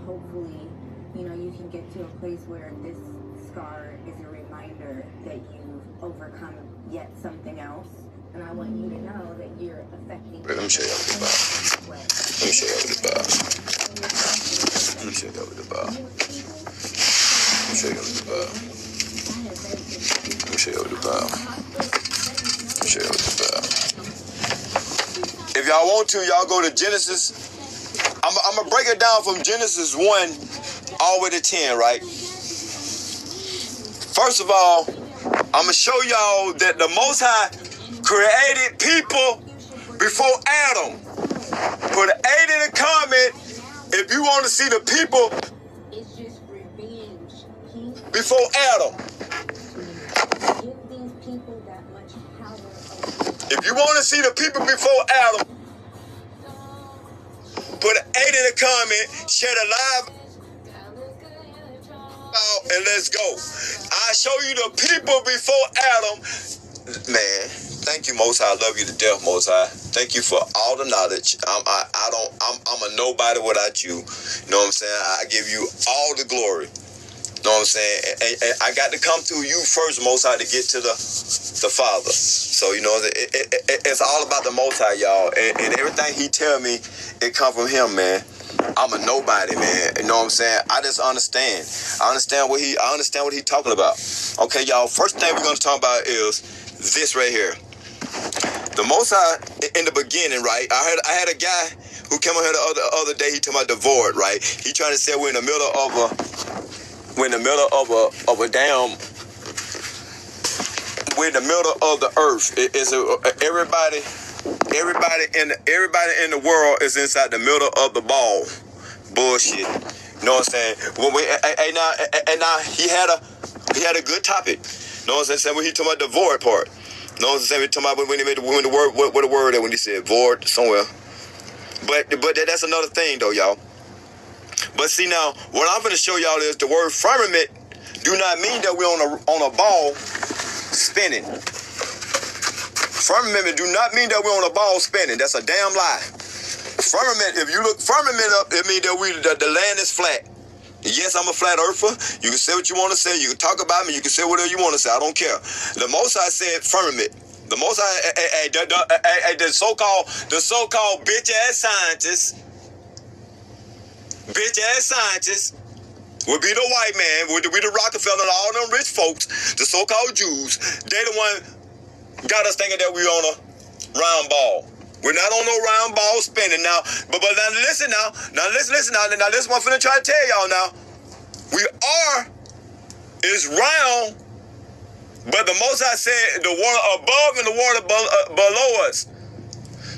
hopefully, you can get to a place where this scar is a reminder that you've overcome yet something else. And I want you to know that you're affecting. Let me show y'all with the Bible. Let me show y'all with the Bible. Let me show y'all with the Bible. Let me show y'all with the Bible. Let me show y'all with the Bible. Let me show y'all with the Bible. If y'all want to, y'all go to Genesis. I'm gonna break it down from Genesis 1 all the way to 10, right? First of all, I'm gonna show y'all that the Most High created people before Adam. Put an 8 in the comment if you want to see the people before Adam. If you want to see the people before Adam, put an 8 in the comment, share the live out, and let's go. I show you the people before Adam. Man, thank you, Most High. I love you to death, Most High. Thank you for all the knowledge. I'm a nobody without you. You know what I'm saying? I give you all the glory. You know what I'm saying? And I got to come to you first, Most High, to get to the Father. So, it's all about the Most High, y'all. And everything he tell me, it come from him, man. I'm a nobody, man. You know what I'm saying? I just understand. I understand what he talking about. Okay, y'all. First thing we're gonna talk about is this right here. The Most High in the beginning, right? I had a guy who came on here the other day. He talking about the void, right? He trying to say we're in the middle of the earth. Everybody in the world is inside the middle of the ball. Bullshit. You know what I'm saying? Now he had a good topic. You know what I'm saying? When he talking about the void part. You know what I'm saying? He talking about when he made the word, what the word that when he said void somewhere. But that's another thing though, y'all. But see now, what I'm going to show y'all is the word firmament do not mean that we're on a ball spinning. Firmament do not mean that we're on a ball spinning. That's a damn lie. Firmament, if you look firmament up, it means that the land is flat. Yes, I'm a flat earther. You can say what you want to say. You can talk about me. You can say whatever you want to say. I don't care. The Most High said firmament. The Most High, the so-called bitch ass scientists would be the white man, would be the Rockefeller and all them rich folks, the so-called Jews. They the one got us thinking that we on a round ball. We're not on no round ball spinning now. But now listen now. Now listen now. Now this one I'm finna try to tell y'all now. We is round, but the Most High said the water above and the water below us.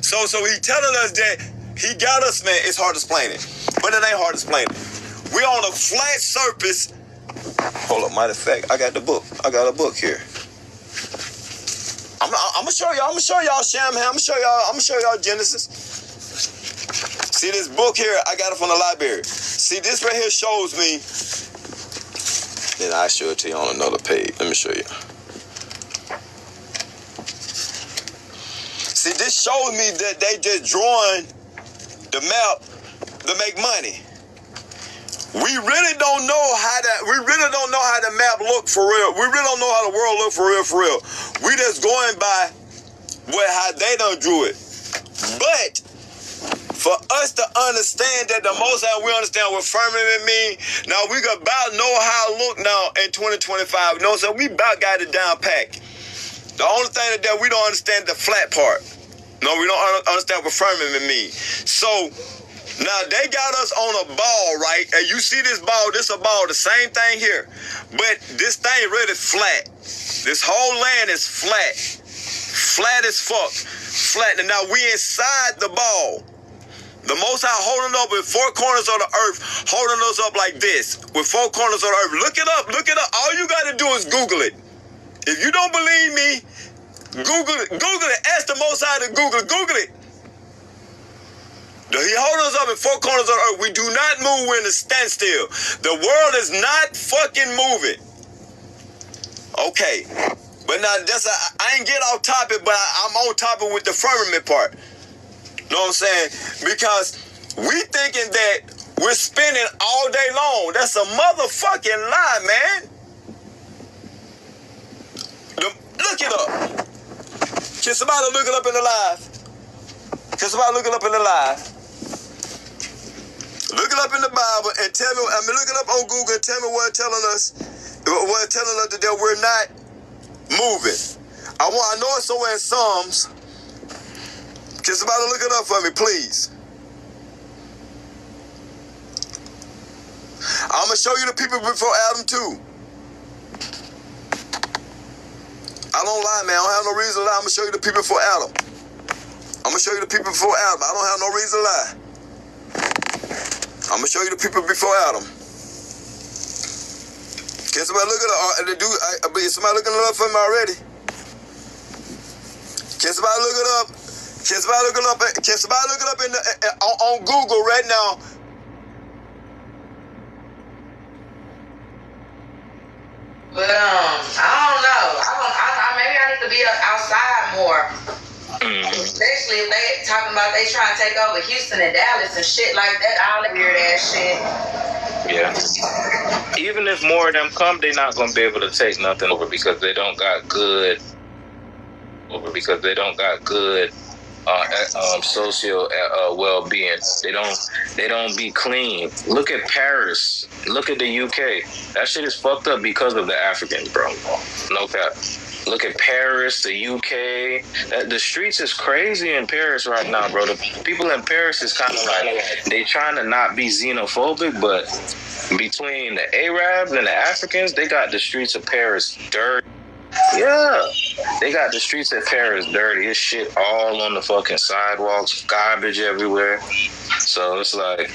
So he telling us that he got us, man. It's hard to explain it. But it ain't hard to explain it. We're on a flat surface. Hold up, matter of fact, I got the book. I got a book here. I'm gonna show y'all. I'm gonna show y'all Shamham. I'm gonna show y'all Genesis. See this book here? I got it from the library. See this right here shows me. Then I show it to you on another page. Let me show you. See, this shows me that they just drawing the map to make money. We really don't know how the map look for real. We really don't know how the world look for real. We just going by how they done drew it. But for us to understand that the Most High, we understand what firmament mean. Now we about know how it look now in 2025. You know, so we about got it down packed. The only thing that we don't understand the flat part. No, we don't understand what firmament mean. So now they got us on a ball, right? And you see this ball, this a ball, the same thing here. But this thing really flat. This whole land is flat. Flat as fuck. Flat. And now we inside the ball. The Most High holding up with four corners of the earth, holding us up like this, with four corners of the earth. Look it up. All you got to do is Google it. If you don't believe me, Google it. Ask the Most High to Google it. He holding us up in four corners of the earth. We do not move. We're in a standstill. The world is not fucking moving. Okay. But now, I ain't get off topic, but I'm on topic with the firmament part. You know what I'm saying? Because we thinking that We're spending all day long. That's a motherfucking lie, man. Look it up. Can somebody look it up in the live? Can somebody look it up in the live? Look it up in the Bible and tell me, look it up on Google and tell me what it's telling us that we're not moving. I know it's somewhere in Psalms. Can somebody look it up for me, please? I'm going to show you the people before Adam too. I don't lie, man. I don't have no reason to lie. I'm going to show you the people before Adam. I'm going to show you the people before Adam. I don't have no reason to lie. I'm going to show you the people before Adam. Can somebody look it up? Is somebody looking it up for me already? Can somebody look it up? Can somebody look it up? Can somebody look it up on Google right now? But I don't know. Maybe I need to be outside more. Especially if they talking about they trying to take over Houston and Dallas and shit like that. All that weird ass shit. Yeah. Even if more of them come, they're not gonna be able to take nothing over because they don't got good. Social well-being. They don't be clean. Look at Paris. Look at the UK. That shit is fucked up because of the Africans, bro. No cap. Look at Paris, the UK. The streets is crazy in Paris right now, bro. The people in Paris is kind of like, they trying to not be xenophobic, but between the Arabs and the Africans, they got the streets of Paris dirty. Yeah, they got the streets of Paris dirty. It's shit all on the fucking sidewalks, garbage everywhere. So it's like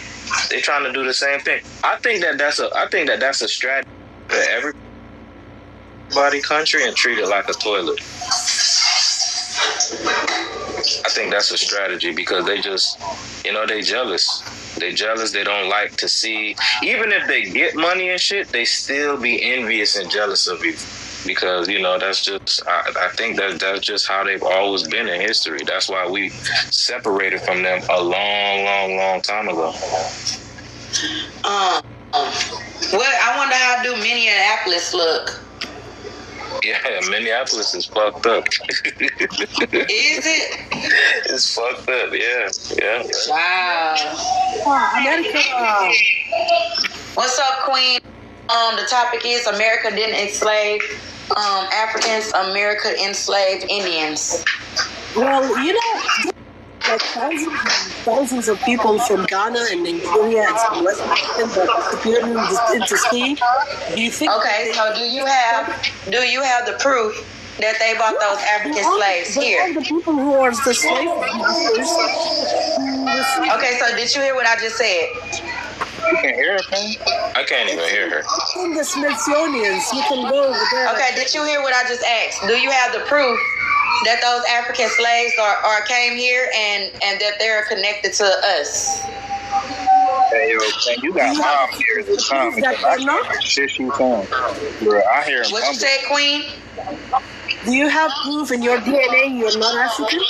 they trying to do the same thing. I think that's a strategy for everybody country and treat it like a toilet. I think that's a strategy because they just, they jealous. They jealous. They don't like to see, even if they get money and shit, they still be envious and jealous of you. Because, that's just, I think that's just how they've always been in history. That's why we separated from them a long time ago. I wonder how do Minneapolis look? Yeah, Minneapolis is fucked up. Is it? It's fucked up, yeah. Wow. America. What's up, Queen? The topic is America didn't enslave Africans, America enslaved Indians. Well, like thousands of people from Ghana and Nigeria and some West Africans that disappeared into sea. Do you think? Okay, so do you have the proof that they bought those African slaves here? All the people who are the slave masters. Okay, so did you hear what I just said? You can hear her, man? I can't even hear her. In the Smithsonian's, you can go over there. Okay, did you hear what I just asked? Do you have the proof that those African slaves are came here and that they're connected to us? Hey, yo, man, you got mom here at the time. I can't shit you saying. I hear him. What you say, Queen? Do you have proof in your DNA you're not African?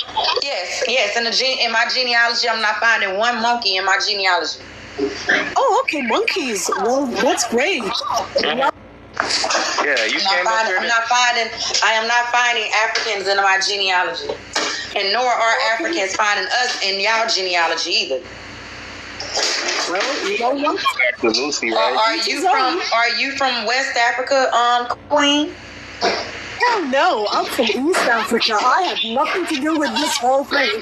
Yes. In my genealogy, I'm not finding one monkey in my genealogy. Oh, okay, monkeys. Well, that's great. Yeah, I am not finding Africans in my genealogy, and nor are Africans finding us in y'all genealogy either. Well, you don't know. Lucy, right? Are you from West Africa, Queen? Hell no, I'm from East Africa. I have nothing to do with this whole thing.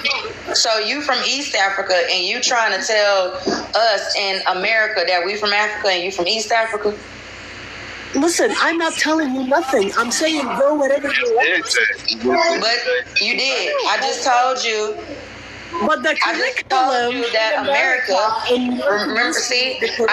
So you from East Africa and you trying to tell us in America that we from Africa and you from East Africa? Listen, I'm not telling you nothing. I'm saying go wherever you want. But you did. I just told you. But the I just told you that America, I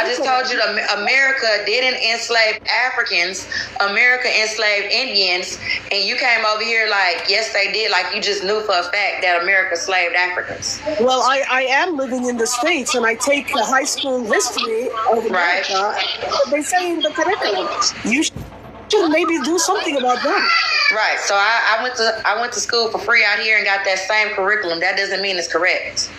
just told you that America didn't enslave Africans, America enslaved Indians, and you came over here like, yes, they did, like you just knew for a fact that America slaved Africans. Well, I am living in the States, and I take the high school history of America, but they say in the curriculum, you should maybe do something about that. Right. So I went to school for free out here and got that same curriculum. That doesn't mean it's correct.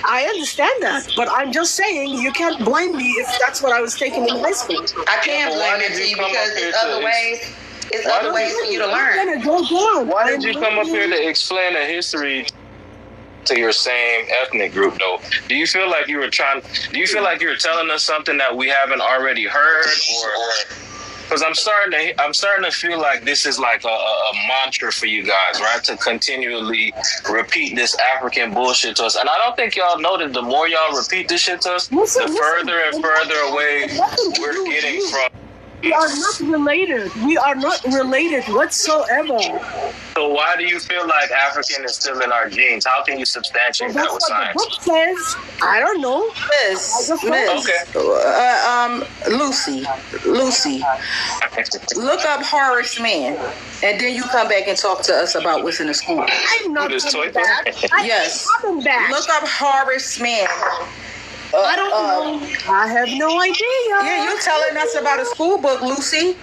I understand that, but I'm just saying you can't blame me if that's what I was taking in high school. I can't blame it to you because there's other ways. It's other ways for you to learn. Why did you come up here to explain the history to your same ethnic group, though? Do you feel like you were telling us something that we haven't already heard, or? Because I'm starting to feel like this is like a mantra for you guys, right? To continually repeat this African bullshit to us. And I don't think y'all know that the more y'all repeat this shit to us, the further and further away we're getting from. We are not related. We are not related whatsoever. So why do you feel like African is still in our genes? How can you substantiate that with science? That's what the book says. I don't know. Miss, Okay. Lucy, look up Horace Mann, and then you come back and talk to us about what's in the school. I'm not coming back. Yes. I'm coming back. Look up Horace Mann. I don't know. I have no idea. Yeah, you're telling us about a school book, Lucy.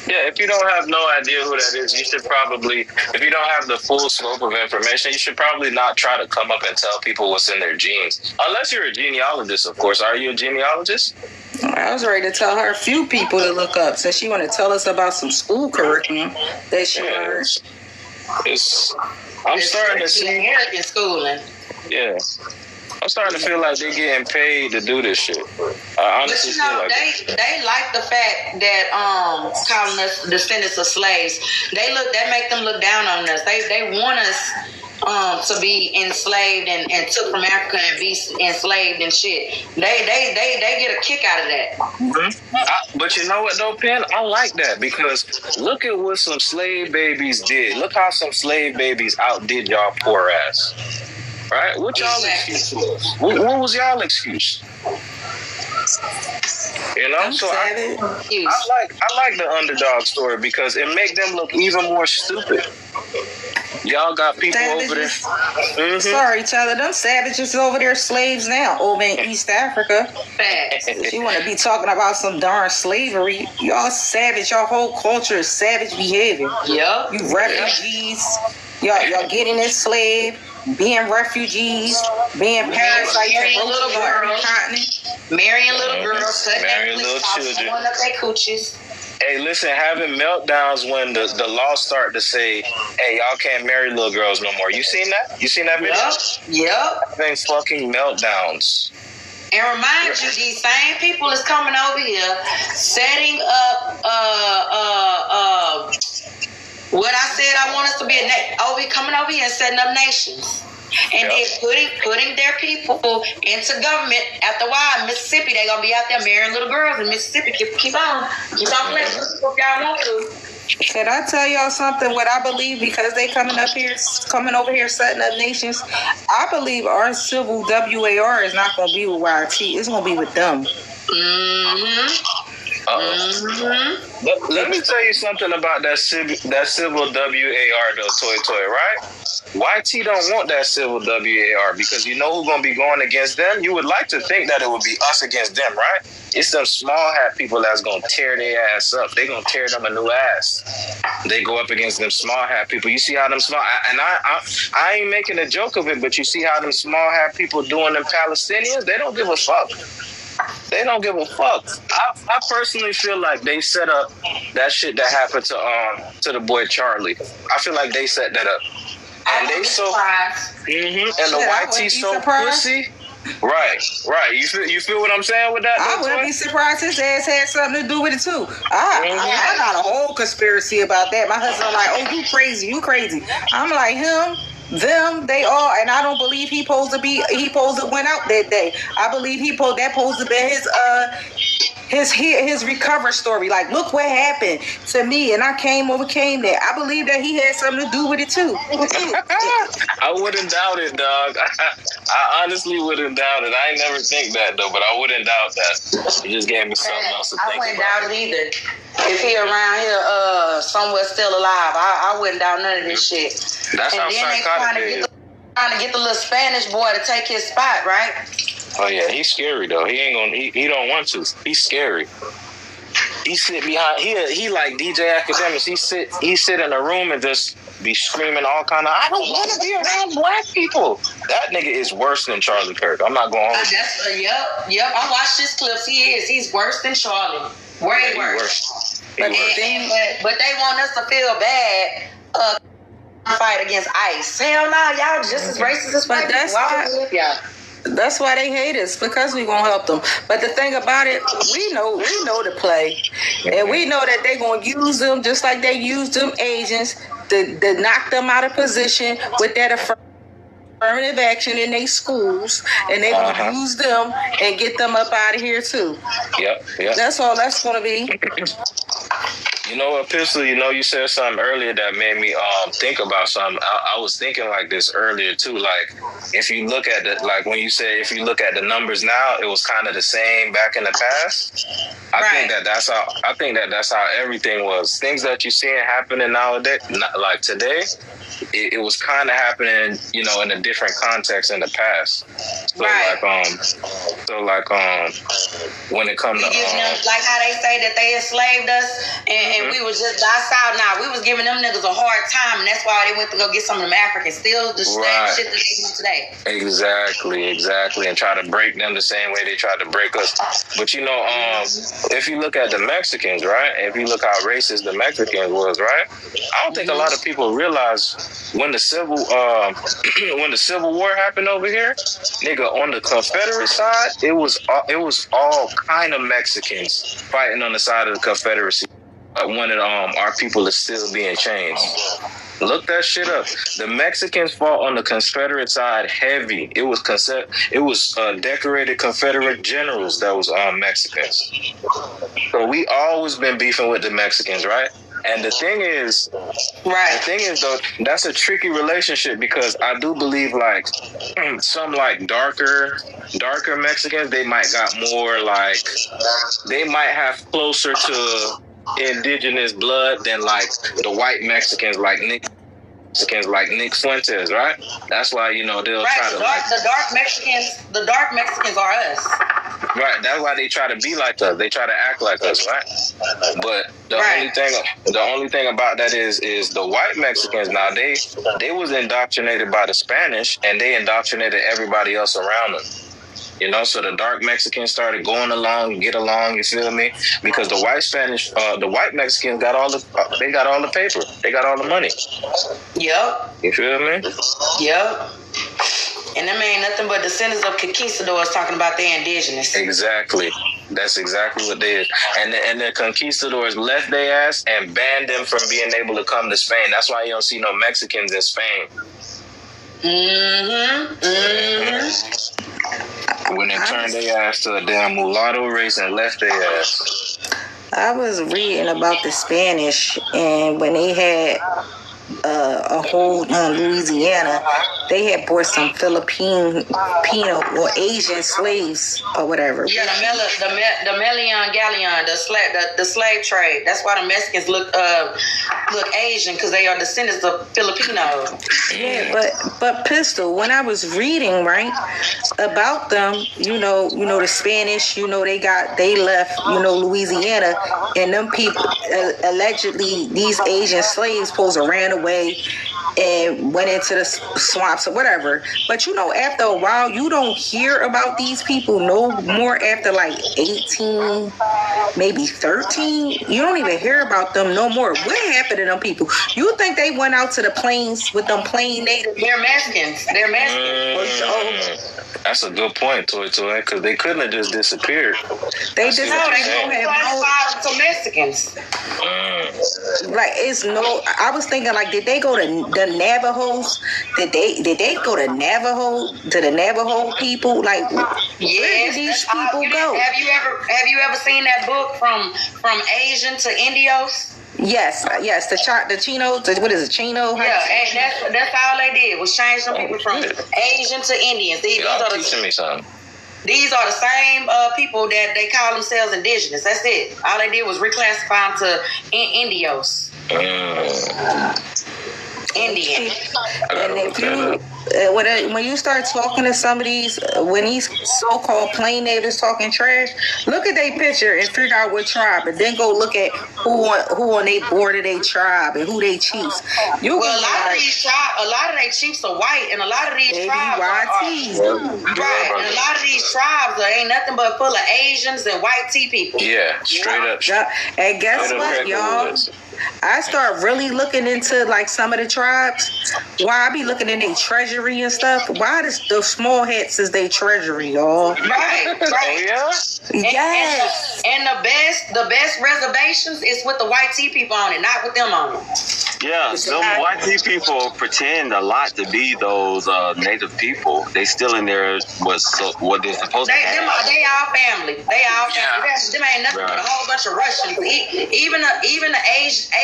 Yeah, if you don't have no idea who that is, you should probably, if you don't have the full scope of information, you should probably not try to come up and tell people what's in their genes. Unless you're a genealogist, of course. Are you a genealogist? I was ready to tell her a few people to look up, since she want to tell us about some school curriculum that she heard. I'm starting to see American schooling. Yeah. I'm starting to feel like they're getting paid to do this shit. I honestly feel like they like the fact that calling us descendants of slaves. That make them look down on us. They want us to be enslaved and took from Africa and be enslaved and shit. They get a kick out of that. Mm-hmm. But you know what though, Penn? I like that because look at what some slave babies did. Look how some slave babies outdid y'all poor ass. Right? What y'all excuse was? What was y'all excuse? You know, so I like the underdog story because it make them look even more stupid. Y'all got people over there. Mm-hmm. Sorry, Tyler, them savages over there slaves now over in East Africa. Facts. You want to be talking about some darn slavery? Y'all savage. Your whole culture is savage behavior. Yep. You refugees. Y'all getting enslaved. Being refugees, being parasites and roaches on every continent. Marrying little girls, marrying little children. Up their coochies. Hey, listen, having meltdowns when the laws start to say, hey, y'all can't marry little girls no more. You seen that? You seen that video? Yep. Having fucking meltdowns. And remind you, these same people is coming over here, setting up what I said I want us to be coming over here and setting up nations. And then putting their people into government. After a while, in Mississippi, they're going to be out there marrying little girls in Mississippi. Keep on playing if y'all want to. Can I tell y'all something? What I believe, because they coming over here setting up nations, I believe our civil WAR is not going to be with YT. It's going to be with them. Mm-hmm. Let me tell you something about that civil WAR though, Toy, right? YT don't want that civil WAR because you know who's going to be going against them? You would like to think that it would be us against them, right? It's them small hat people that's going to tear their ass up. They going to tear them a new ass. They go up against them small hat people. You see how them small... And I ain't making a joke of it, but you see how them small hat people doing them Palestinians? They don't give a fuck. They don't give a fuck. I personally feel like they set up that shit that happened to the boy Charlie. I feel like they set that up. And they so and the YT so pussy. Right. You feel what I'm saying with that? I wouldn't be surprised his ass had something to do with it too. I got a whole conspiracy about that. My husband like, oh, you crazy. I'm like, him, them, they all, and I don't believe he supposed to went out that day. I believe that supposed to be his recovery story. Like, look what happened to me, and I overcame that. I believe that he had something to do with it too. I wouldn't doubt it, dog. I honestly wouldn't doubt it. I ain't never think that though, but I wouldn't doubt that. It just gave me something else to think about. I wouldn't doubt it either. If he around here somewhere still alive, I wouldn't doubt none of this shit. That's how psychotic it is. Trying to get the little Spanish boy to take his spot, right? Oh yeah, he's scary though. He ain't gonna. He don't want to. He's scary. He sit behind. He like DJ Academics. He sit in a room and just be screaming all kind of, I don't want to be around black people. That nigga is worse than Charlie Kirk. I'm not going home. Yep. I watched his clips. He's worse than Charlie. Way worse. But they want us to feel bad. Fight against ICE. Hell no, y'all just as racist as white people. That's why they hate us, because we won't help them. But the thing about it, we know the play, and we know that they're gonna use them just like they used them Asians to knock them out of position with that affirmative action in their schools, and they gonna use them and get them up out of here too. Yep. That's all that's gonna be. You know what, Pistol? You know, you said something earlier that made me think about something. I was thinking like this earlier too. Like, if you look at when you say if you look at the numbers now, it was kind of the same back in the past. I think that's how everything was. Things that you're seeing happening nowadays, like today, it was kind of happening, you know, in a different context in the past. So when it comes to like how they say that they enslaved us and we was just docile. Now we was giving them niggas a hard time, and that's why they went to go get some of them Africans. Still the same shit that they do today. Exactly, and try to break them the same way they tried to break us. But you know, if you look at the Mexicans, right? If you look how racist the Mexicans was, right? I don't think a lot of people realize when the Civil War happened over here, nigga, on the Confederate side, it was all kind of Mexicans fighting on the side of the Confederacy. Wanted our people to still be in chains. Look that shit up. The Mexicans fought on the Confederate side heavy. It was decorated Confederate generals that was Mexicans. So we always been beefing with the Mexicans, right? And the thing is though, that's a tricky relationship, because I do believe like some like darker Mexicans, they might got more like, they might have closer to indigenous blood than like the white Mexicans like Nick Fuentes, right? That's why, you know, they'll try to the dark Mexicans are us. Right, that's why they try to be like us. They try to act like us, right? But the only thing about that is the white Mexicans now, they was indoctrinated by the Spanish, and they indoctrinated everybody else around them. You know, so the dark Mexicans started going along, get along, you feel me? Because the white Mexicans got all the paper. They got all the money. Yep. You feel me? Yep. And them ain't nothing but descendants of conquistadors talking about their indigenous. Exactly. That's exactly what they is. And the conquistadors left their ass and banned them from being able to come to Spain. That's why you don't see no Mexicans in Spain. When they turned their ass to a damn mulatto race and left their ass. I was reading about the Spanish, and when they had a whole Louisiana, they had brought some Filipino or Asian slaves or whatever. Yeah, the Melian Galleon, the slave trade. That's why the Mexicans look Asian, because they are descendants of Filipinos. Yeah, but Pistol, when I was reading about them, you know the Spanish, you know they left, you know, Louisiana, and them people allegedly, these Asian slaves supposed to ran away and went into the swamps or whatever. But you know, after a while, you don't hear about these people no more. After like 18, maybe 13, you don't even hear about them no more. What happened to them people? You think they went out to the plains with them plain natives? They're Mexicans. That's a good point, Toy, because they couldn't have just disappeared. They just don't have some Mexicans. Like, it's no. I was thinking, like, did they go to the Navajos? Did they go to the Navajo people? Like, where did these people go? Have you ever seen that book from Asian to Indios? Yes, the Chino, what is it, Chino? Yeah, and that's all they did was change some people from Asian to Indians. Teaching me something. These are the same people that they call themselves indigenous. That's it. All they did was reclassify them to Indios. Indian. And if you when you start talking to some of these when these so-called plain natives talking trash, look at their picture and figure out what tribe, and then go look at who on they board of their tribe and who they chiefs. A lot of their chiefs are white, and a lot of these tribes are right. And a lot of these tribes ain't nothing but full of Asians and white tea people. Yeah, straight up. And guess what, y'all? I start really looking into like some of the tribes. Why I be looking in their treasury and stuff. Why the small hats is their treasury, y'all? Right. Oh yeah. Yes. And the best reservations is with the white tea people on it, not with them on it. Yeah, some white tea people pretend a lot to be those native people. They still in there what they're supposed to have. They all family. They all family. Them ain't nothing but a whole bunch of Russians. Even the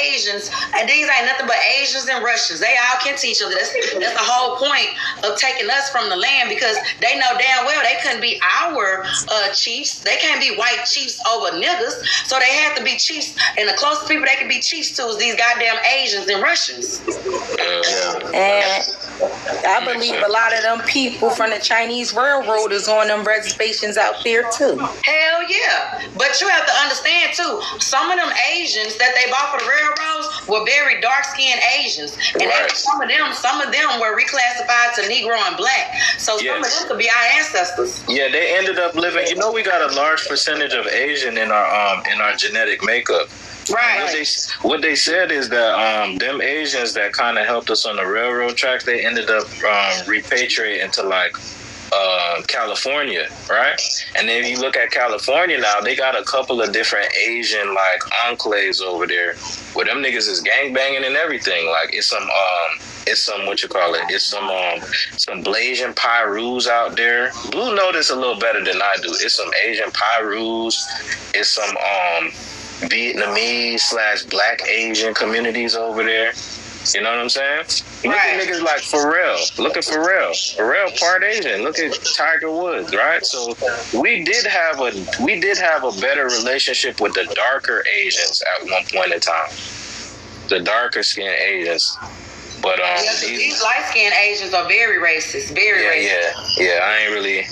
Asians, and these ain't nothing but Asians and Russians. They all can teach each other. That's the whole point of taking us from the land, because they know damn well they couldn't be our chiefs. They can't be white chiefs over niggas. So they have to be chiefs, and the closest people they can be chiefs to is these goddamn Asians and Russians. And I believe a lot of them people from the Chinese railroad is on them reservations out there too. Hell yeah. But you have to understand too, some of them Asians that they bought for the railroads were very dark-skinned Asians. And some of them were reclassified to Negro and Black. So some of them could be our ancestors. Yeah, they ended up living, we got a large percentage of Asian in our genetic makeup. Right. What they said is that them Asians that kind of helped us on the railroad tracks, they ended up repatriating to like California, right? And then if you look at California now, they got a couple of different Asian like enclaves over there where them niggas is gangbanging and everything. Like it's some what you call it? It's some Blasian Pyrus out there. Blue know this a little better than I do. It's some Asian Pyrus. It's some Vietnamese / Black Asian communities over there. You know what I'm saying? Look at niggas like Pharrell. Look at Pharrell. Pharrell part Asian. Look at Tiger Woods, right? So we did have a better relationship with the darker Asians at one point in time. The darker skinned Asians. But these light skinned Asians are very racist. Very racist. Yeah. I ain't really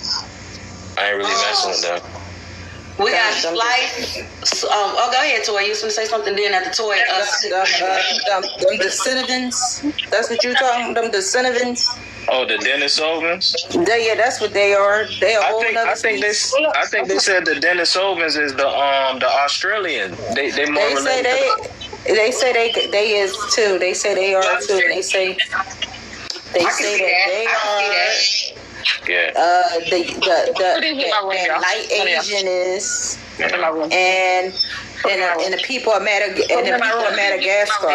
messing with them. We got Slice. Go ahead, Toy. You was going to say something then at the Toy. Them Decentivans. That's what you're talking about? Them Decentivans? Oh, the Denisovans? Yeah, that's what they are. They are I think they said the Denisovans is the Australian. They more related. They say they is too. They say they are too. They say that they are. Yeah. The light Asian is, and the people of Madagascar.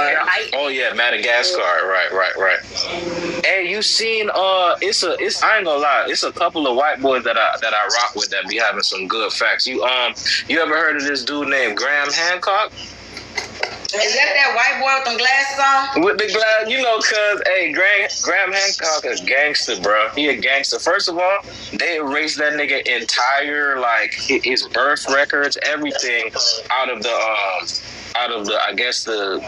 Oh yeah, Madagascar. Right. Hey, you seen? I ain't gonna lie. It's a couple of white boys that I rock with that be having some good facts. You ever heard of this dude named Graham Hancock? Is that white boy with them glasses on? With the glass, cause hey, Graham Hancock is gangster, bro. He a gangster. First of all, they erased that nigga entire his birth records, everything out of the I guess the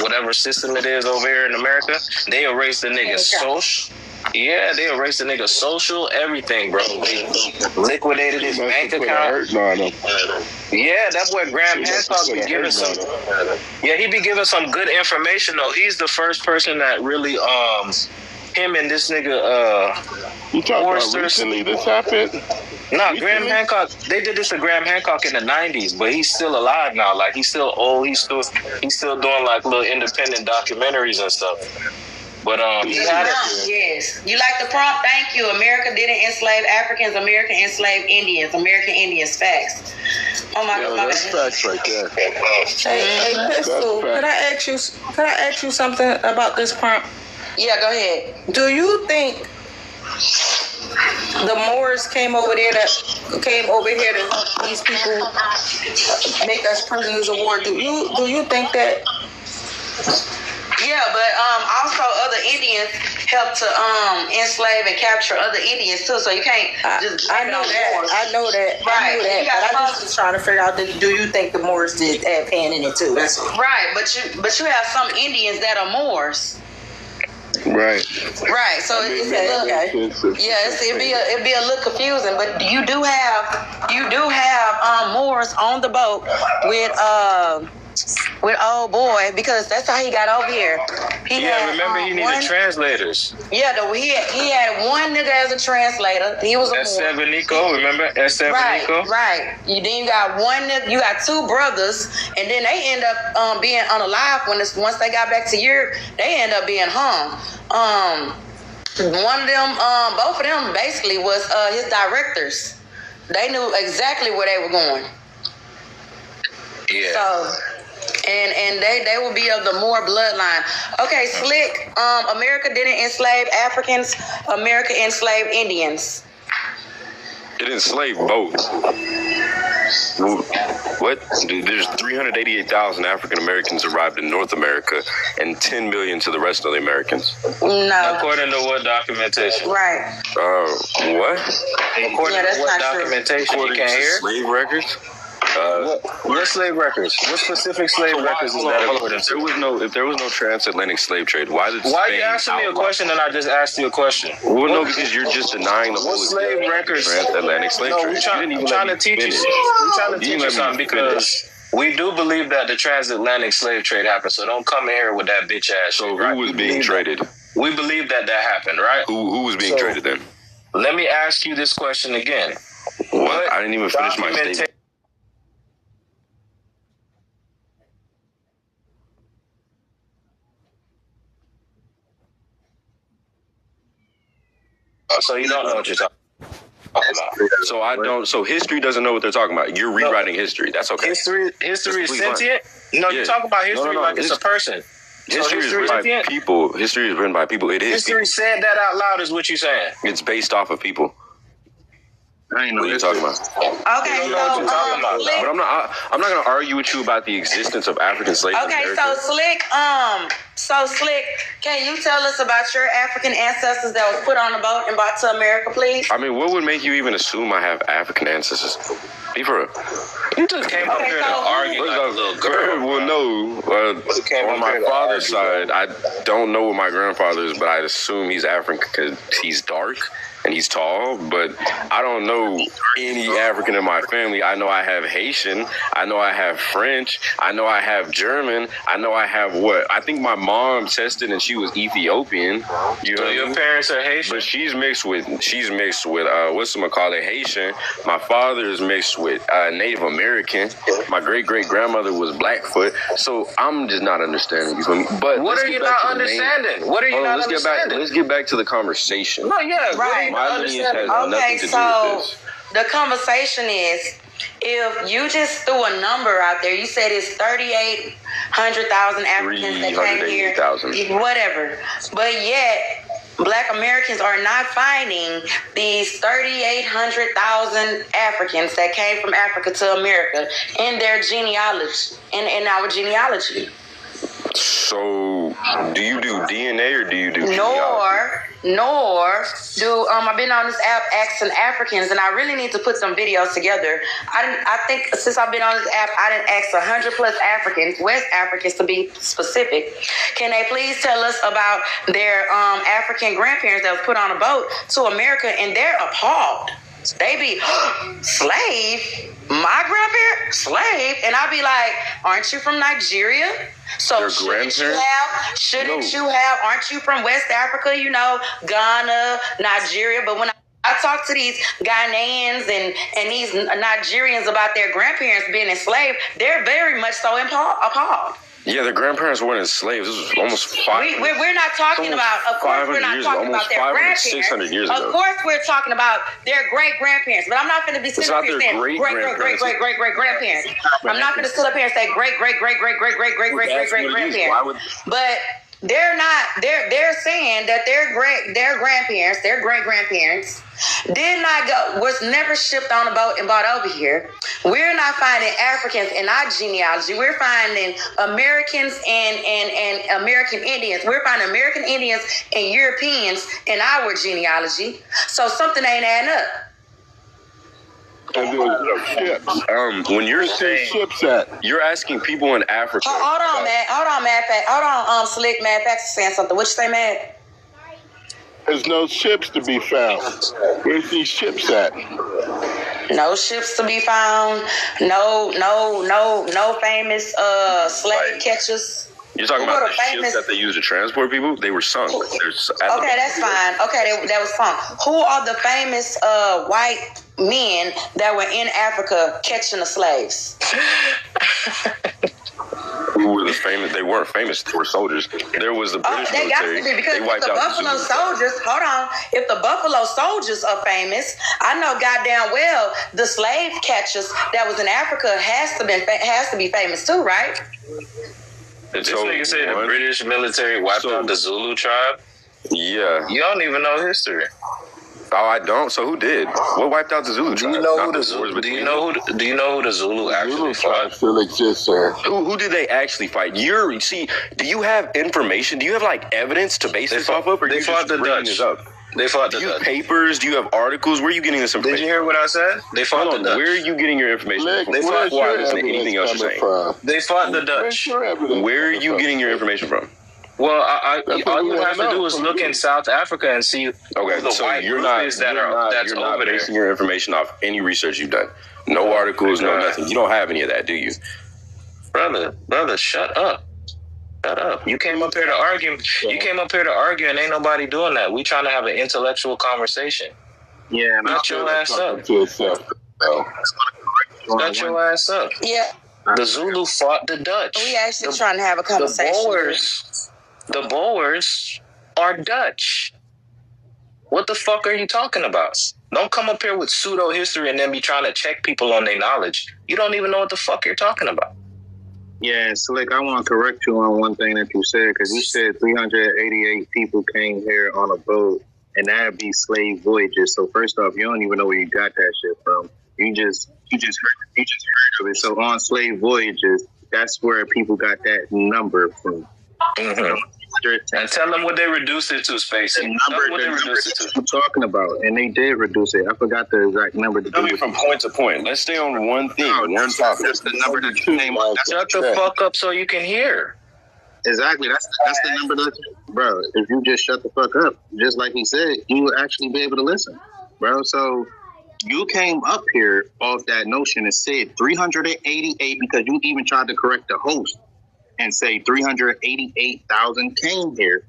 whatever system it is over here in America. They erased the nigga social. Yeah, they erased the nigga social, everything, bro. They liquidated his bank account. Yeah, that's what Graham Hancock be giving some. Yeah, he be giving some good information though. He's the first person that really him and this nigga You talking about recently this happened? Graham Hancock. They did this to Graham Hancock in the '90s, but he's still alive now. Like he's still old. He's still doing like little independent documentaries and stuff. But yes. You like the prompt? Thank you. America didn't enslave Africans. America enslaved Indians. American Indians. Facts. Oh my God. That's facts right there. Hey, Pistol. Could I ask you something about this prompt? Yeah, go ahead. Do you think the Moors came over here to these people make us prisoners of war? Do you think that? Yeah, but also other Indians helped to enslave and capture other Indians too. So you can't just. I know that. Right. But I just was trying to figure out. Do you think the Moors did have hand in it too? That's right. But you have some Indians that are Moors. Right. Right. So it's a little, it'd be a little confusing, but you do have Moors on the boat with old boy, because that's how he got over here. He needed translators. Yeah, he had one nigga as a translator. He was a S7 Nico, remember? S7 Nico? Right. You got one nigga, you got two brothers, and then they end up being unalive once they got back to Europe. They end up being hung. One of them, both of them basically was his directors. They knew exactly where they were going. Yeah. So, and they will be of the Moor bloodline. Okay, Slick. America didn't enslave Africans. America enslaved Indians. It enslaved both. What? There's 388,000 African Americans arrived in North America and 10 million to the rest of the Americans. No. According to what documentation? Right. What? According to what documentation? You can't hear? Slave records? What slave records? What specific slave records is that according to? If there was no transatlantic slave trade, why did Why Spain you asking me a question and I just asked you a question? Well, no, because you're just denying the whole slave records? Transatlantic slave trade. We're trying to teach you something because we do believe that the transatlantic slave trade happened. So don't come in here with that bitch ass. So who was being traded? We believe that happened, right? Who was being traded then? Let me ask you this question again. What? I didn't even finish my statement. So you don't know what you're talking about. So history doesn't know what they're talking about. You're rewriting history. That's okay. History is sentient? No, you're talking about history like it's a person. History is written by people. History is written by people. It is. History said that out loud is what you're saying. It's based off of people. I ain't know what you're talking about. Okay, but I'm not gonna argue with you about the existence of African slaves. Okay, so Slick, can you tell us about your African ancestors that was put on a boat and brought to America, please? I mean, what would make you even assume I have African ancestors? Be for real. You just came up here to argue like a little girl. Well, no. On my father's side, I don't know what my grandfather is, but I'd assume he's African because he's dark and he's tall, but I don't know any African in my family. I know I have Haitian. I know I have French. I know I have German. I know I have what? I think my mom tested and she was Ethiopian. So your parents are Haitian? But she's mixed with whatchamacallit, Haitian. My father is mixed with Native American. My great-great-grandmother was Blackfoot. So I'm just not understanding. But what are you not understanding? What are you not understanding? Let's get back to the conversation. No, yeah, right. My lineage has nothing to do with this. The conversation is, if you just threw a number out there, you said it's 3,800,000 Africans that came here, whatever. But yet, Black Americans are not finding these 3,800,000 Africans that came from Africa to America in their genealogy, in our genealogy. So, do you do DNA or do you do Nor do I've been on this app asking Africans, and I really need to put some videos together. I think since I've been on this app, I didn't ask 100+ Africans, West Africans to be specific. Can they please tell us about their African grandparents that was put on a boat to America, and they're appalled. They be slave. My grandparent slave, and I'd be like, "Aren't you from Nigeria? So shouldn't you have? Aren't you from West Africa? You know, Ghana, Nigeria." But when I talk to these Ghanaians and these Nigerians about their grandparents being enslaved, they're very much so appalled. Yeah, their grandparents weren't enslaved. This was almost 500. We're not talking about. Of course, we're not talking about their grandparents. 600 years ago. Of course, we're talking about their great grandparents. But I'm not going to be sitting up here saying great grandparents. I'm not going to sit up here and say great grandparents. But they're not. They're saying that their great grandparents was never shipped on a boat and brought over here. We're not finding Africans in our genealogy. We're finding Americans and American Indians. We're finding American Indians and Europeans in our genealogy. So something ain't adding up. And there ships. When you're saying ships at, you're asking people in Africa. Hold on, Slick. Mad Facts is saying something. What you say, Mad? There's no ships to be found. Where's these ships at? No ships to be found. No famous slave catchers. You're talking about the ships that they use to transport people? They were sunk. Okay, that's fine. Okay, that was sunk. Who are the famous white men that were in Africa catching the slaves? Who were the famous? They weren't famous. They were soldiers. There was the British they got military. to be, because they wiped if the out Buffalo the Soldiers, hold on, if the Buffalo Soldiers are famous, I know goddamn well the slave catchers that was in Africa has to be famous too, right? This nigga said the British military wiped out the Zulu tribe? Yeah. You don't even know history. Oh, I don't. So who did? What wiped out the Zulu tribe? Do you know who the Zulu actually fought? Still exists, sir. Who did they actually fight? Do you have information? Do you have like evidence to base this off of? Or They fought the Dutch. They fought the Do you have Dutch. papers? Do you have articles? Where are you getting this information? Did you hear what I said? They fought the Dutch. Where are you getting your information from? They fought anything else you're saying? They fought the Dutch. Where are you getting your information from? Well, all you have to do is look in South Africa and see Okay, the so white you're group not is that's over there. basing your information off any research you've done. No articles, no nothing. You don't have any of that, do you? Brother, shut up. Shut up. You came up here to argue. You came up here to argue, and ain't nobody doing that. We trying to have an intellectual conversation. Yeah, man. Shut your ass up. Shut your ass up. Yeah. The Zulu fought the Dutch. We actually trying to have a conversation. The Boers are Dutch. What the fuck are you talking about? Don't come up here with pseudo history and then be trying to check people on their knowledge. You don't even know what the fuck you're talking about. Yeah, Slick, I want to correct you on one thing that you said, because you said 388 people came here on a boat, and that'd be slave voyages. So first off, you don't even know where you got that shit from. You just heard of it. So on slave voyages, that's where people got that number from. Mm-hmm. And tell them what they reduced it to, Spacey. The number that you're talking about, and they did reduce it. I forgot the exact number. Coming from point to point. Let's stay on one thing, one topic. That's the number that you came on. Shut the fuck up so you can hear. Exactly. That's the number that, bro. If you just shut the fuck up, just like he said, you will actually be able to listen, bro. So you came up here off that notion and said 388 because you even tried to correct the host and say 388,000 came here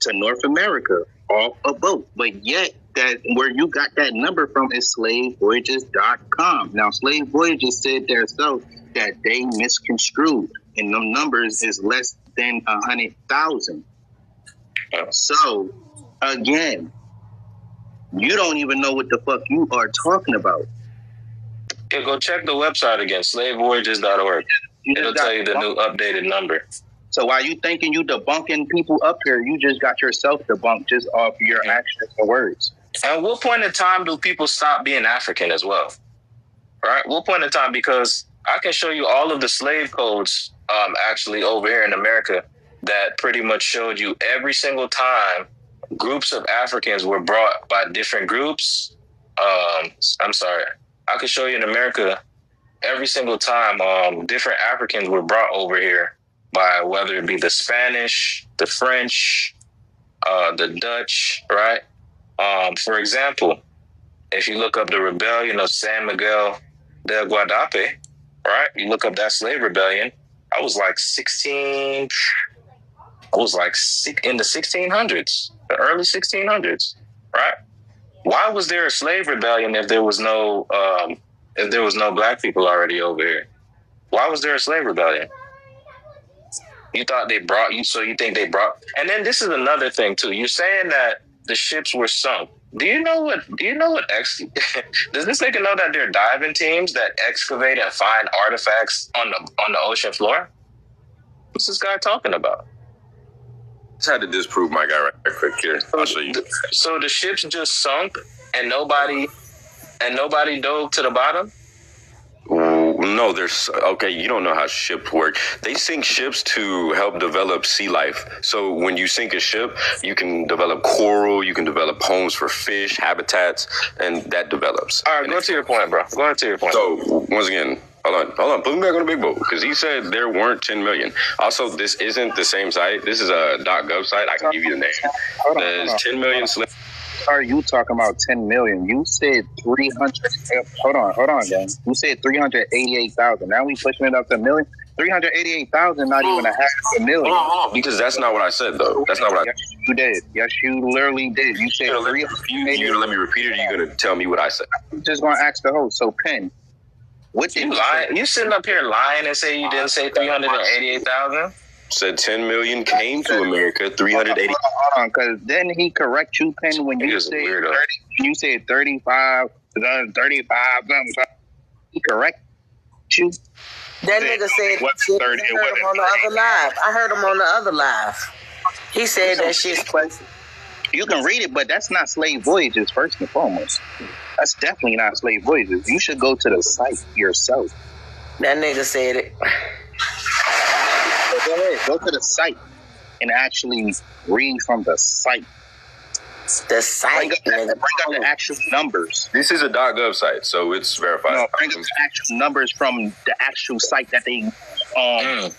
to North America off a boat. But yet, that where you got that number from is slavevoyages.com. Now, Slave Voyages said themselves that they misconstrued, and the numbers is less than 100,000. So, again, you don't even know what the fuck you are talking about. Yeah, go check the website again, slavevoyages.org. It'll tell you the new updated number. So while you thinking you debunking people up here, you just got yourself debunked just off your actions and words. At what point in time do people stop being African as well? Right? What point in time? Because I can show you all of the slave codes actually over here in America that pretty much showed you every single time groups of Africans were brought by different groups. I'm sorry. I could show you in America every single time different Africans were brought over here by whether it be the Spanish, the French, the Dutch, right? For example, if you look up the rebellion of San Miguel del Guadalupe, right? You look up that slave rebellion. I was like in the 1600s, the early 1600s, right? Why was there a slave rebellion if there was no black people already over here? Why was there a slave rebellion? You thought they brought you, so you think they brought... And then this is another thing, too. You're saying that the ships were sunk. Do you know what does this nigga know that there are diving teams that excavate and find artifacts on the ocean floor? What's this guy talking about? Just had to disprove my guy right quick here. I'll show you. So the ships just sunk and nobody dove to the bottom? No, you don't know how ships work. They sink ships to help develop sea life. So when you sink a ship, you can develop coral, you can develop homes for fish, habitats, and that develops. All right, go to your point, bro. Go ahead to your point. So once again, hold on. Put me back on the big boat because he said there weren't 10 million. Also, this isn't the same site. This is a .gov site. I can give you the name. There's 10 million slaves. Are you talking about 10 million? You said 300. Hold on, gang. You said 388,000. Now we pushing it up to a million. 388,000, not even a half a million. Hold on, because that's not what I said, though. That's not what I. Yes, you did. Yes, you literally did. You said You gonna let me repeat it, or you gonna tell me what I said? I'm just gonna ask the host. So, Penn, what did You lying? You sitting up here lying and say you didn't say 388,000? Said 10 million came to America. 380. Hold on, because then he correct you, Penn, when you said 30. When you said 35, 35. He correct you. That nigga said what's shit. 30 I heard him on the other live. I heard him on the other live. He said that shit's crazy. You can read it, but that's not slave voyages, first and foremost. That's definitely not slave voyages. You should go to the site yourself. That nigga said it. So go ahead, go to the site and actually read from the site. The site. Bring up the actual numbers. This is a .gov site, so it's verified. No, bring up the actual numbers from the actual site that they quoting.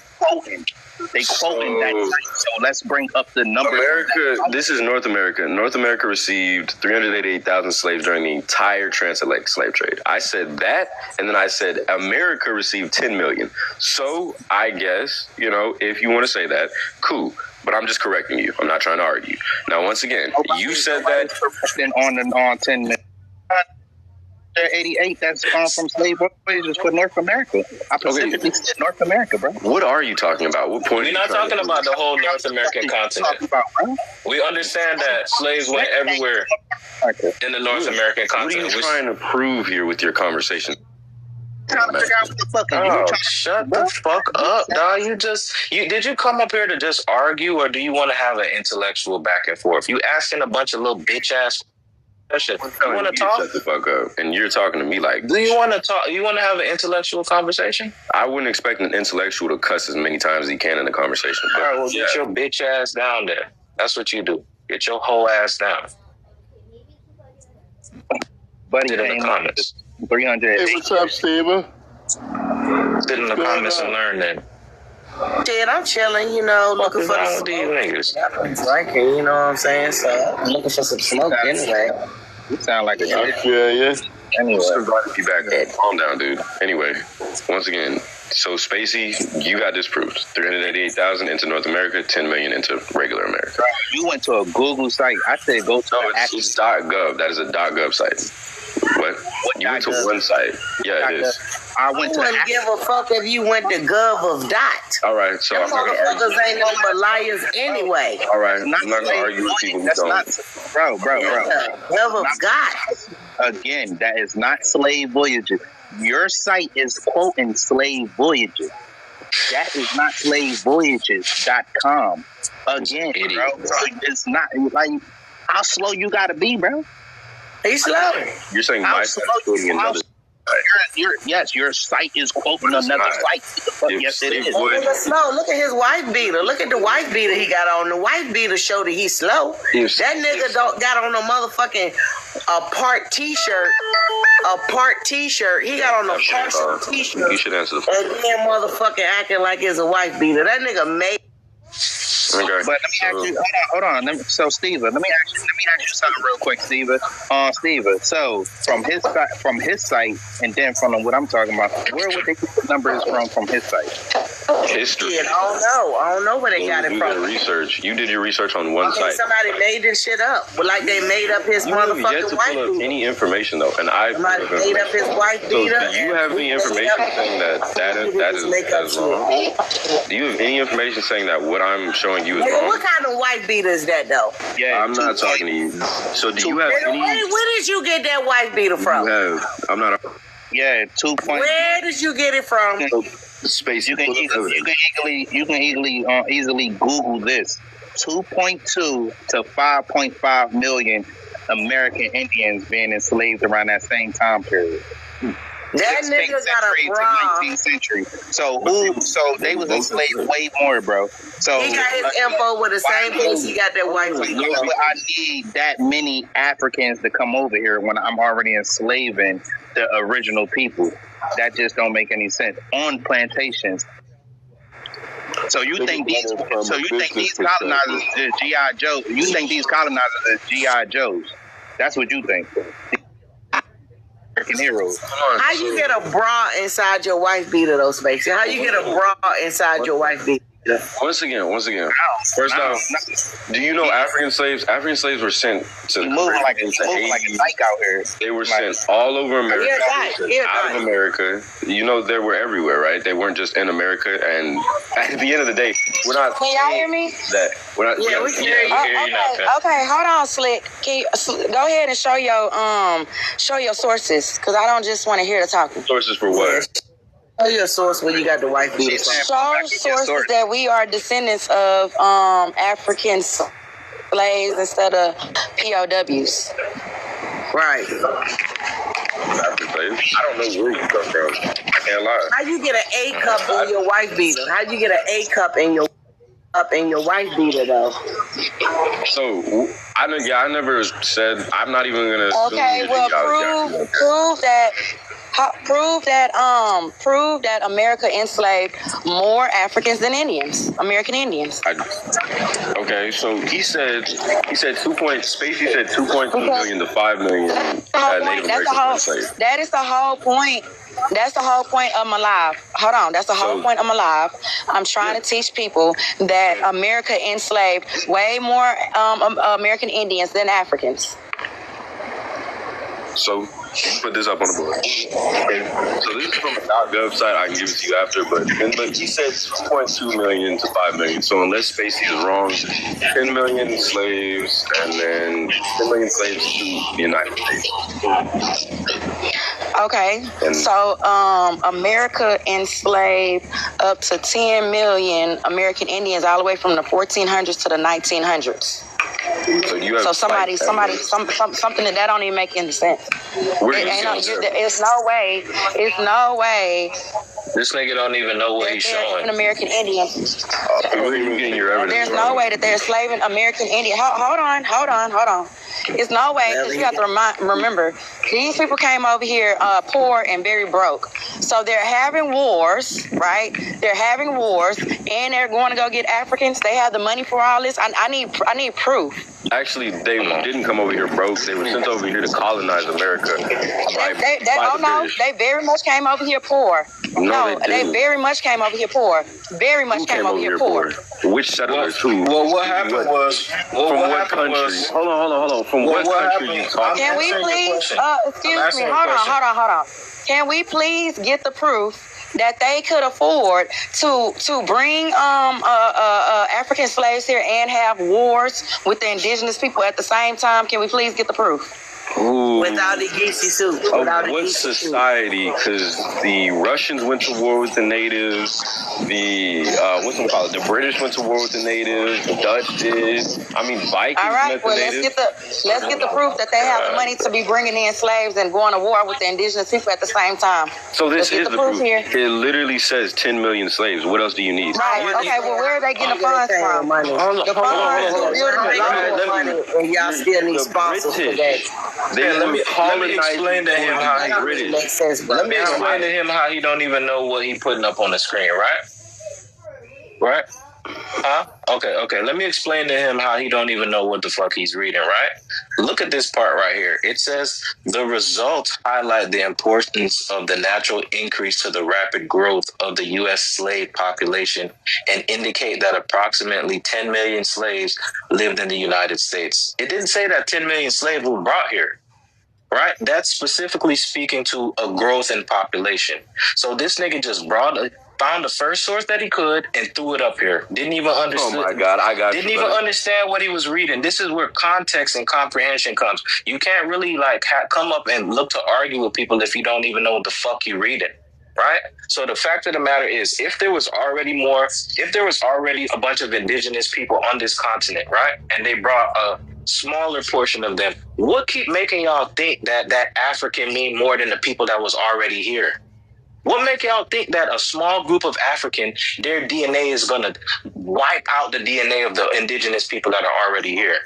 They quoting that site. So let's bring up the numbers. America, this is North America. North America received 388,000 slaves during the entire transatlantic slave trade. I said that, and then I said America received 10 million. So I guess, if you want to say that, cool. But I'm just correcting you. I'm not trying to argue. Now, once again, you said that on 10 million. 88 that's gone from slave voyages for North America. I specifically said North America, bro. What are you talking about? What point? We're not talking about the whole North American continent. We understand that slaves went everywhere in the North American continent. What are you trying to prove here with your conversation? Trying to figure out what the fuck shut the fuck up, dog. Did you come up here to just argue, or do you want to have an intellectual back and forth? You asking a bunch of little bitch ass shit. You want to talk? Shut the fuck up. And you're talking to me like. Do you want to talk? You want to have an intellectual conversation? I wouldn't expect an intellectual to cuss as many times as he can in a conversation. All right, well, get your bitch ass down there. That's what you do. Get your whole ass down. Buddy, sit in the comments. 300. Hey, what's up, Steve? Sit in the comments and learn then. Shit, I'm chilling, looking for the these niggas. Drinking, you know what I'm saying? So I'm looking for some smoke anyway. You sound like a yeah. Anyway, I'm glad to be back. Calm down, dude. Anyway, once again, so Spacey, you got disproved. 388,000 into North America, 10 million into regular America. You went to a Google site. I said go to it's .gov. That is a .gov site. What? You went to one site. Yeah, it is. I wouldn't give a fuck if you went to Gov of Dot. All right, so them I'm not gonna argue. motherfuckers ain't no but liars anyway. All right, I'm not gonna argue with people who don't. Bro. Gov of Dot. Again, that is not slave voyages. Your site is quoting slave voyages. That is not slavevoyages.com. Again, bro. It's not like how slow you gotta be, bro. He's slow. You're saying my site's quoting another. Your site is quoting another site. Yes, it is. Nigga slow. Look at his wife beater. Look at the wife beater he got on. The wife beater show that he's slow. That nigga got on a motherfucking part t-shirt. A part t-shirt. He got on a partial t-shirt. You should answer the phone. And then motherfucking acting like it's a wife beater. That nigga made. Okay. But let me ask you. Hold on. So, Steve, let me ask you something real quick, Steve. Steve. So, from his site, and then from what I'm talking about, where would they get the numbers from his site? History. I don't know where they got it from. Research. You did your research on one site. Somebody made this shit up. Like they made up his motherfucking wife beater. Any information though, and somebody made up his wife beater. So do you have any information saying that is wrong? Do you have any information saying that what I'm showing you is wrong? What kind of wife beater is that though? Yeah, I'm not talking to you. So do you have any? Where did you get that wife beater from? I'm not. Yeah, 2 point. Where did you get it from? Space. You can easily Google this. 2.2 to 5.5 million American Indians being enslaved around that same time period. That nigga got a bra. 19th century. So they was enslaved way more, bro. So he got his info with the same place he got that white people. I need that many Africans to come over here when I'm already enslaving the original people. That just don't make any sense on plantations. So you think these colonizers is G.I. Joe? You think these colonizers is G.I. Joes? That's what you think. American heroes. How you get a bra inside your wife beater, though, Spacey? How you get a bra inside your wife beater? Once again. First off, do you know African slaves? African slaves were sent to moving like a dyke out here. They were sent all over America, out of America. You know, they were everywhere, right? They weren't just in America. And at the end of the day, we're not. Can y'all hear me? We're not. Yeah, we can hear you. Okay, hold on, Slick. Can you, go ahead and show your sources, because I don't just want to hear the talking. Sources for what? Show your source where you got the wife beater. Show sources that we are descendants of African slaves instead of POWs. Right. I don't know where you come from. I can't lie. How you get an A cup in your wife beater? How you get an A cup in your wife beater, though? So I never said. I'm not even gonna. Okay, well, prove that America enslaved more Africans than Indians, American Indians. Okay, so he said 2 Spacey said 2.2 million to 5 million Native Americans enslaved. That is the whole point. That's the whole point of my live. Hold on. That's the whole point of my live. I'm trying to teach people that America enslaved way more American Indians than Africans. So put this up on the board. Okay. So this is from a .gov site. I can give it to you after, but he said 2.2 million to 5 million. So unless Spacey is wrong, 10 million slaves and then 10 million slaves to the United States. Okay, so America enslaved up to 10 million American Indians all the way from the 1400s to the 1900s. So you have something that don't even make any sense. It's no way. This nigga don't even know what he's showing. American Indians. There's no way that they're enslaving American Indians. Hold on. It's no way, because you have to remember, these people came over here poor and very broke. So they're having wars, right? They're having wars, and they're going to go get Africans. They have the money for all this. I need proof. Actually, they didn't come over here broke. They were sent over here to colonize America. They very much came over here poor. They very much came over here poor. Very much came over here poor. Which settlers? Who? Well, what happened was... From what country? Hold on. From what country you talking? Can we please... excuse me. Hold on. Can we please get the proof that they could afford to bring African slaves here and have wars with the indigenous people at the same time? Can we please get the proof? Ooh. Without the geesey suit. What society? Because the Russians went to war with the natives. The the British went to war with the natives. The Dutch did. I mean, Vikings. All right. Well, let's get the proof that they have the money to be bringing in slaves and going to war with the indigenous people at the same time. So this is the proof. Here. It literally says 10 million slaves. What else do you need? Right. Okay. Well, where are they getting the funds from? The funds. And y'all still need sponsors for that. Let me explain to him how he makes sense. Let me explain to him how he don't even know what he putting up on the screen, right? Right? Huh? Okay. Let me explain to him how he don't even know what the fuck he's reading, right? Look at this part right here. It says, the results highlight the importance of the natural increase to the rapid growth of the U.S. slave population and indicate that approximately 10 million slaves lived in the United States. It didn't say that 10 million slaves were brought here. Right? That's specifically speaking to a growth in population. So this nigga just found the first source that he could and threw it up here. Didn't even understand. Oh my God, I got Didn't even understand what he was reading. This is where context and comprehension comes. You can't really come up and look to argue with people if you don't even know what the fuck you're reading. Right? So the fact of the matter is, if there was already a bunch of indigenous people on this continent, right? And they brought a smaller portion of them, what keep making y'all think that African mean more than the people that was already here? What make y'all think that a small group of African, their DNA is going to wipe out the DNA of the indigenous people that are already here?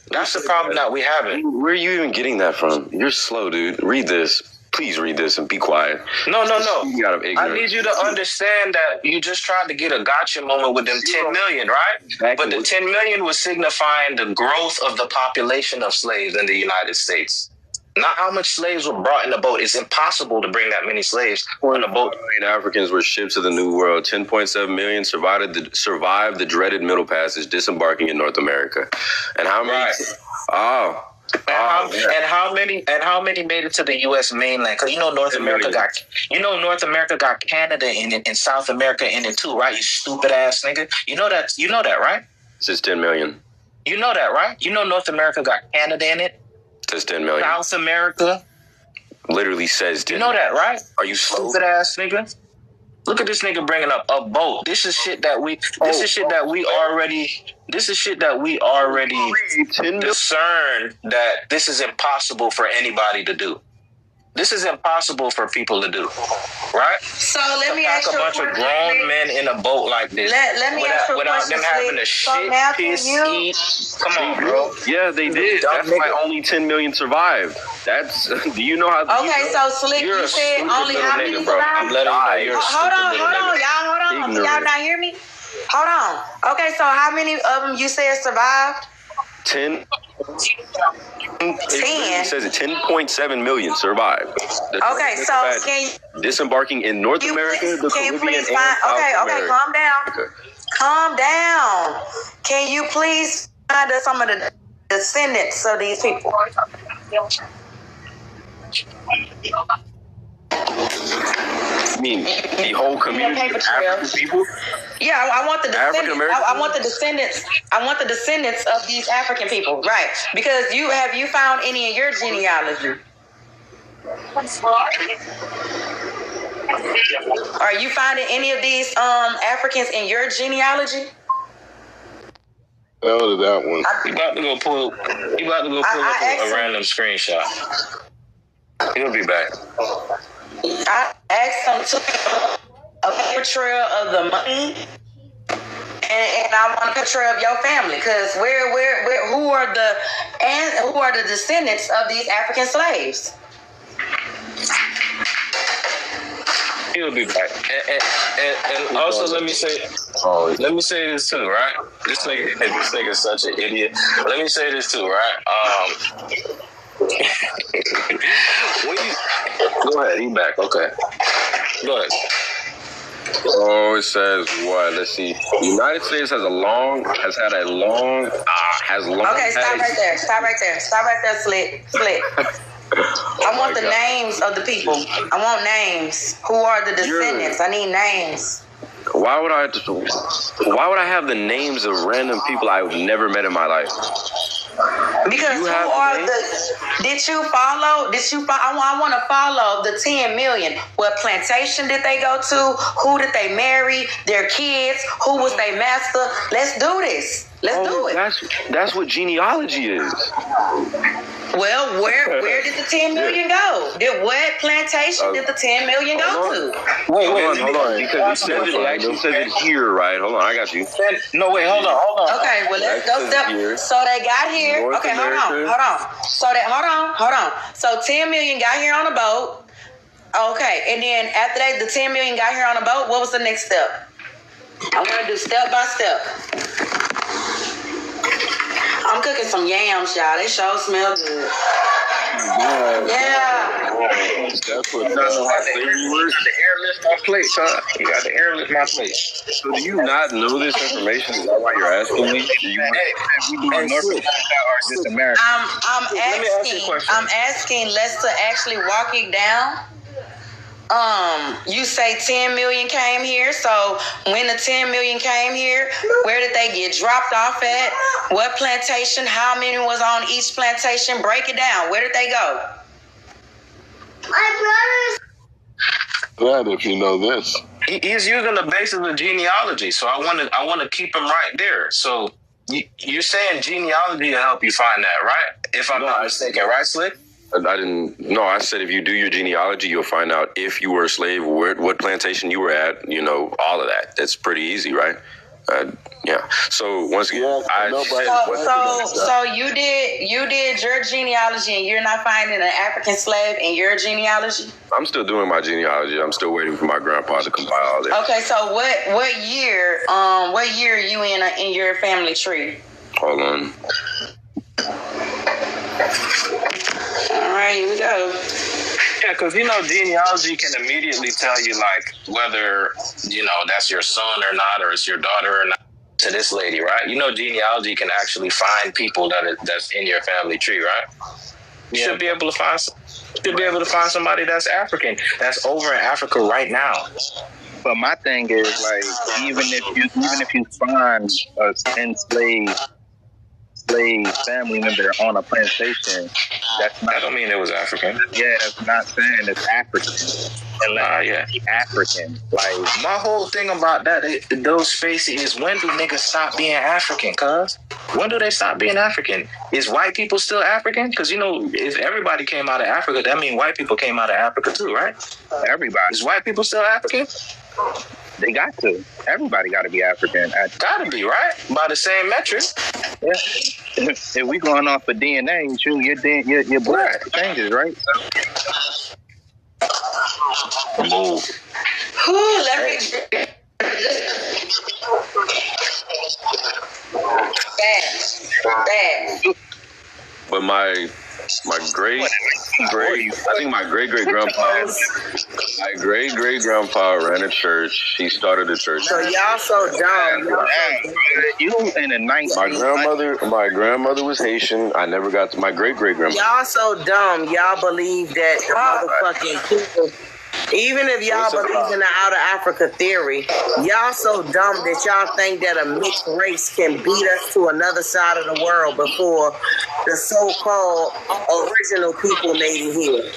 That's the problem that we having. Where are you even getting that from? You're slow, dude. Read this. Please read this and be quiet. No. I need you to understand that you just tried to get a gotcha moment with them 10 million, right? Exactly. But the 10 million was signifying the growth of the population of slaves in the United States. Not how much slaves were brought in the boat. It's impossible to bring that many slaves on a boat. 1 million Africans were shipped to the New World. 10.7 million survived the dreaded Middle Passage, disembarking in North America. And how many? Right. And how many made it to the U.S. mainland? Because North America got Canada in it and South America in it too, right? You stupid ass nigga. You know that, right? It says 10 million. You know that, right? North America got Canada in it. It says 10 million. South America literally says 10. You know that, right? Are you slow? Stupid ass nigga. Look at this nigga bringing up a boat. This is shit that we already discerned that this is impossible for anybody to do. This is impossible for people to do, right? So let me ask you a bunch of grown men in a boat like this. Let me ask you without them having to shit, piss, eat. Come on, bro. Yeah, they did. That's why only 10 million survived. That's. Do you know how? Okay, so Slick, you said only how many survived? I'm letting you know you're hold on, y'all. Y'all not hear me? Hold on. Okay, so how many of them you said survived? 10. It says 10.7 million survived. Okay, so can you, disembarking in North America, the Caribbean, and South America. Calm down. Okay. Calm down. Can you please find us some of the descendants of these people? I mean, the whole community of African people. Yeah, I want the descendants. I want the descendants. I want the descendants of these African people, right? Because have you found any in your genealogy? Are you finding any of these Africans in your genealogy? Hell to that one. You about to go pull up a random screenshot. He'll be back. I asked them to a picture of the money, and I want a picture of your family, because who are the descendants of these African slaves? He'll be back. And also let me say this too, right? This nigga is such an idiot. Let me say this too, right? Go ahead, he back. Okay. Go ahead. Oh, it says what? Let's see. The United States has long. Okay, stop right there, Slick. I want the names of the people. I want names. Who are the descendants? I need names. Why would I have the names of random people I've never met in my life? Because did you follow? I want to follow the 10 million. What plantation did they go to? Who did they marry? Their kids? Who was their master? Let's do this. Let's do it. That's what genealogy is. Well, where did the 10 million go? What plantation did the 10 million go to? Wait, hold on. Because it actually says it here, right? Hold on, I got you. No, wait, hold on. Okay, well, let's go step. So they got here. North Okay, America. Hold on. So 10 million got here on a boat. Okay, and then after the 10 million got here on a boat, what was the next step? I'm going to do step by step. I'm cooking some yams, y'all. They sure smell good. Yeah. That's what slavery works. Airlift my plate, son. You got to airlift my plate. So do you not know this information? Is that why you're asking me? I'm asking Les to actually walk it down. You say 10 million came here. So when the 10 million came here, where did they get dropped off at? What plantation? How many was on each plantation? Break it down. Where did they go? Glad if you know this. He's using the basis of genealogy, so I want to keep him right there. So you're saying genealogy will help you find that, right? If I'm not mistaken, right, Slick? I didn't. No, I said if you do your genealogy, you'll find out if you were a slave, what plantation you were at. You know, all of that. That's pretty easy, right? Yeah. So once again, So you did your genealogy, and you're not finding an African slave in your genealogy? I'm still doing my genealogy. I'm still waiting for my grandpa to compile all that. Okay, so what year are you in your family tree? Hold on. All right, here we go. Yeah, because, genealogy can immediately tell you, like, whether, that's your son or not, or it's your daughter or not, to this lady, right? Genealogy can actually find people that's in your family tree, right? You should be able to find somebody that's African, that's over in Africa right now. But my thing is, like, even if you find a enslaved family member on a plantation, that don't mean it was African. Yeah, that's not saying it's African. African. Like, my whole thing about that, those spaces is, when do niggas stop being African, cuz? When do they stop being African? Is white people still African? Because, if everybody came out of Africa, that means white people came out of Africa too, right? Everybody. Is white people still African? They got to. Everybody got to be African. Got to be, right? By the same metric. Yeah. If we going off of DNA, your blood changes, right? Move. Let me. Bad. But my great grandpa ran a church. He started a church. So y'all so dumb. You in the 90s. My grandmother was Haitian. I never got to my great grandmother. Y'all so dumb. Y'all believe that the motherfucking people. Even if y'all believe in the out of Africa theory, y'all so dumb that y'all think that a mixed race can beat us to another side of the world before the so-called original people made it here.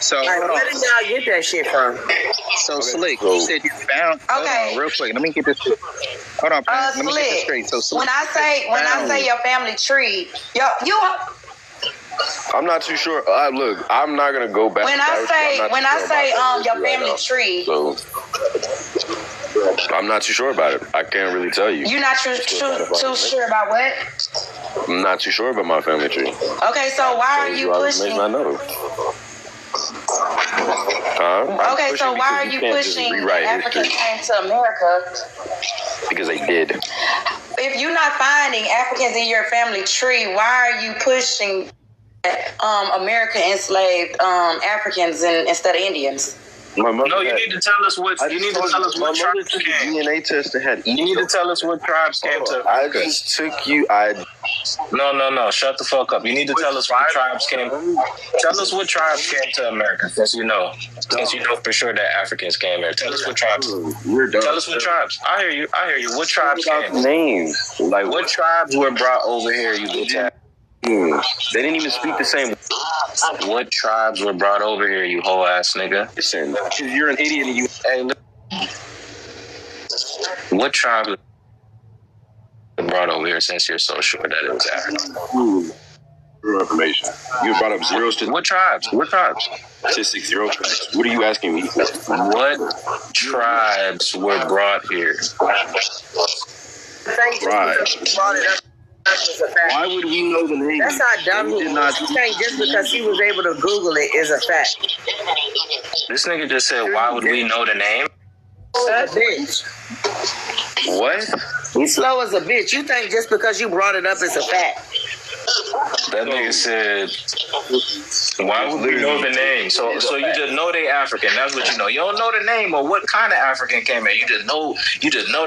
So like, where did y'all get that shit from? So Slick, you said you found. Okay. Hold on, real quick. Let me get this. Hold on, let me get this straight. So Slick, when I say your family tree, you. I'm not too sure. Look, I'm not gonna go back. When I say your family tree, so I'm not too sure about it. I can't really tell you. You're not too sure about what? I'm not too sure about my family tree. Okay, so why are you pushing? Okay, so why are you pushing Africans came to America? Because they did. If you're not finding Africans in your family tree, why are you pushing America enslaved Africans instead of Indians? You need to tell us what tribes came. DNA test that had. You need to tell us what tribes came to America. I just took you. No. Shut the fuck up. You need to tell us what tribes came. Tell us what tribes came to America, since you know for sure that Africans came here. Tell us what tribes. Tell us what tribes. I hear you. What tribes came? Names. Like what tribes were brought over here? You bitch ass. They didn't even speak the same. What tribes were brought over here, you whole ass nigga? Listen, you're an idiot and you. Hey, what tribes were brought over here, since you're so sure that it was African? True information. You brought up zeros to. What tribes? Statistics, zero tribes. What are you asking me? What tribes were brought here? Right. Why would we know the name? That's how dumb he is. You think just because he was able to Google it is a fact. This nigga just said, why would we know the name? That bitch. What? He's slow as a bitch. You think just because you brought it up is a fact. That nigga said, why would we know the name? So you just know they African. That's what you know. You don't know the name or what kind of African came in. You just know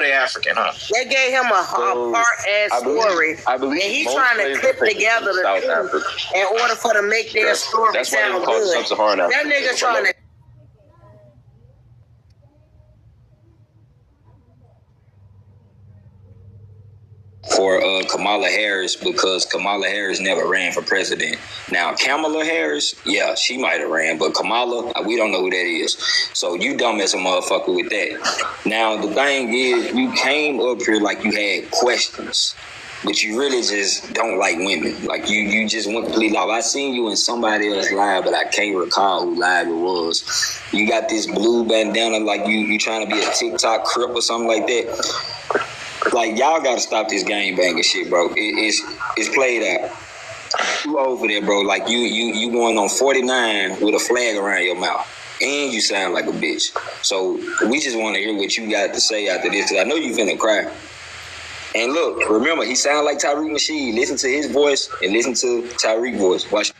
they African, huh? They gave him a part-ass story. I believe and he's trying to clip together the two in order for to make their story sound good. That nigga trying to. For Kamala Harris, because Kamala Harris never ran for president. Now, Kamala Harris, yeah, she might have ran, but Kamala, we don't know who that is. So you dumb as a motherfucker with that. Now, the thing is, you came up here like you had questions, but you really just don't like women. Like, you just went completely off. I seen you in somebody else's live, but I can't recall who live it was. You got this blue bandana like you trying to be a TikTok crip or something like that. Like, y'all gotta stop this gang banging shit, bro. It's played out. You over there, bro. Like, you going on 49 with a flag around your mouth. And you sound like a bitch. So we just want to hear what you got to say after this, because I know you finna cry. And look, remember, he sound like Tariq Nasheed. Listen to his voice and listen to Tariq's voice. Watch.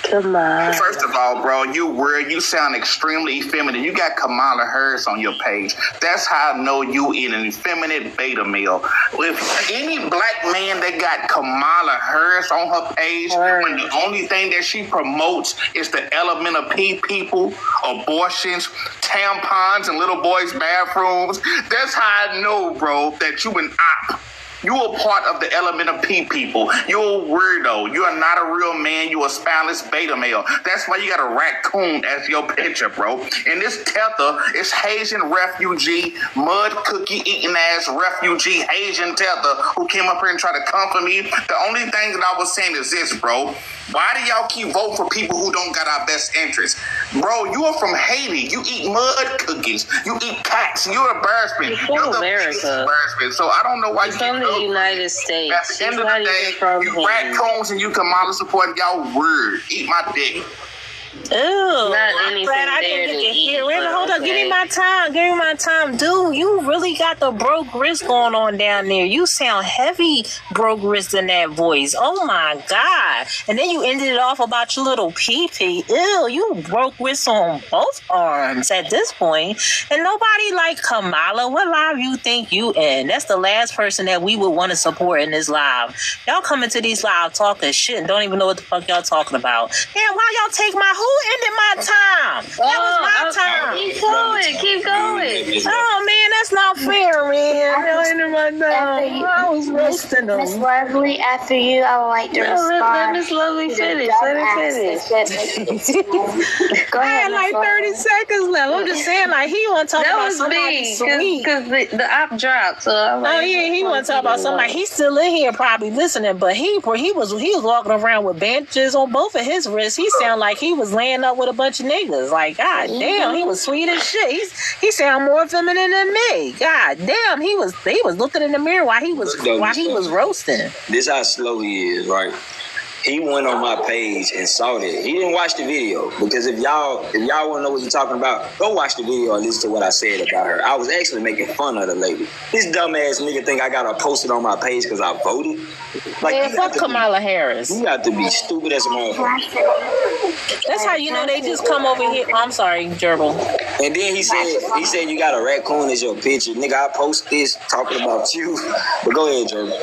Come on. First of all, bro, you weird. You sound extremely effeminate. You got Kamala Harris on your page. That's how I know you in an effeminate beta male. If any black man that got Kamala Harris on her page, when the only thing that she promotes is the element of people, abortions, tampons, and little boys' bathrooms, that's how I know, bro, that you an op. You are part of the element of people. You're a weirdo. You are not a real man. You a spineless beta male. That's why you got a raccoon as your picture, bro. And this tether is Haitian refugee, mud cookie eating ass refugee Haitian tether who came up here and tried to comfort me. The only thing that I was saying is this, bro. Why do y'all keep voting for people who don't got our best interests? Bro, you are from Haiti. You eat mud cookies. You eat cats. You're embarrassment. You're the biggest embarrassment. So I don't know why you from the United States. At the end of the day, you raccoons and you Kamala support, y'all weird. Eat my dick. Ooh, I'm glad I didn't get to hear it. Hold up, give me my time. Dude, you really got the broke wrist going on down there. You sound heavy broke wrist in that voice. Oh my God. And then you ended it off about your little pee-pee. Ew, you broke wrist on both arms at this point. And nobody like Kamala. What live you think you in? That's the last person that we would want to support in this live. Y'all come into these live talking shit and don't even know what the fuck y'all talking about. Damn, why y'all take my who ended my time? That was my time. Keep going. Oh man, that's not fair, man. That ended my time. I was roasting them. Miss Lovely, after you, I would like to respond. Let Miss Lovely finish. Let her finish. Go ahead. I had like 30 seconds left. I'm just saying, like, he want to talk about somebody sweet. Because the op dropped. So I'm like, oh yeah, he want to talk about somebody. He's still in here probably listening, but he was walking around with bandages on both of his wrists. He sounded like he was laying up with a bunch of niggas. Like, God damn, he was sweet as shit. He sound more feminine than me. God damn, he was looking in the mirror while he was roasting. This how slow he is, right? He went on my page and saw that. He didn't watch the video, because if y'all want to know what he's talking about, go watch the video and listen to what I said about her. I was actually making fun of the lady. This dumbass nigga think I gotta post it on my page because I voted. Like, yeah, fuck Kamala Harris. You got to be stupid as a motherfucker. That's how you know they just come over here. I'm sorry, Gerbil. And then he said you got a raccoon as your picture. Nigga, I post this talking about you. But go ahead, Gerbil.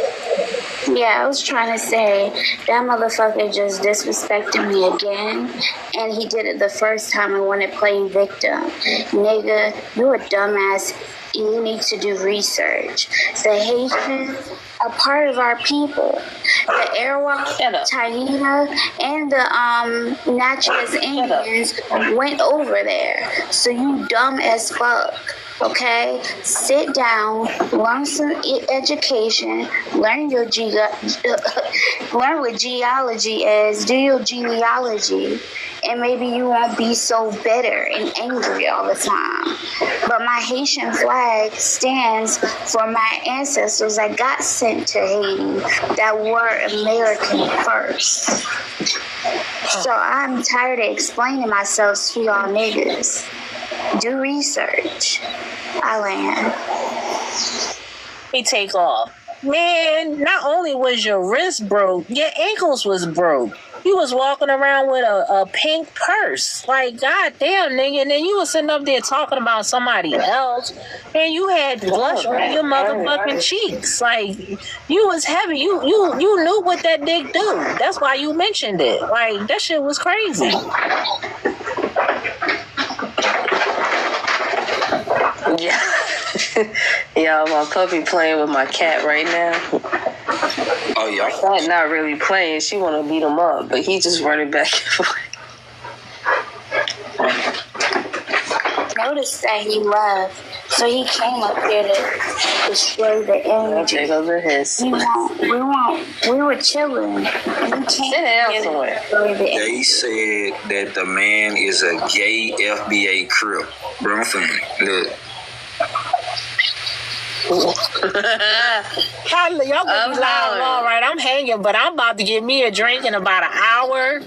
Yeah, I was trying to say that motherfucker just disrespected me again, and he did it the first time I wanted to play victim. Nigga, you a dumbass. You need to do research. The Haitians are part of our people. The Arawak, Taina, and the Natchez Indians went over there. So you dumb as fuck. Okay, sit down, learn some education, learn what geology is, do your genealogy, and maybe you won't be so bitter and angry all the time. But my Haitian flag stands for my ancestors that got sent to Haiti that were American first. So I'm tired of explaining myself to y'all niggas. Do research. I land. He take off. Man, not only was your wrist broke, your ankles was broke. You was walking around with a pink purse. Like, goddamn, nigga. And then you was sitting up there talking about somebody else. And you had blush on your motherfucking cheeks. Like, you was heavy. You knew what that dick do. That's why you mentioned it. Like, that shit was crazy. Yeah. Y'all, my puppy playing with my cat right now. Oh, yeah. Cat not really playing. She want to beat him up, but he just running back and forth. Notice that he left, so he came up here to destroy the energy. There goes the hiss. We were chilling. Sit down somewhere. They said that the man is a gay FBA crip. Bro, I'm finna look. Y'all gonna be loud, all right? I'm hanging, but I'm about to get me a drink in about an hour,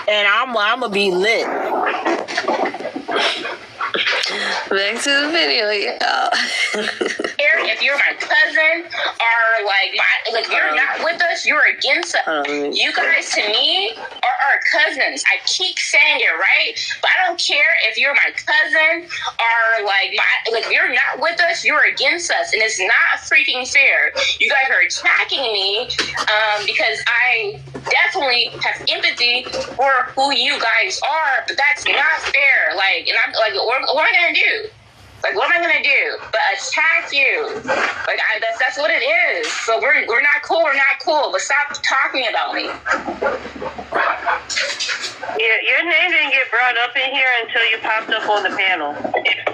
and I'm gonna be lit. Back to the video, y'all. If you're my cousin or like you're not with us, you're against us. You guys to me are cousins. I keep saying it, right? But I don't care if you're my cousin or like you're not with us, you're against us, and it's not freaking fair. You guys are attacking me because I definitely have empathy for who you guys are, but that's not fair. Like, and I'm like, what am I gonna do? Like, what am I gonna do? But attack you? Like, that's what it is. So we're not cool. We're not cool. But stop talking about me. Yeah, your name didn't get brought up in here until you popped up on the panel.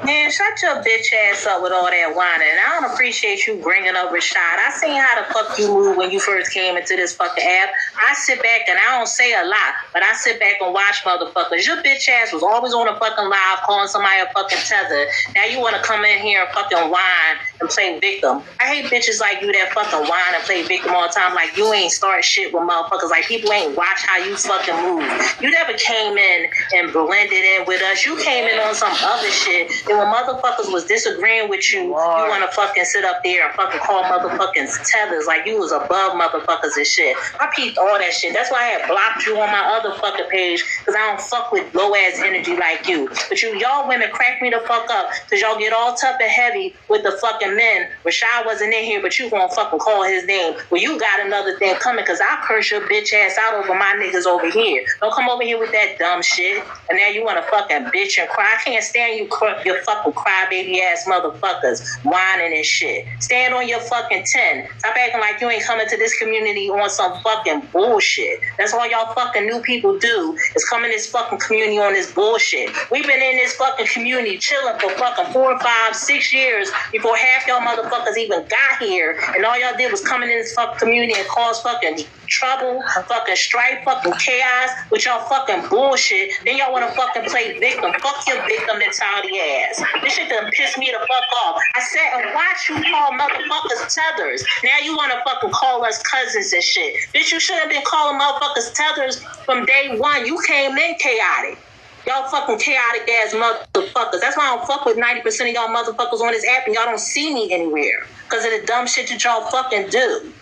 Man, shut your bitch ass up with all that whining. I don't appreciate you bringing up Rashad. I seen how the fuck you moved when you first came into this fucking app. I sit back and I don't say a lot, but I sit back and watch motherfuckers. Your bitch ass was always on a fucking live calling somebody a fucking tether. Now you want to come in here and fucking whine and play victim. I hate bitches like you that fucking whine and play victim all the time. Like, you ain't start shit with motherfuckers. Like, people ain't watch how you fucking move. You never came in and blended in with us. You came in on some other shit. And when motherfuckers was disagreeing with you, you want to fucking sit up there and fucking call motherfucking tethers like you was above motherfuckers and shit. I peeped all that shit. That's why I had blocked you on my other fucking page, because I don't fuck with low ass energy like you. But y'all women crack me the fuck up because y'all get all tough and heavy with the fucking men. Rashad wasn't in here, but you gonna fucking call his name. Well, you got another thing coming, because I'll curse your bitch ass out over my niggas over here. Don't come over here with that dumb shit. And now you want to fucking bitch and cry. I can't stand you fucking crybaby ass motherfuckers whining and shit. Stand on your fucking 10. Stop acting like you ain't coming to this community on some fucking bullshit. That's all y'all fucking new people do, is come in this fucking community on this bullshit. We've been in this fucking community chilling for fucking 4, 5, 6 years before half y'all motherfuckers even got here, and all y'all did was come in this fucking community and cause fucking trouble, fucking strife, fucking chaos with y'all fucking bullshit. Then y'all want to fucking play victim. Fuck your victim mentality ass. This shit done pissed me the fuck off. I sat and watched you call motherfuckers tethers. Now you want to fucking call us cousins and shit. Bitch, you should have been calling motherfuckers tethers from day one. You came in chaotic. Y'all fucking chaotic ass motherfuckers. That's why I don't fuck with 90% of y'all motherfuckers on this app, and y'all don't see me anywhere because of the dumb shit that y'all fucking do.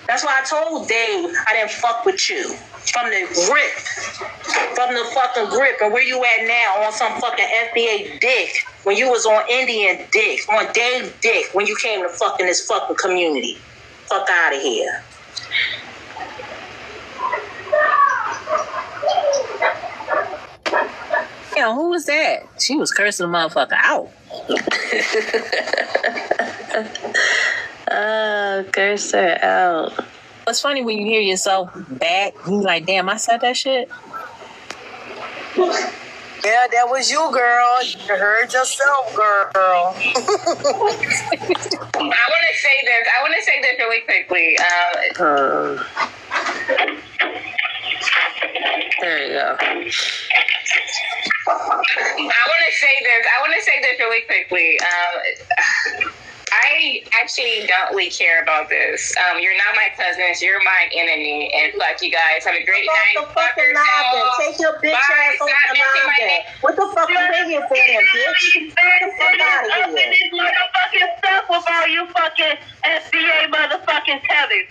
That's why I told Dave I didn't fuck with you. From the fucking grip, and where you at now on some fucking FBA dick when you was on Indian dick, on Dave dick when you came to fucking this fucking community. Fuck out of here. Yeah, who was that? She was cursing the motherfucker out. Curse her out. It's funny when you hear yourself back, you like, damn, I said that shit. Yeah, that was you, girl. You heard yourself, girl. I want to say this really quickly. There you go. I want to say this really quickly. I actually don't really care about this. You're not my cousins. You're my enemy. And fuck you guys. Have a great night. Fuck yourself. Take your bitch ass off the line. What the fuck you in here for, then, bitch? Get the fuck out of here. This motherfucking stuff with all you fucking SBA motherfucking tethers.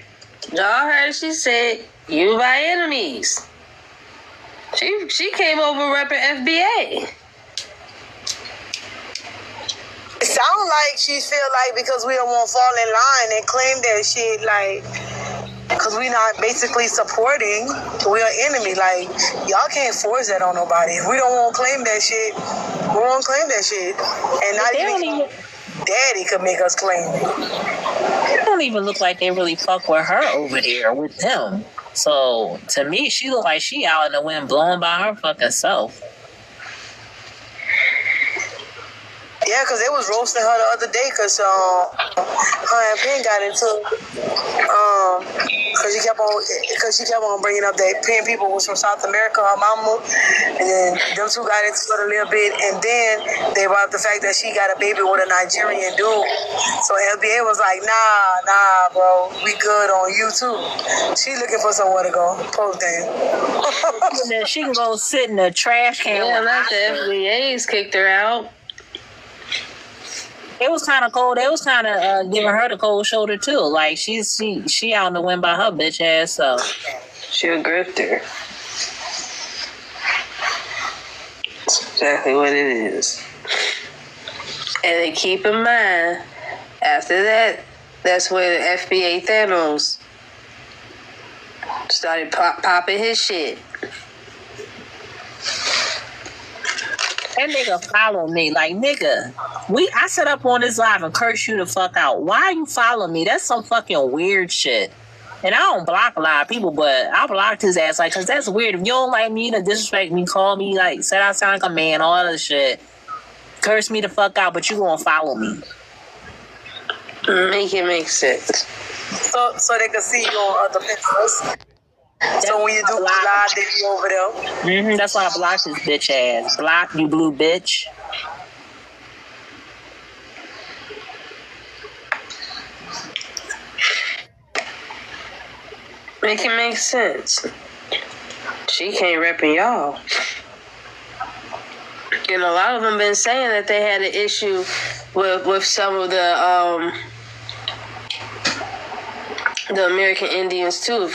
Y'all heard she said, you my enemies. She came over repping FBA. It sounds like she feel like because we don't want to fall in line and claim that shit, like, because we not basically supporting, we are enemy. Like, y'all can't force that on nobody. If we don't want to claim that shit, we won't claim that shit. And not even daddy could make us claim it. It don't even look like they really fuck with her over there with them. So, to me, she look like she out in the wind blowing by her fucking self. Yeah, because they was roasting her the other day because her and Penn got into Because she kept on bringing up that paying people was from South America, her mama, and then them two got into it a little bit, and then they brought up the fact that she got a baby with a Nigerian dude. So FBA was like, nah, bro, we good on you too. She looking for somewhere to go. Post damn. She can go sit in the trash can. Yeah, not the FBA's kicked her out. It was kind of cold. They was kind of giving her the cold shoulder too. Like she out in the wind by her bitch ass. So she a grifter. That's exactly what it is. And then keep in mind, after that, that's when FBA Thanos started popping his shit. That nigga follow me. Like, nigga, I set up on this live and curse you the fuck out. Why you follow me? That's some fucking weird shit. And I don't block a lot of people, but I blocked his ass, like, because that's weird. If you don't like me, to disrespect me, call me, like, said I sound like a man, all that shit. Curse me the fuck out, but you gonna follow me. Make it make sense. So they can see you on other pictures. So when you do live, they be over there. That's why I blocked his bitch ass. Block, you blue bitch. Make it make sense. She can't repping y'all. And a lot of them been saying that they had an issue with some of the American Indians too.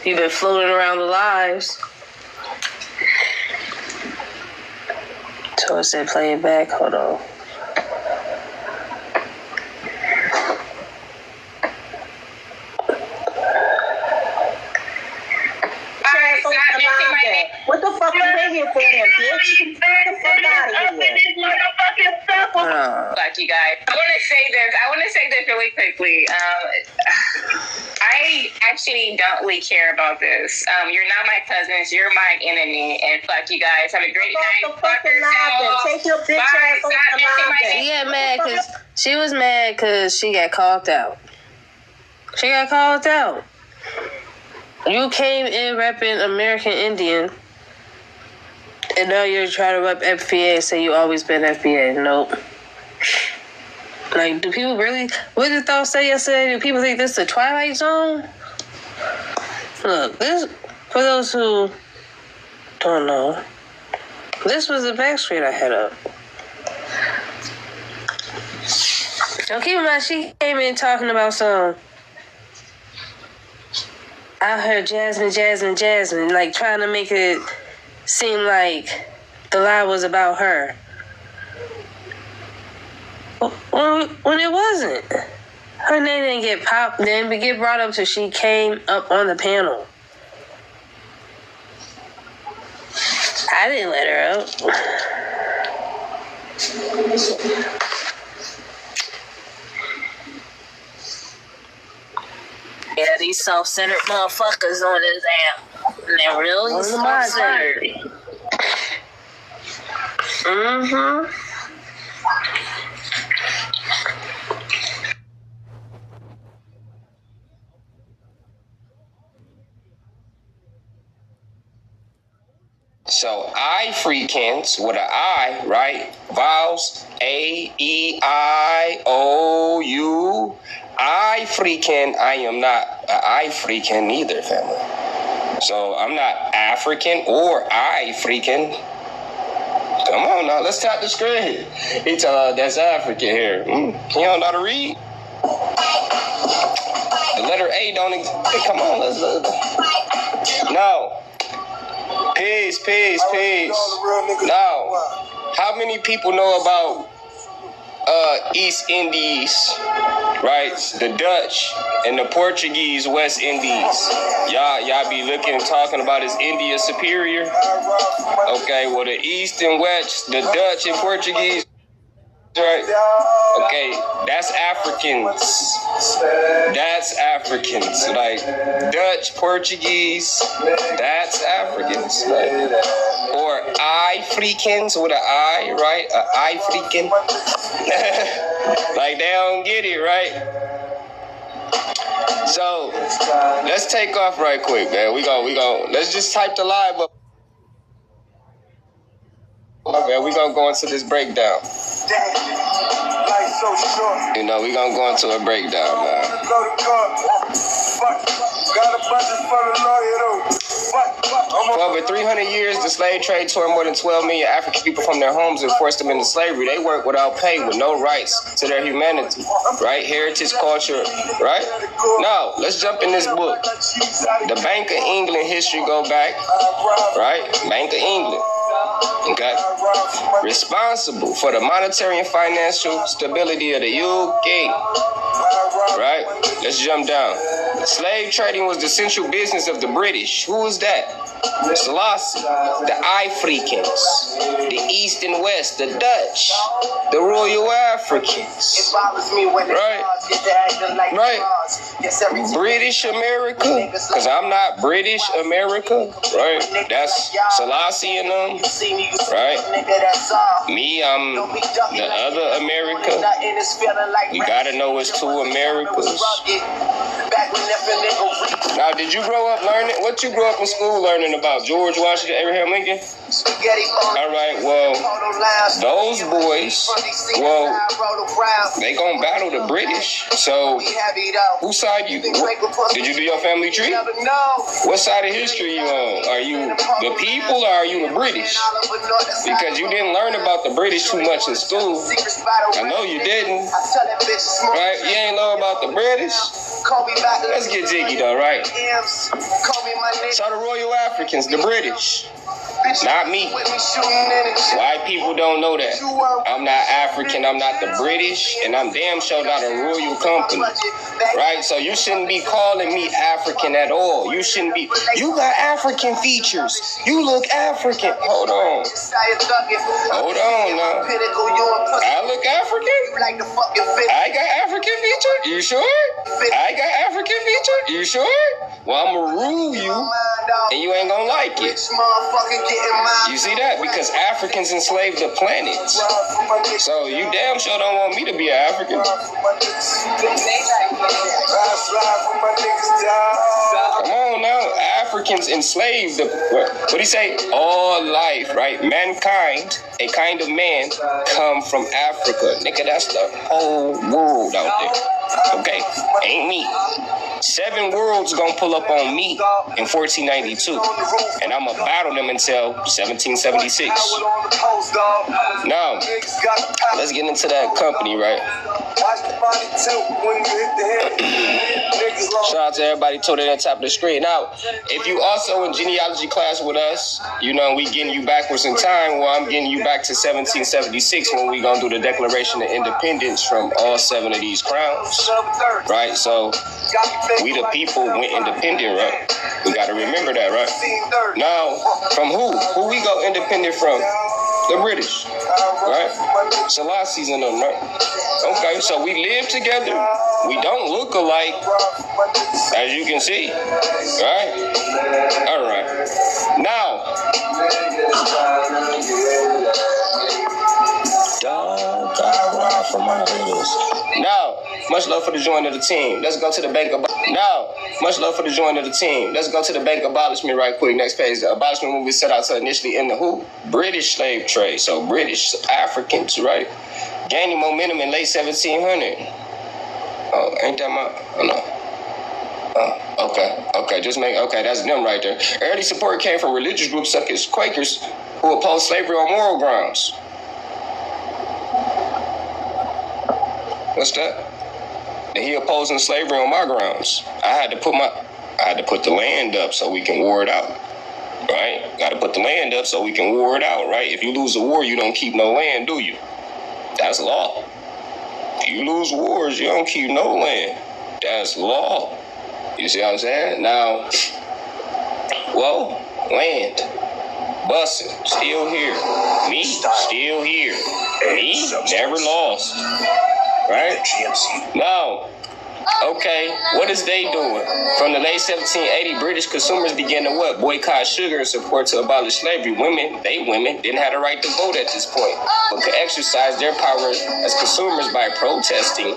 You've been floating around the lives. So I said play it back. Hold on. What the fuck you in here for, then, bitch? Get the fuck out of here. Fuck you guys. I want to say this really quickly. I actually don't really care about this. You're not my cousins. You're my enemy. And fuck you guys. Have a great night. Fuck yourself. Take your bitch ass off the live. She was mad because she got called out. She got called out. You came in repping American Indian, and now you're trying to rep FBA and say you always been FBA. Nope. Like, do people really? What did Thought say yesterday? Do people think this is the Twilight Zone? Look, this, for those who don't know, this was the back street I had up. Now keep in mind, she came in talking about some. I heard Jasmine, like trying to make it seem like the lie was about her. When it wasn't. Her name didn't get brought up till she came up on the panel. I didn't let her up. Yeah, these self-centered motherfuckers on this app. And they're really self-centered. So Africans with an I, right? Vowels A, E, I, O, U. African, I am not an African either, family. So I'm not African or African. Come on now, let's tap the screen. He told that's African here. He don't know how to read. The letter A don't exist. Come on, let's look. No. Peace. Now, how many people know about East Indies, right? The Dutch and the Portuguese West Indies. Y'all be looking and talking about is India superior? Okay, well the East and West, the Dutch and Portuguese, right? Okay, that's Africans. That's Africans. Like Dutch, Portuguese, that's Africans. Like, or Africans with an I, right? African. Like they don't get it, right? So let's take off right quick, man. We go. Let's just type the live up. Okay, we gonna go into this breakdown. You know, we gonna go into a breakdown, man. For over 300 years, the slave trade tore more than 12 million African people from their homes and forced them into slavery. They worked without pay, with no rights to their humanity, right? Heritage, culture, right? Now, let's jump in this book. The Bank of England history go back, right? Bank of England. Okay. Responsible for the monetary and financial stability of the UK. Right? Let's jump down. Slave trading was the central business of the British. Who was that? Selassie, the Africans, the East and West, the Dutch, the Royal Africans. Right? Right? British America, because I'm not British America, right? That's Selassie and them, right? Me, I'm the other America. We gotta know it's two Americas. Now, did you grow up learning? What you grew up in school learning about? George Washington, Abraham Lincoln? All right, well, those boys, well, they gonna battle the British. So, whose side you? Did you do your family tree? What side of history you on? Are you the people or are you the British? Because you didn't learn about the British too much in school. I know you didn't. Right? You ain't learn about the British. Let's get jiggy though, right? So the Royal Africans, the British. Not me. White people don't know that. I'm not African, I'm not the British, and I'm damn sure not a royal company. Right? So you shouldn't be calling me African at all. You shouldn't be. You got African features. You look African. Hold on. Hold on now. I look African? I got African features? You sure? I got African features? You sure? Well, I'm gonna rule you, and you ain't gonna like it. You see that? Because Africans enslaved the planet. So you damn sure don't want me to be an African. Come on now. Africans enslaved the, what do you say? All life, right? Mankind, a kind of man, come from Africa. Nigga, that's the whole world out there. Okay? Ain't me. 7 worlds gonna pull up on me in 1492, and I'm gonna battle them until 1776. Now, let's get into that company, right? Shout out to everybody told it at the top of the screen. Now, if you also in genealogy class with us, you know we getting you backwards in time. Well, I'm getting you back to 1776 when we gonna do the Declaration of Independence from all 7 of these crowns, right? So we the people went independent, right? We got to remember that, right? Now, from who? Who we go independent from? The British, right? Selassie's in them, right? Okay, so we live together. We don't look alike, as you can see, right? All right. Now, now, much love for the join of the team. Let's go to the bank of abolishment right quick. Next page. The abolishment movement set out to initially end the who? British slave trade. So British Africans, right? Gaining momentum in late 1700. Oh, ain't that my? Oh, no. Oh, okay. Just make okay. That's them right there. Early support came from religious groups such as Quakers who opposed slavery on moral grounds. What's that? And he opposing slavery on my grounds. I had to put the land up so we can war it out. Right? Got to put the land up so we can war it out, right? If you lose a war, you don't keep no land, do you? That's law. If you lose wars, you don't keep no land. That's law. You see what I'm saying? Now, well, land. Bussin', still here. Me, still here. Me, never lost. Right? Now, Okay, what is they doing? From the late 1780, British consumers began to what? Boycott sugar in support to abolish slavery. Women didn't have the right to vote at this point, but could exercise their power as consumers by protesting,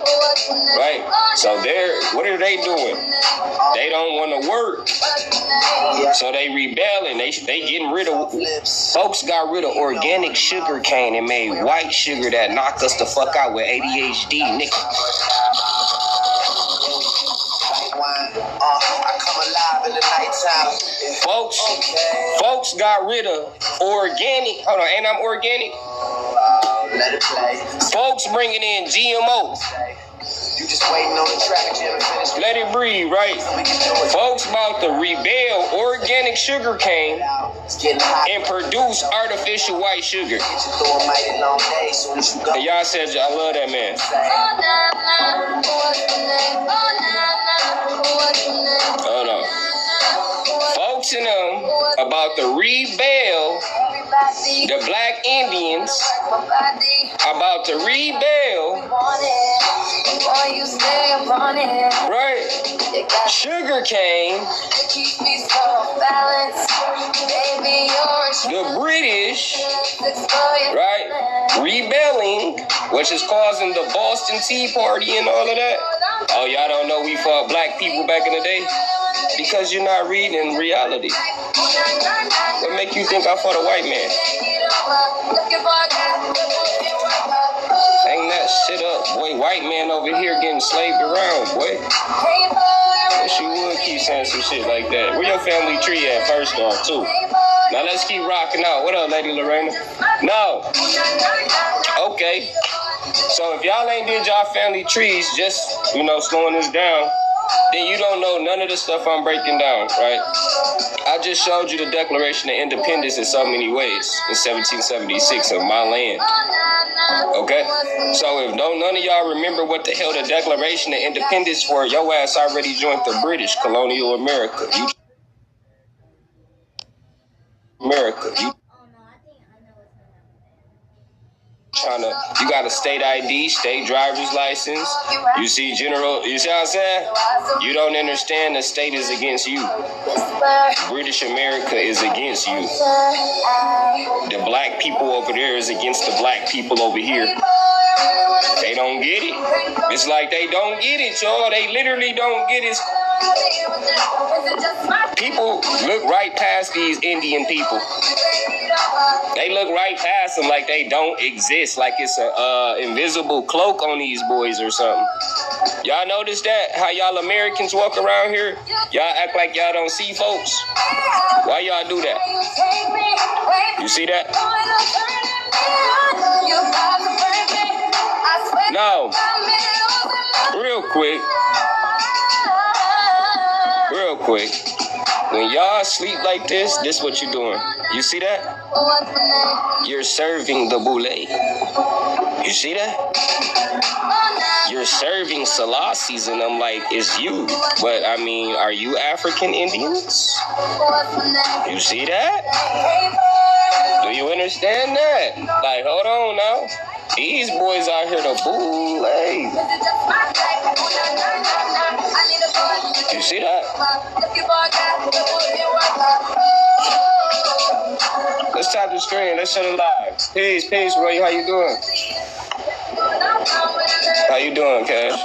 right? So what are they doing? They don't want to work, so they rebelling. They getting rid of, folks got rid of organic sugar cane and made white sugar that knock us the fuck out with ADHD, nigga. Folks got rid of organic. Hold on, ain't I'm organic? Let it play. Folks bringing in GMO. You just waiting on the track, Jim, and finish. Let it breathe, right? Folks about to rebel organic sugar cane and produce artificial white sugar. And y'all said I love that man. Hold on. Folks in them about to rebel, the black Indians about to rebel, right? Sugar cane, the British, right? Rebelling, which is causing the Boston Tea Party and all of that. Oh, y'all don't know we fought black people back in the day? Because you're not reading reality. What make you think I fought a white man? Hang that shit up, boy. White man over here getting slaved around, boy. Wish you would keep saying some shit like that. Where your family tree at, first off, too? Now let's keep rocking out. What up, Lady Lorena? No. Okay. So if y'all ain't did y'all family trees, just, slowing this down, then you don't know none of the stuff I'm breaking down, right? I just showed you the Declaration of Independence in so many ways in 1776 of my land. Okay? So if none of y'all remember what the hell the Declaration of Independence for, your ass already joined the British colonial America. You got a state ID, state driver's license. You see what I'm saying? You don't understand the state is against you. British America is against you. The black people over there is against the black people over here. They don't get it. It's like they don't get it, y'all. They literally don't get it. People look right past these Indian people. They look right past them like they don't exist, like it's a invisible cloak on these boys or something. Y'all notice that? How y'all Americans walk around here? Y'all act like y'all don't see folks. Why y'all do that? You see that? No. Real quick. When y'all sleep like this what you doing. You see that? You're serving the boule. You see that? You're serving Selassies and I'm like, it's you. But I mean, are you African Indians? You see that? Do you understand that? Like, hold on now. These boys out here to boule. You see that? Let's tap the screen. Let's shut it live. Peace, Roy. How you doing? How you doing, Cash?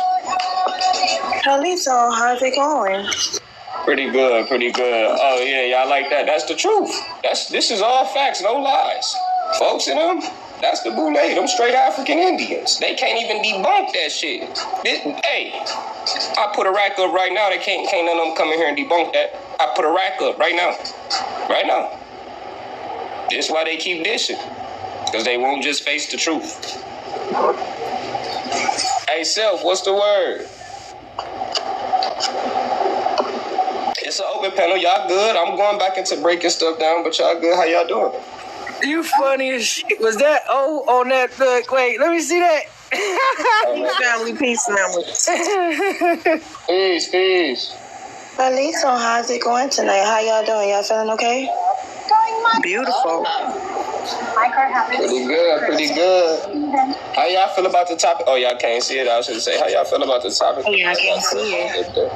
Carlito, how's it going? Pretty good. Oh yeah, y'all like that? That's the truth. This is all facts, no lies. Folks in them, that's the boule. Them straight African Indians. They can't even debunk that shit. Hey, I put a rack up right now. They can't none of them come in here and debunk that. I put a rack up right now. That's why they keep dishing. Because they won't just face the truth. Hey, Self, what's the word? It's an open panel. Y'all good? I'm going back into breaking stuff down, but y'all good? How y'all doing? You funny as shit. Was that on that thug? Wait, let me see that. Family peace sandwich. Peace. Lisa, how's it going tonight? How y'all doing? Y'all feeling okay? Beautiful. My car happens. Pretty good, pretty good. How y'all feel about the topic? Oh, y'all can't see it. I was going to say, how y'all feel about the topic? Yeah, I can't see it.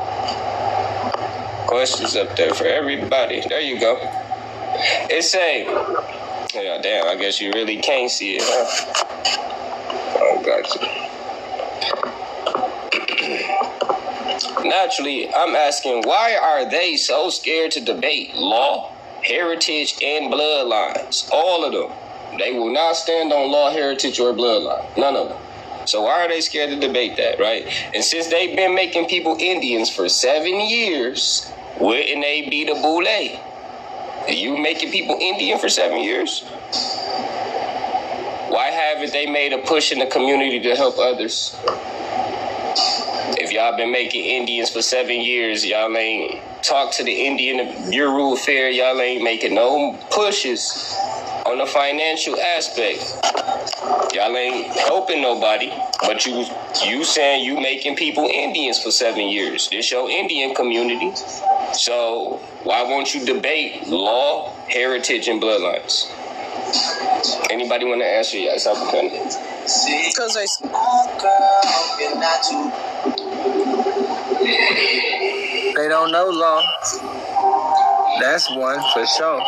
Questions up there for everybody. There you go. It's saying, yeah, damn, I guess you really can't see it, huh? Oh, gotcha. Naturally, I'm asking, why are they so scared to debate law, heritage, and bloodlines? All of them. They will not stand on law, heritage, or bloodline. None of them. So why are they scared to debate that, right? And since they've been making people Indians for 7 years, wouldn't they be the boule? You making people Indian for 7 years? Why haven't they made a push in the community to help others? If y'all been making Indians for 7 years, y'all ain't talk to the Indian Bureau of Affairs, y'all ain't making no pushes on the financial aspect. Y'all ain't helping nobody, but you saying you making people Indians for 7 years. This your Indian community. So why won't you debate law, heritage, and bloodlines? Anybody want to answer? Yes, I'm going to. Because they don't know law. That's one for sure.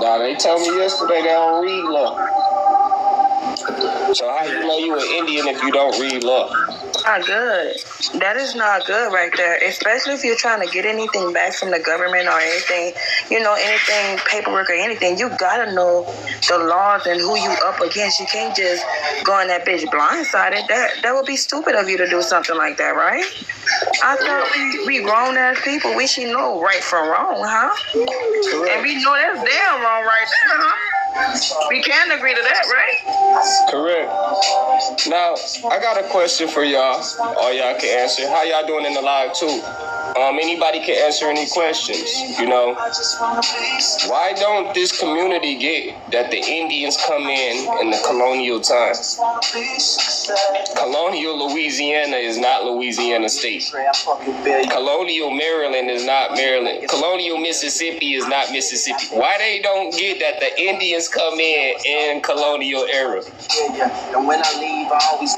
Nah, they told me yesterday they don't read law. So how you know you an Indian if you don't read law? Not good. That is not good right there. Especially if you're trying to get anything back from the government or anything, anything, paperwork or anything. You gotta know the laws and who you up against. You can't just go in that bitch blindsided. That would be stupid of you to do something like that, right? I thought we grown ass people. We should know right from wrong, huh? Correct. And we know that's damn wrong right there, huh? We can agree to that, right? Correct. Now, I got a question for y'all. All y'all can answer. How y'all doing in the live too? Anybody can answer any questions. Why don't this community get that the Indians come in the colonial times? Colonial Louisiana is not Louisiana State. Colonial Maryland is not Maryland. Colonial Mississippi is not Mississippi. Why they don't get that the Indians come in colonial era?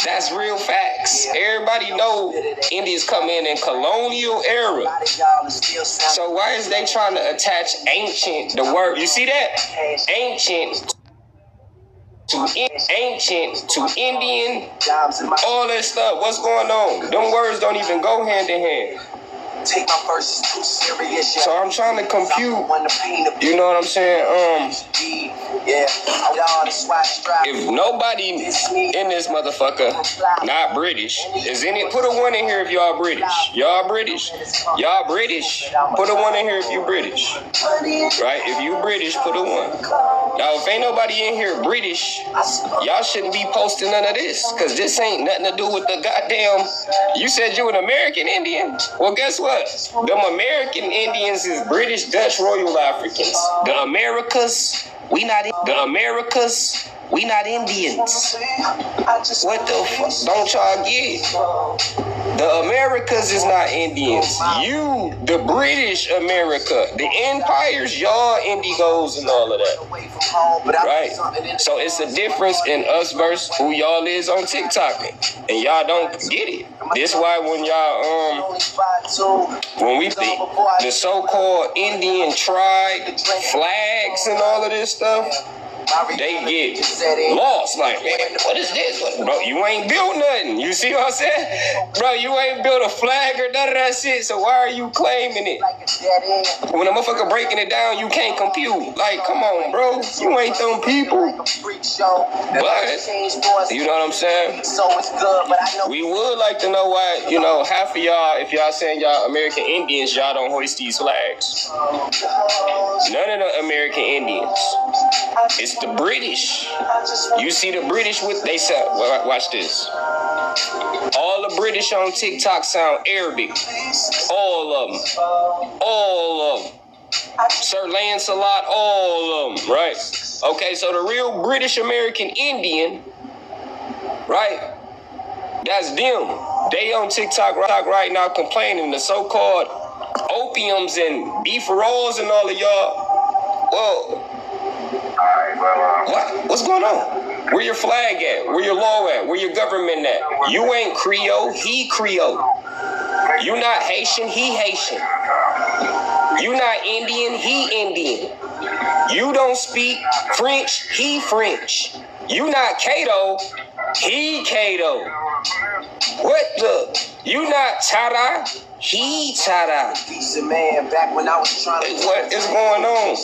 That's real facts. Everybody know Indians come in colonial era. So why is they trying to attach ancient, the word, you see that? Ancient to Indian, all that stuff. What's going on? Them words don't even go hand in hand. Take my verses too serious. So I'm trying to compute. You know what I'm saying? If nobody in this motherfucker not British, is any? Put a 1 in here if y'all British. Y'all British. Y'all British. Put a 1 in here if you British. Right? If you British, put a 1. Now, if ain't nobody in here British, y'all shouldn't be posting none of this, because this ain't nothing to do with the goddamn. You said you an American Indian? Well, guess what? Them American Indians is British, Dutch, Royal Africans. The Americas, we not Indians. What the fuck? Don't y'all get? The Americas is not Indians. You, the British America, the empires, y'all Indigos and all of that. Right? So it's a difference in us versus who y'all is on TikTok. And y'all don't get it. This why when y'all, when we think the so-called Indian tribe flags and all of this stuff, they get lost. Like, man, what is this? Bro, you ain't built nothing. You see what I'm saying? Bro, you ain't built a flag or none of that shit, so why are you claiming it? When a motherfucker breaking it down, you can't compute. Like, come on, bro. You ain't them people. But, you know what I'm saying? We would like to know why, half of y'all, if y'all saying y'all American Indians, y'all don't hoist these flags. None of the American Indians. It's the British. You see the British with, they say, watch this. All the British on TikTok sound Arabic. All of them. Sir Lancelot, all of them, right? Okay, so the real British American Indian, right? That's them. They on TikTok right now complaining the so-called opiums and beef rolls and all of y'all. Well, What? What's going on? Where your flag at? Where your law at? Where your government at? You ain't Creole, he Creole. You not Haitian, he Haitian. You not Indian, he Indian. You don't speak French, he French. You not Cato, he Cato. What the? You not Tara, he Tara. Man, back when I was trying to what is going on?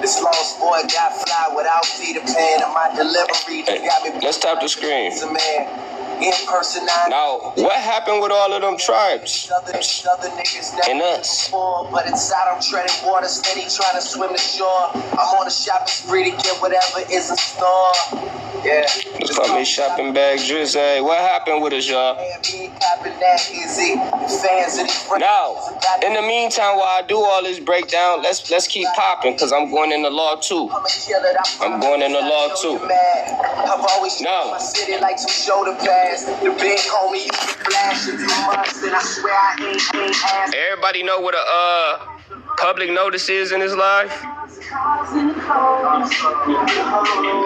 This lost boy got fly without Peter Pan, and my delivery got me. Let's tap the screen. In person, now, what happened with all of them tribes? And us. But inside I'm treading water, steady trying to swim the shore. I'm on a shopping spree to get whatever is in store. Yeah. Let's call me shopping bag drizzy. What happened with us, y'all? Now, in the meantime, while I do all this breakdown, let's keep popping, because I'm going into law too. I'm going into law too. Now, everybody know what a public notice is in his life?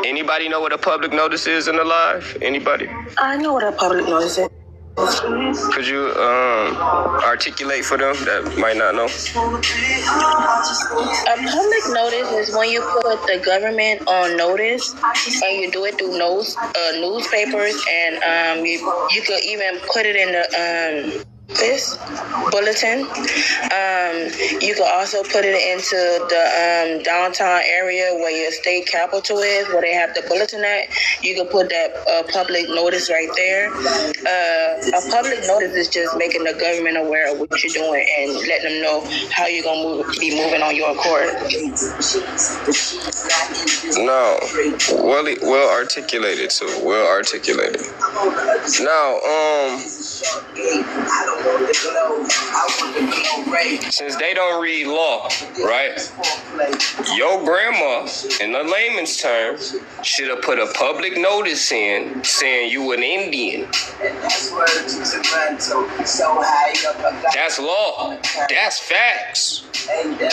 Anybody know what a public notice is in the life? Anybody? I know what a public notice is. Could you articulate for them that might not know? A public notice is when you put the government on notice, and you do it through newspapers, and you could even put it in the this bulletin. You could also put it into the downtown area where your state capital is, where they have the bulletin at. You could put that public notice right there. A public notice is just making the government aware of what you're doing and letting them know how you're going to be moving on your court. No. Well articulated too. Well articulated. Now, since they don't read law, right? Your grandma, in the layman's terms, should have put a public notice in saying you an Indian. That's law. That's facts.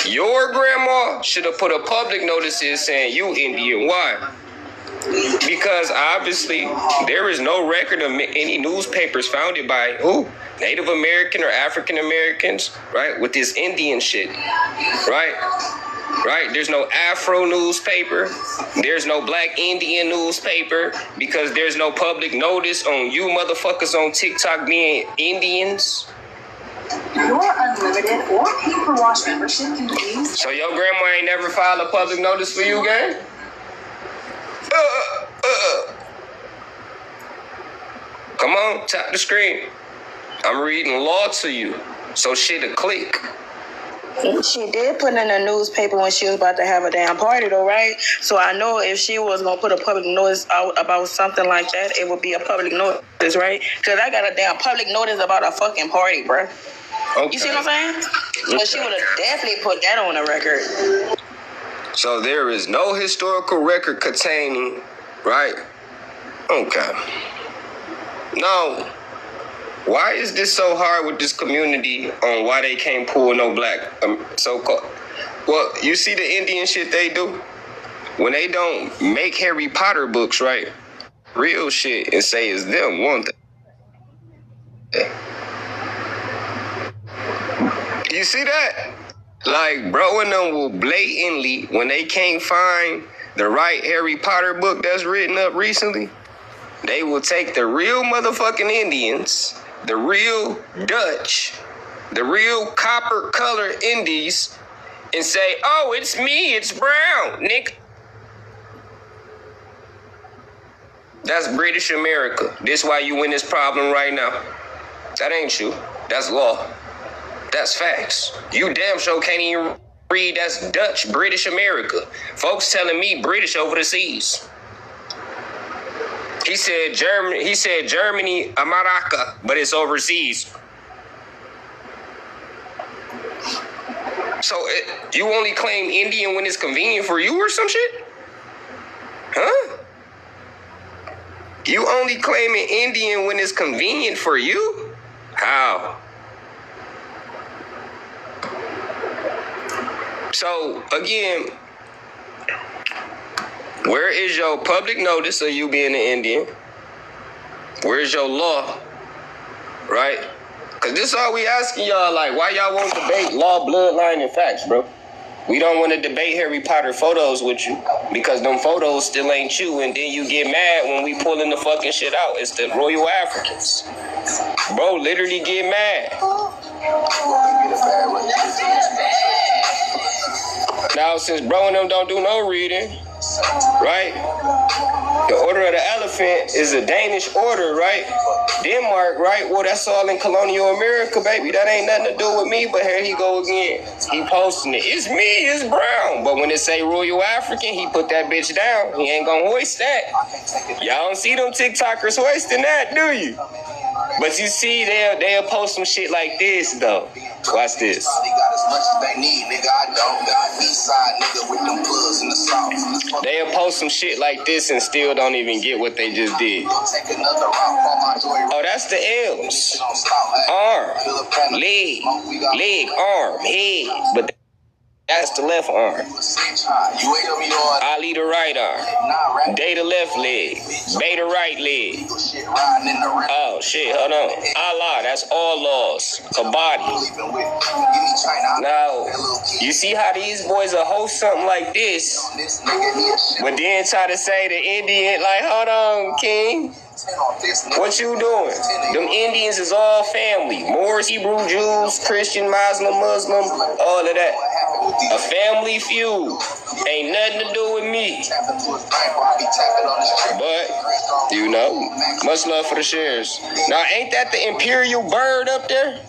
Your grandma should have put a public notice in saying you Indian. Why? Because obviously there is no record of any newspapers founded by who? Native American or African Americans, right? With this Indian shit, right? There's no Afro newspaper. There's no Black Indian newspaper, because there's no public notice on you motherfuckers on TikTok being Indians. Your unlimited or paper wash membership can be used. So your grandma ain't never filed a public notice for you, gang? Come on, tap the screen. I'm reading law to you, so shit'll click. She did put in a newspaper when she was about to have a damn party, though, right? So I know if she was gonna put a public notice out about something like that, it would be a public notice, right? Because I got a damn public notice about a fucking party, bruh. Okay. You see what I'm saying? But she would have definitely put that on the record. So there is no historical record containing, right? Okay. Now, why is this so hard with this community on why they can't pull no black so-called? Well, you see the Indian shit they do? When they don't make Harry Potter books, right? Real shit, and say it's them, won't they? You see that? Like, bro and them will blatantly, when they can't find the right Harry Potter book that's written up recently, they will take the real motherfucking Indians, the real Dutch, the real copper-colored Indies, and say, oh, it's me, it's brown, nigga. That's British America. This why you in this problem right now. That ain't you. That's law. That's facts. You damn sure can't even read. That's Dutch, British America. Folks telling me British over the seas. He said Germany, America, but it's overseas. So you only claim Indian when it's convenient for you or some shit? Huh? You only claiming Indian when it's convenient for you? How? So, again, Where is your public notice of you being an Indian? Where's your law? Right? Because this is all we asking y'all, like, why y'all won't debate law, bloodline, and facts, bro? We don't want to debate Harry Potter photos with you because them photos still ain't you, and then you get mad when we pulling the fucking shit out. It's the Royal Africans. Bro, literally get mad. Now, since bro and them don't do no reading, right? The Order of the Elephant is a Danish order, right? Denmark, right? Well, that's all in colonial America, baby. That ain't nothing to do with me, but here he go again. He posting it. It's me, it's Brown. But when it say Royal African, he put that bitch down. He ain't gonna hoist that. Y'all don't see them TikTokers hoisting that, do you? But you see, they'll post some shit like this, though. Watch this. They'll post some shit like this and still don't even get what they just did. Oh, that's the L's. Arm, leg, arm, head. But that's the left arm. Ali the right arm. Day the left leg. Bay the right leg. Oh shit, hold on. Allah, that's all laws. A body. Now, you see how these boys will host something like this, but then try to say the Indian, like, hold on, King. What you doing? Them Indians is all family. Moors, Hebrew, Jews, Christian, Muslim, all of that. A family feud. Ain't nothing to do with me. But, you know, much love for the shares. Now, ain't that the imperial bird up there?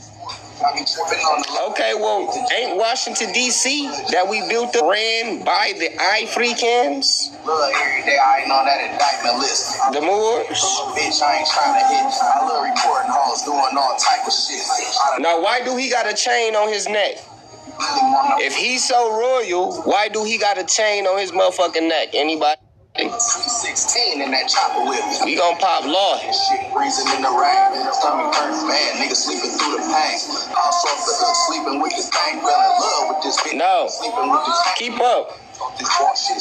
Okay, well, ain't Washington, D.C. that we built up ran by the Africans? The Moors? Now, why do he got a chain on his neck? If he's so royal, why do he got a chain on his motherfucking neck? Anybody? 16 in that chopper whip. We gon' pop law. Shit freezing in the rain. Stomach hurts bad. Nigga sleeping through the pain. Also the hook sleeping with this thing. Fell in love with this bitch. No. Keep up.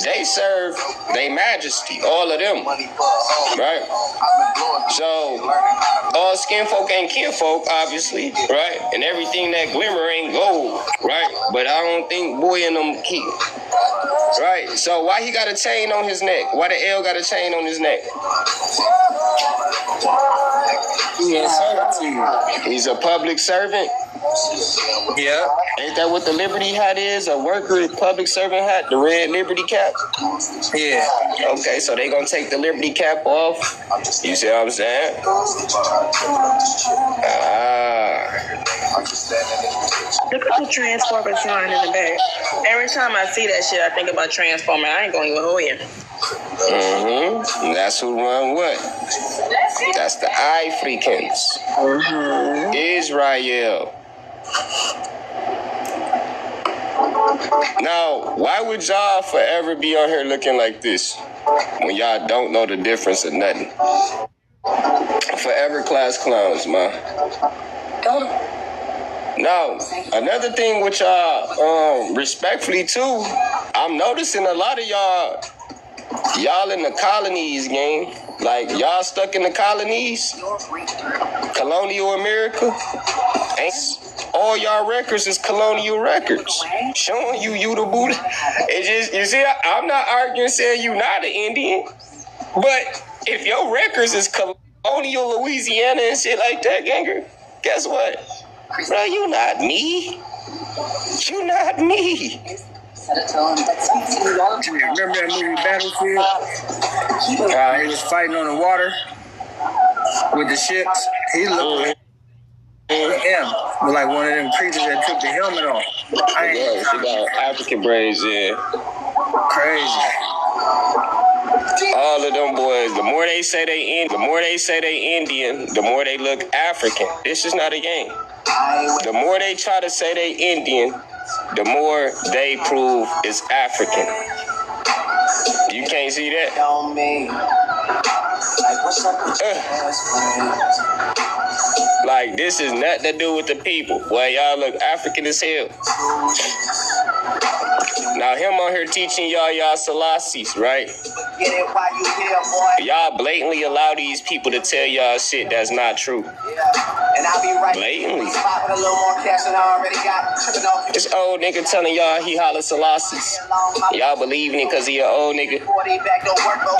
They serve their majesty, all of them, right? So, all skin folk ain't kin folk, obviously, right? And everything that glimmer ain't gold, right? But I don't think boy in them keep, right? So, why he got a chain on his neck? Why the L got a chain on his neck? He's a public servant. Yeah. Ain't that what the Liberty hat is? A worker public servant hat? The red Liberty cap? Yeah. Okay, so they gonna take the Liberty cap off. You see what I'm saying? Look at the Transformer sign in the back. Every time I see that shit, I think about Transformer. I ain't gonna even hold you. Mm-hmm. That's who run what? That's the Africans. Mm-hmm. Israel. Now, why would y'all forever be on here looking like this when y'all don't know the difference of nothing? Forever class clowns, man. Now, another thing with y'all, respectfully too, I'm noticing a lot of y'all in the colonies, gang. Like, y'all stuck in the colonies, colonial America, all y'all records is colonial records. Showing you the Buddha. It's just, you see, I'm not arguing saying you not an Indian, but if your records is colonial Louisiana and shit like that, ganger, guess what? Bro, you not me. You not me. Remember that movie Battlefield? He was fighting on the water with the ships. He looked like him, like one of them creatures that took the helmet off. Yeah, she got African braids, yeah. Crazy. All of them boys, the more they say they Indian, the more they look African. This is not a game. The more they try to say they Indian, the more they prove it's African. You can't see that. Like, this is nothing to do with the people. Boy, y'all look African as hell. Now, him on here teaching y'all Selassie's, right? Get it while you here, boy. Y'all blatantly allow these people to tell y'all shit that's not true. Yeah. And I'll be right blatantly. Spot with a little more cash than I already got. Tripping off. This old nigga telling y'all he holla Selassie. Y'all believing it because he an old nigga?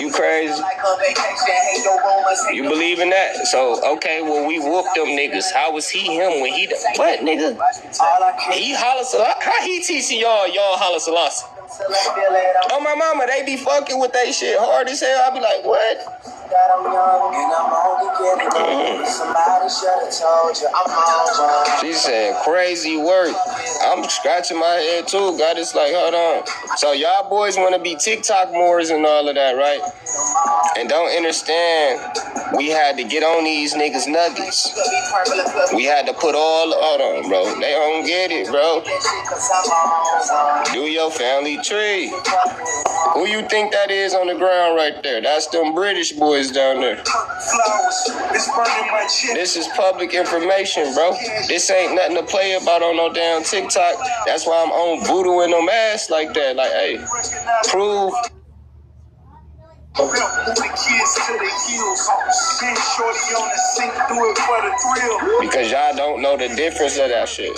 You crazy? You believe in that? So, okay, well, we whooped them niggas. How was he him when he... What, nigga? He holla Selassie. How he teaching y'all holla Selassie? Oh, my mama, they be fucking with that shit hard as hell. I be like, what? She said crazy work. I'm scratching my head too. God, it's like, hold on. So y'all boys want to be TikTok mores and all of that, right? And don't understand, we had to get on these niggas nuggets. We had to put hold on, bro. They don't get it, bro. Do your family tree. Who you think that is on the ground right there? That's them British boys down there. This is public information, bro. This ain't nothing to play about on no damn TikTok. That's why I'm on voodoo and them ass like that. Like, hey, prove. Because y'all don't know the difference of that shit.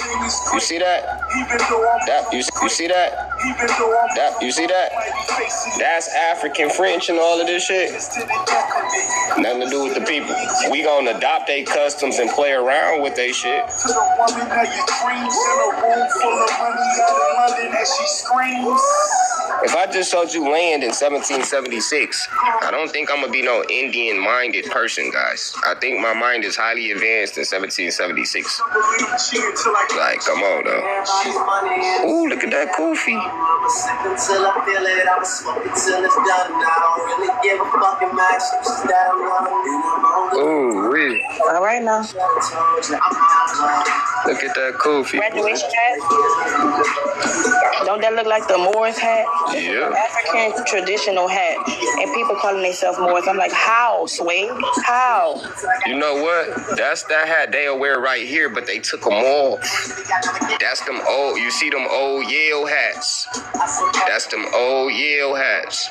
You see that? You see that? You see that? That's African French and all of this shit. Nothing to do with the people. We gonna adopt their customs and play around with their shit. If I just showed you land in 1776, I don't think I'm gonna be no Indian-minded person, guys. I think my mind is highly advanced in 1776. Like, come on, though. Ooh, look at that Kofi. Ooh, wee. All right now. Look at that Kofi. Graduation hat. Don't that look like the Moors hat? Yeah. African traditional hat. And people calling themselves Moors. I'm like, how, Sway? How? You know what? That's that hat they'll wear right here, but they took them off. That's them old, you see them old Yale hats. That's them old Yale hats.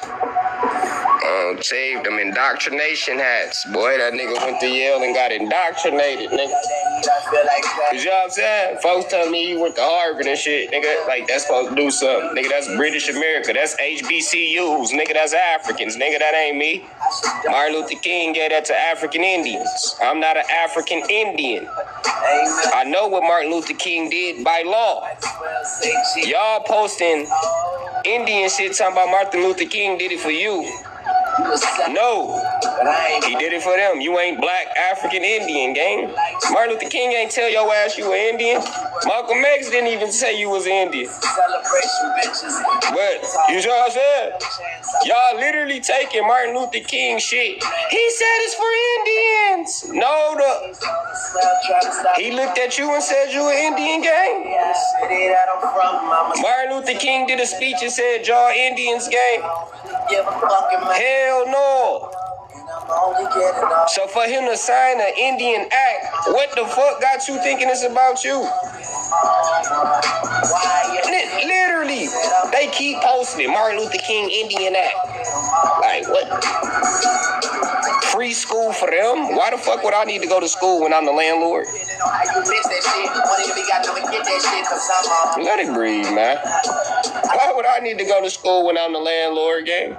Saved them indoctrination hats. Boy, that nigga went to Yale and got indoctrinated, nigga. You know what I'm saying? Folks telling me he went to Harvard and shit, nigga. Like, that's supposed to do something. Nigga, that's British America. That's HBCUs. Nigga, that's Africans. Nigga, that ain't me. Martin Luther King gave that to African Indians. I'm not an African Indian. I know what Martin Luther King did by law. Y'all posting Indian shit talking about Martin Luther King did it for you. No, he did it for them. You ain't black African Indian, gang. Martin Luther King ain't tell your ass you were Indian. Malcolm X didn't even say you was Indian. But you know what I'm saying? Y'all literally taking Martin Luther King shit. He said it's for Indians. No, he looked at you and said you an Indian, gang. Martin Luther King did a speech and said y'all Indians, gang. Hell no. So for him to sign an Indian act, what the fuck got you thinking it's about you? Literally, they keep posting it. Martin Luther King Indian act. Like, what? Free school for them? Why the fuck would I need to go to school when I'm the landlord? Let it breathe, man. Why would I need to go to school when I'm the landlord, gang?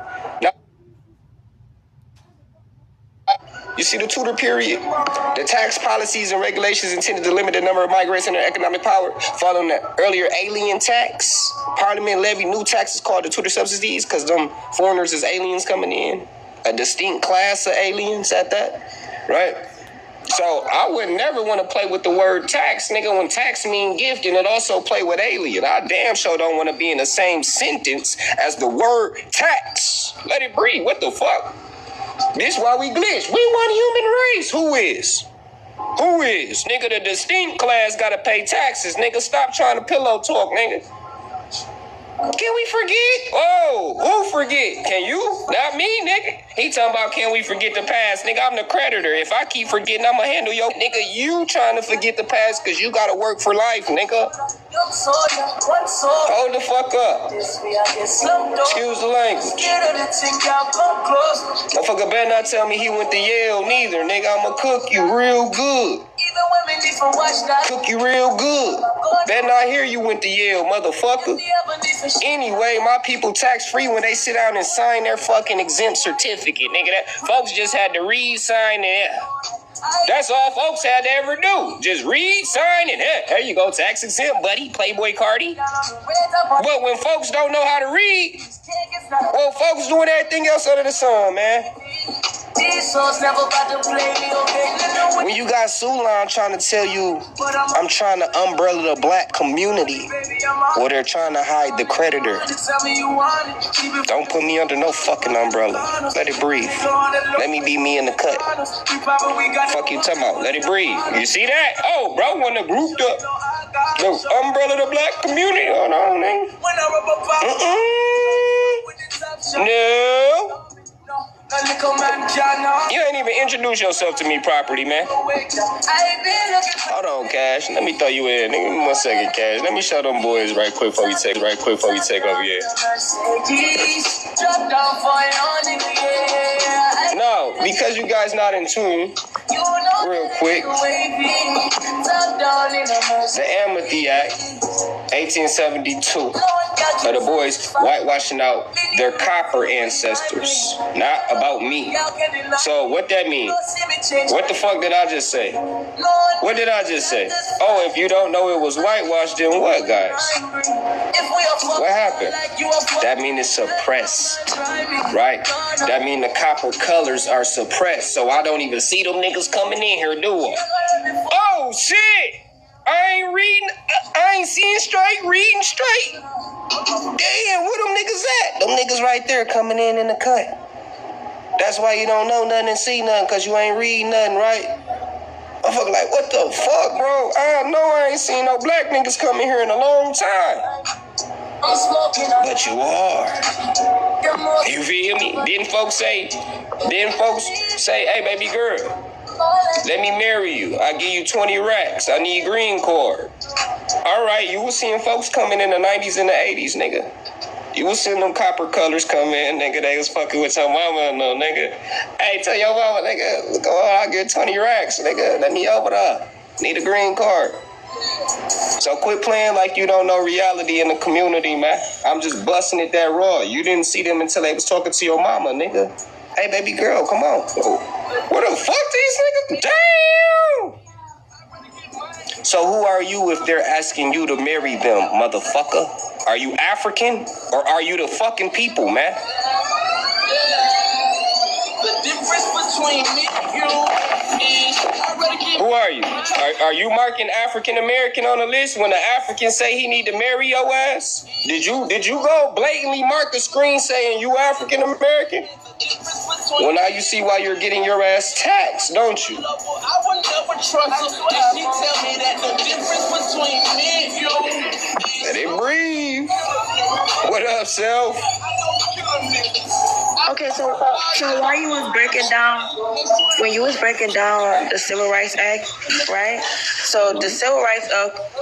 You see the Tudor period? The tax policies and regulations intended to limit the number of migrants and their economic power. Following the earlier alien tax, Parliament levied new taxes called the Tudor subsidies because them foreigners is aliens coming in. A distinct class of aliens at that, right? So I would never want to play with the word tax, nigga. When tax mean gift, and it also play with alien. I damn sure don't want to be in the same sentence as the word tax. Let it breathe. What the fuck? This why we glitch. We one human race. Who is? Who is? Nigga, the distinct class gotta pay taxes. Nigga, stop trying to pillow talk, nigga. Can we forget? Oh, who forget? Can you? Not me, nigga. He talking about, can we forget the past? Nigga, I'm the creditor. If I keep forgetting, I'ma handle your nigga. You trying to forget the past because you gotta work for life, nigga. Hold the fuck up. Excuse the language. Motherfucker better not tell me he went to Yale neither, nigga. I'ma cook you real good. Cook you real good. Better not hear you went to Yale, motherfucker. Anyway, my people tax free when they sit down and sign their fucking exempt certificate, nigga. That folks just had to re-sign it. That's all folks had to ever do. Just read, sign, and there you go, tax exempt, buddy, Playboy Cardi. But when folks don't know how to read, well, folks doing everything else under the sun, man. When you got Sulan trying to tell you, I'm trying to umbrella the black community, well, they're trying to hide the creditor. Don't put me under no fucking umbrella. Let it breathe. Let me be me in the cut. Fuck you talking about? Let it breathe. You see that? Oh, bro, when the grouped up, the umbrella the black community. Oh, no, nigga. No. You ain't even introduce yourself to me properly, man. Hold on, Cash. Let me throw you in. Give me 1 second, Cash. Let me show them boys right quick before we take over here. No, because you guys not in tune. Real quick. The Amnesty Act, 1872. Of the boys whitewashing out their copper ancestors, not about me. So what that mean? What the fuck did I just say? What did I just say? Oh, if you don't know it was whitewashed, then what, guys? What happened? That mean it's suppressed, right? That mean the copper colors are suppressed, so I don't even see them niggas coming in here, do I? Oh, shit! I ain't seeing straight, reading straight. Damn, where them niggas at? Them niggas right there coming in the cut. That's why you don't know nothing and see nothing, because you ain't reading nothing, right? I'm fucking like, what the fuck, bro? I know I ain't seen no black niggas coming here in a long time. But you are. You feel me? Didn't folks say, hey, baby girl, let me marry you. I give you 20 racks. I need green card. All right, you was seeing folks coming in the 90s and the 80s, nigga. You was seeing them copper colors come in, nigga. They was fucking with your mama, no, nigga. Hey, tell your mama, nigga, go on, I'll get 20 racks, nigga. Let me open up. Need a green card. So quit playing like you don't know reality in the community, man. I'm just busting it that raw. You didn't see them until they was talking to your mama, nigga. Hey, baby girl, come on. What the fuck these niggas? Damn! So who are you if they're asking you to marry them, motherfucker? Are you African or are you the fucking people, man? The difference between me and you is who are you? Are you marking African American on the list when the African say he need to marry your ass? Did you go blatantly mark a screen saying you African American? Well, now you see why you're getting your ass taxed, don't you? I would never trust her if she tell me that the difference between me and you is... Let it breathe. What up, self? Okay, so while you was breaking down, when you was breaking down the Civil Rights Act, right? So the Civil Rights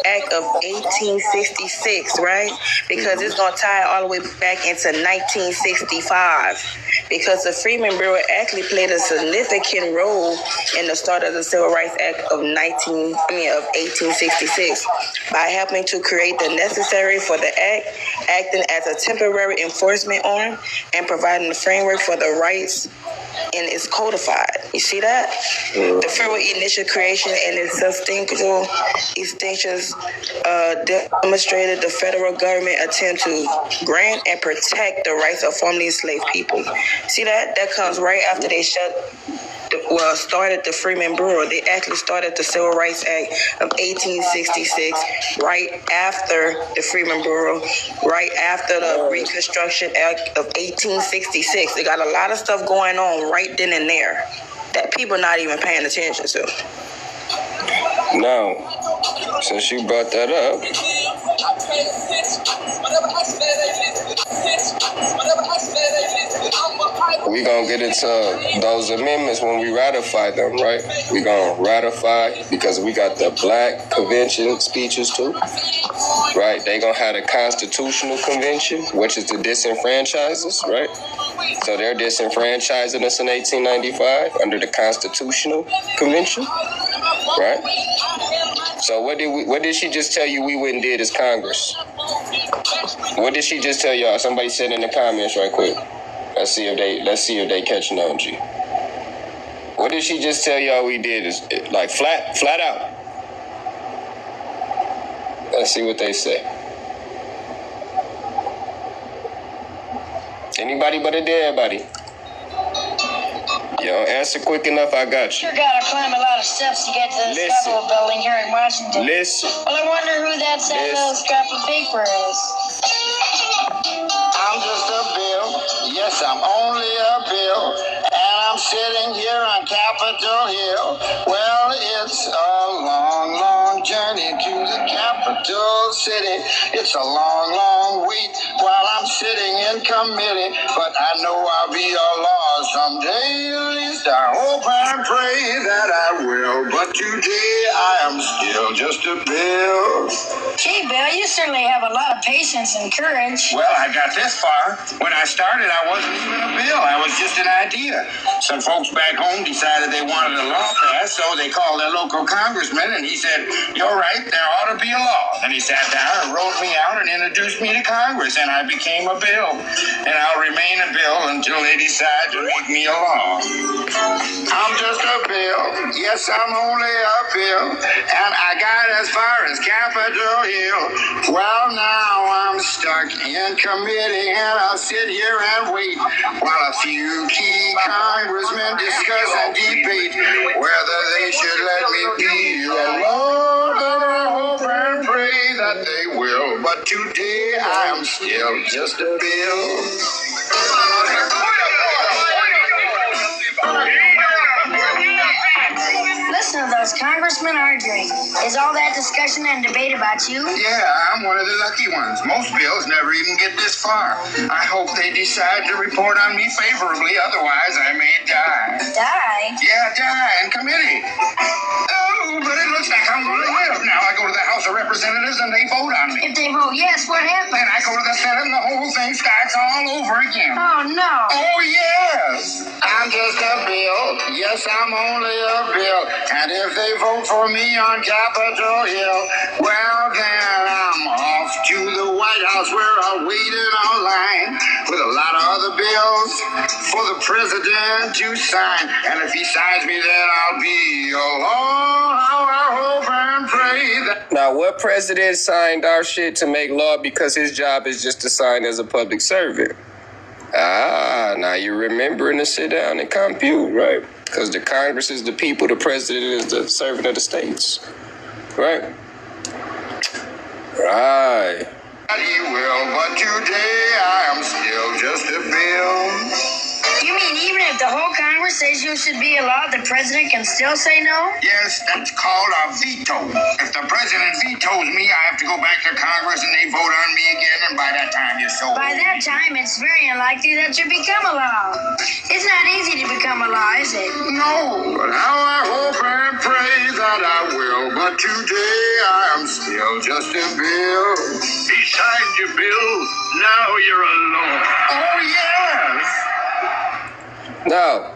Act of 1866, right? Because it's gonna tie all the way back into 1965. Because the Freedmen Bureau actually played a significant role in the start of the Civil Rights Act of 1866 by helping to create the necessary for the act, acting as a temporary enforcement arm, and providing the framework for the rights and it's codified. You see that? The federal initial creation and its substantial extensions demonstrated the federal government attempt to grant and protect the rights of formerly enslaved people. See that? That comes right after they started the Freedmen Bureau. They actually started the Civil Rights Act of 1866 right after the Freedmen Bureau, right after the Reconstruction Act of 1866. They got a lot of stuff going on right then and there that people not even paying attention to. Now, since you brought that up, we gonna get into those amendments when we ratify them, right? We gonna ratify because we got the Black Convention speeches too, right? They gonna have the Constitutional Convention, which is to disenfranchise us, right? So they're disenfranchising us in 1895 under the Constitutional Convention, right? So what did she just tell you we wouldn't did as Congress? What did she just tell y'all? Somebody said in the comments right quick. Let's see if they catching on, G. What did she just tell y'all we did? Is like flat out. Let's see what they say. Anybody but a dead body. Yo, answer quick enough, I got you. Sure gotta climb a lot of steps to get to the Capitol building here in Washington. Listen. Well, I wonder who that little scrap of paper is. I'm just a bill. Yes, I'm only a bill. And I'm sitting here on Capitol Hill. Well, it's a long, long journey to the capital city. It's a long, long wait while I'm sitting in committee. But I know I'll be a law someday. At least I hope and pray that I will. But today I am still just a bill. Gee, Bill, you certainly have a lot of patience and courage. Well, I got this far. When I started, I wasn't even a bill. I was just an idea. Some folks back home decided they wanted a law passed, so they called their local congressman, and he said, "You're right, there ought to be a law." And he sat down and wrote me out and introduced me to Congress, and I became a bill. And I'll remain a bill until they decide to make me a law. I'm just a bill. Yes, I'm only a bill. And I got as far as Capitol Hill. Well, now I'm stuck in committee, and I'll sit here and wait while a few key congressmen discuss and debate whether they should let me be a law. And I hope and pray that they will. But today I am still just a bill. Listen to those congressmen arguing. Is all that discussion and debate about you? Yeah, I'm one of the lucky ones. Most bills never even get this far. I hope they decide to report on me favorably, otherwise I may die. Die? Yeah, die in committee. Oh, but it looks like I'm going to live. Now I go to the House of Representatives and they vote on me. If they vote yes, what happens? Then I go to the Senate and the whole thing starts all over again. Oh, no. Oh, yes. I'm just a bill. Yes, I'm only a bill. And if they vote for me on Capitol Hill, well, then I'm off to the White House where I'll wait in line with a lot of other bills for the president to sign. And if he signs me, then I'll be a law. How I hope and pray that. Now, what president signed our shit to make law because his job is just to sign as a public servant? Now you're remembering to sit down and compute, right? Because the Congress is the people, the president is the servant of the states, right? Right. He will, but today I am still just a bill. You mean even if the whole Congress says you should be a law, the president can still say no? Yes, that's called a veto. If the president vetoes me, I have to go back to Congress and they vote on me again, and by that time you're so By that time, it's very unlikely that you become a law. It's not easy to become a law, is it? No, but how I hope and pray that I will. But today I am still just a bill. He signed your bill, now you're a law. Oh, yes. Now,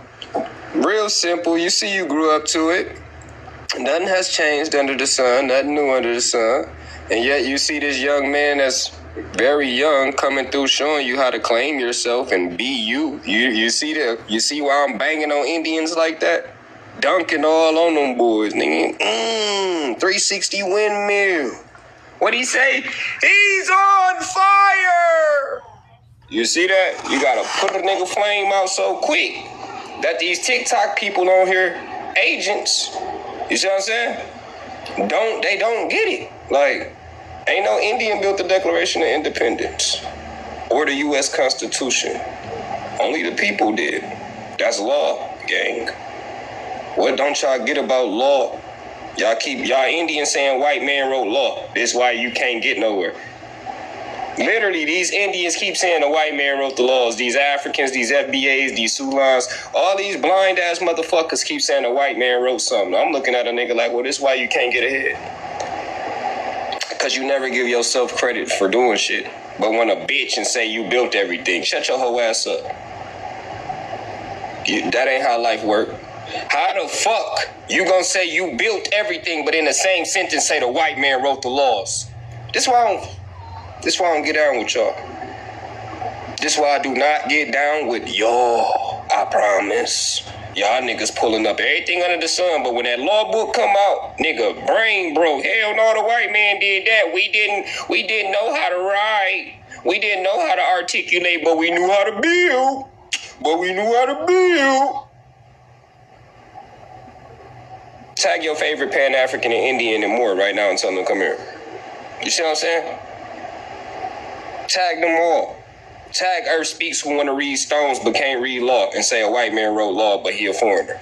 real simple. You see, you grew up to it. Nothing has changed under the sun. Nothing new under the sun. And yet you see this young man that's very young coming through showing you how to claim yourself and be you. You see why I'm banging on Indians like that? Dunking all on them boys, nigga. 360 windmill. What'd he say? He's on fire! You see that? You gotta put a nigga flame out so quick that these TikTok people on here, agents, you see what I'm saying? They don't get it. Like, ain't no Indian built the Declaration of Independence or the U.S. Constitution. Only the people did. That's law, gang. What don't y'all get about law? Y'all Indians saying white man wrote law. This why you can't get nowhere. Literally, these Indians keep saying the white man wrote the laws. These Africans, these FBAs, these Sulans, all these blind ass motherfuckers keep saying the white man wrote something. I'm looking at a nigga like, well, this is why you can't get ahead. Because you never give yourself credit for doing shit. But when a bitch and say you built everything, shut your whole ass up. That ain't how life work. How the fuck you gonna say you built everything, but in the same sentence say the white man wrote the laws? This why I don't get down with y'all. This why I do not get down with y'all. I promise. Y'all niggas pulling up everything under the sun, but when that law book come out, nigga, brain broke. Hell no, the white man did that. We didn't know how to write. We didn't know how to articulate, but we knew how to build. Tag your favorite Pan-African and Indian and more right now and tell them to come here. You see what I'm saying? Tag them all. Tag Earth Speaks who want to read Stones but can't read law and say a white man wrote law but he a foreigner.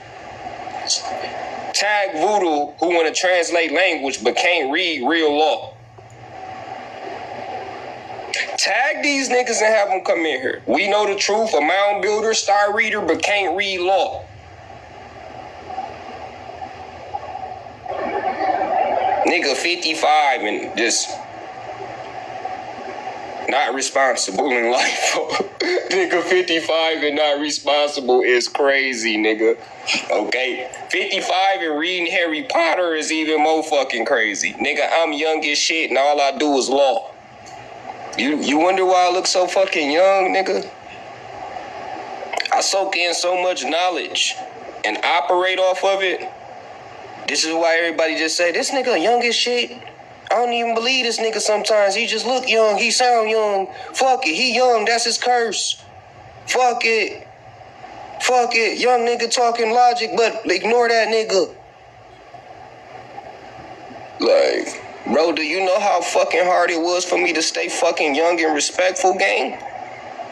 Tag Voodoo who want to translate language but can't read real law. Tag these niggas and have them come in here. We know the truth. A mound builder, star reader, but can't read law. Nigga 55 and just not responsible in life. Nigga 55 and not responsible is crazy, nigga. Okay? 55 and reading Harry Potter is even more fucking crazy. Nigga, I'm young as shit and all I do is law. You wonder why I look so fucking young, nigga? I soak in so much knowledge and operate off of it. This is why everybody just say, this nigga young as shit. I don't even believe this nigga sometimes. He just look young. He sound young. Fuck it. He young. That's his curse. Fuck it. Fuck it. Young nigga talking logic, but ignore that nigga. Like, bro, do you know how fucking hard it was for me to stay fucking young and respectful, gang?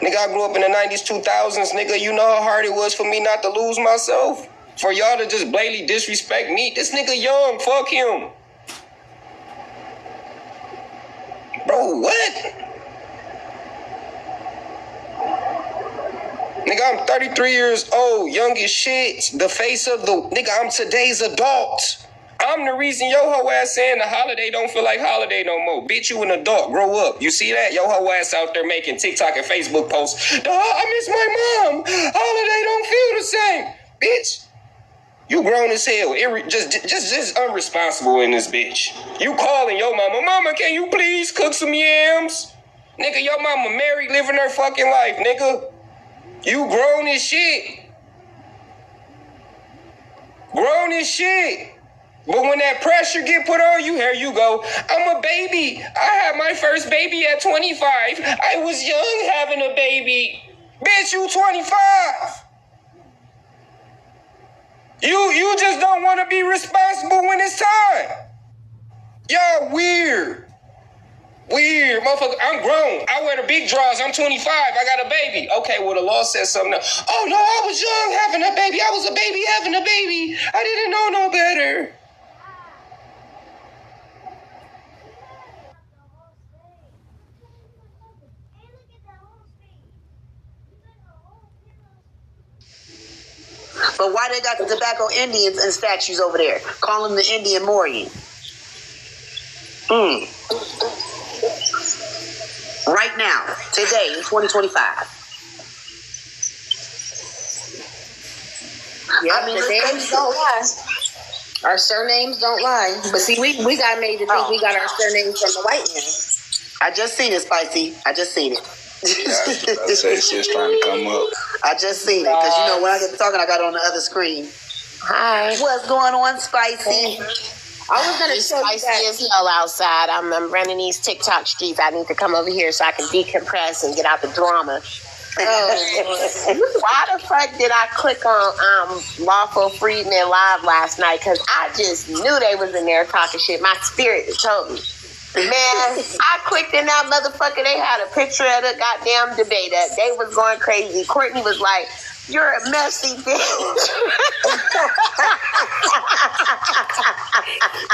Nigga, I grew up in the 90s, 2000s. Nigga, you know how hard it was for me not to lose myself? For y'all to just blatantly disrespect me? This nigga young. Fuck him. Bro, what? Nigga, I'm 33 years old, young as shit. The face of the... Nigga, I'm today's adult. I'm the reason your hoe ass saying the holiday don't feel like holiday no more. Bitch, you an adult. Grow up. You see that? Your hoe ass out there making TikTok and Facebook posts. Dawg, I miss my mom. Holiday don't feel the same. Bitch, you grown as hell. Just unresponsible in this bitch. You calling your mama. Mama, can you please cook some yams? Nigga, your mama married, living her fucking life, nigga. You grown as shit. Grown as shit. But when that pressure get put on you, here you go. I'm a baby. I had my first baby at 25. I was young having a baby. Bitch, you 25. You just don't want to be responsible when it's time. Y'all weird. Weird, motherfucker. I'm grown. I wear the big drawers. I'm 25. I got a baby. Okay, well, the law says something else. Oh, no, I was young having a baby. I was a baby having a baby. I didn't know no better. But why they got the tobacco Indians and statues over there? Call them the Indian Morian. Right now, today, in 2025. Yeah, I mean, the names don't lie. Our surnames don't lie. But see, we got made to think we got our surnames from the white man. I just seen it, Spicy. I just seen it. I say it's just trying to come up. I just seen it because when I get to talking, I got it on the other screen. Hi, what's going on, Spicy? I was gonna show you spicy as hell outside. I'm running these TikTok streets. I need to come over here so I can decompress and get out the drama. Why the fuck did I click on Lawful Freedmen Live last night? Because I just knew they was in there talking shit. My spirit told me. Man, I clicked in that motherfucker. They had a picture of the goddamn debate. They was going crazy. Courtney was like, "You're a messy bitch."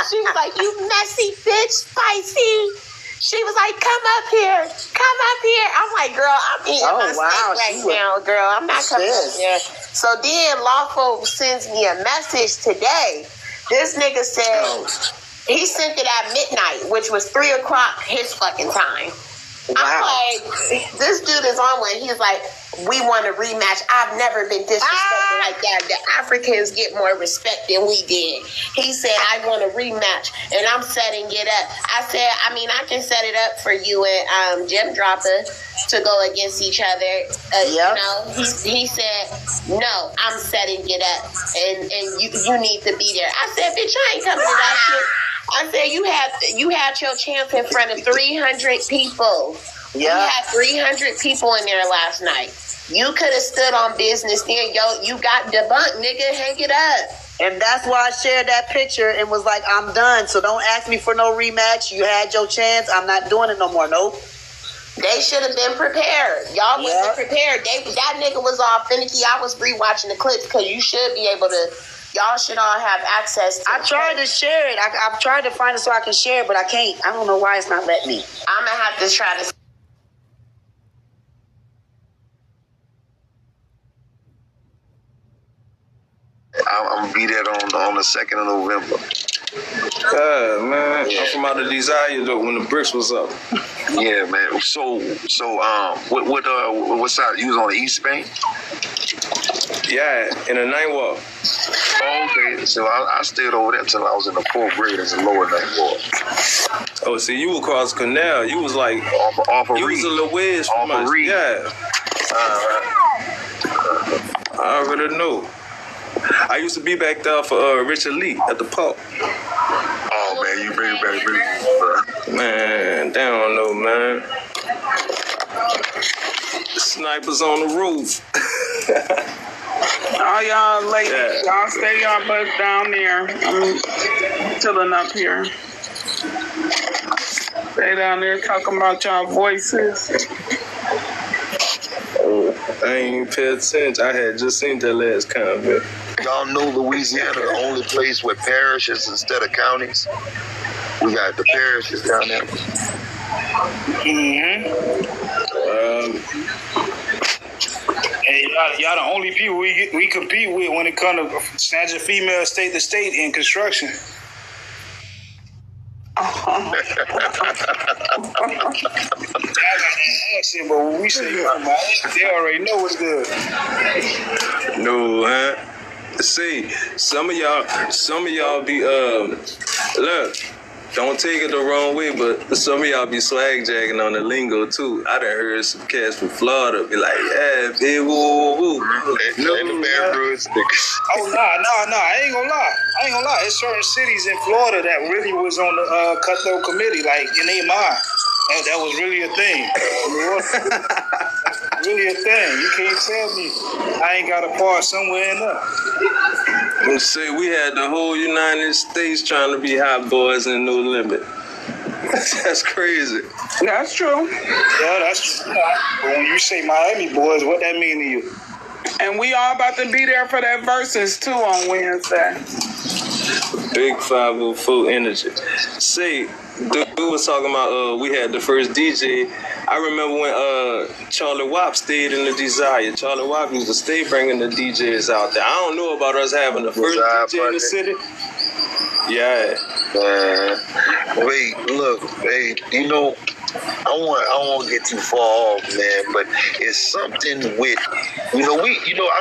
She was like, "You messy bitch, Spicy." She was like, come up here. I'm like, girl, I'm eating my steak right now, girl. I'm not coming up here. So then Lawful sends me a message today. This nigga said he sent it at midnight, which was 3 o'clock his fucking time. Wow. I'm like, this dude is on one. He's like, we want a rematch. I've never been disrespected like that. The Africans get more respect than we did. He said, I want a rematch, and I'm setting it up. I said, I mean, I can set it up for you and Jim Dropper to go against each other. You know, he said, no, I'm setting it up, and you need to be there. I said, bitch, I ain't coming to that shit. I said, you had your chance in front of 300 people. Yeah. You had 300 people in there last night. You could have stood on business there. You got debunked, nigga. Hang it up. And that's why I shared that picture and was like, I'm done. So don't ask me for no rematch. You had your chance. I'm not doing it no more. Nope. They should have been prepared. Y'all wasn't prepared. That nigga was all finicky. I was rewatching the clips because you should be able to. Y'all should all have access to it. I tried to share it. I've tried to find it so I can share it, but I can't. I don't know why it's not letting me. I'm going to have to try to. I'm going to be there on the 2nd of November. Yeah, man. I'm from out of Desire, though, when the bricks was up. Yeah, man. So, what side? You was on the East Bank? Yeah, in the Ninth Ward. Okay, so I stayed over there until I was in the 4th grade as a lower Ninth Ward. Oh, see, you across the canal. You was like off of you Reed. was a little ways from us. Yeah. I already know. I used to be back there for Richard Lee at the park. Oh man, you bring it back, man. They don't know, man. The snipers on the roof. All y'all ladies, y'all stay y'all butts down there. I'm chilling up here. Stay down there talking about y'all voices. I ain't even paid attention. I had just seen that last comment. Y'all know Louisiana, the only place with parishes instead of counties. We got the parishes down there. Hey, y'all the only people we compete with when it comes to snatching female state to state in construction. But when we say you from Miami, they already know what's good. No, huh? See, some of y'all be look. Don't take it the wrong way, but some of y'all be swag jagging on the lingo too. I done heard some cats from Florida be like, yeah, big woo woo. Oh, nah. I ain't gonna lie. There's certain cities in Florida that really was on the cutthroat committee, like in their mind. That was really a thing. Really a thing. You can't tell me I ain't got a part somewhere in there. Let's say we had the whole United States trying to be hot boys and no limit. That's crazy. That's true. Yeah, that's true. But when you say Miami boys, what that mean to you? And we all about to be there for that Versus too on Wednesday. Big 504 energy. See, dude was talking about we had the first DJ. I remember when Charlie Wap stayed in the Desire. Charlie Wap used to stay bringing the DJs out there. I don't know about us having the first DJ in the city. Yeah. Wait, look, hey, you know, I won't get too far off, man, but it's something with, I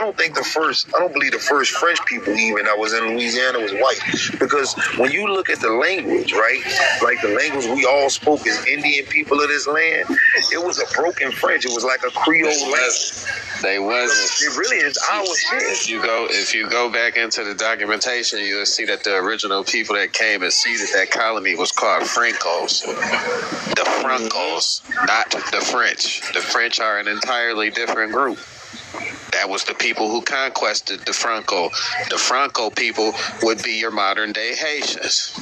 don't believe the first French people even that was in Louisiana was white, because when you look at the language, right, like the language we all spoke as Indian people of this land, it was a broken French. It was like a Creole language. They wasn't. It really is our shit. If you go back into the documentation, you'll see that the original people that came and seeded that colony was called Francos. The Francos, not the French. The French are an entirely different group. That was the people who conquested the Franco. The Franco people would be your modern day Haitians.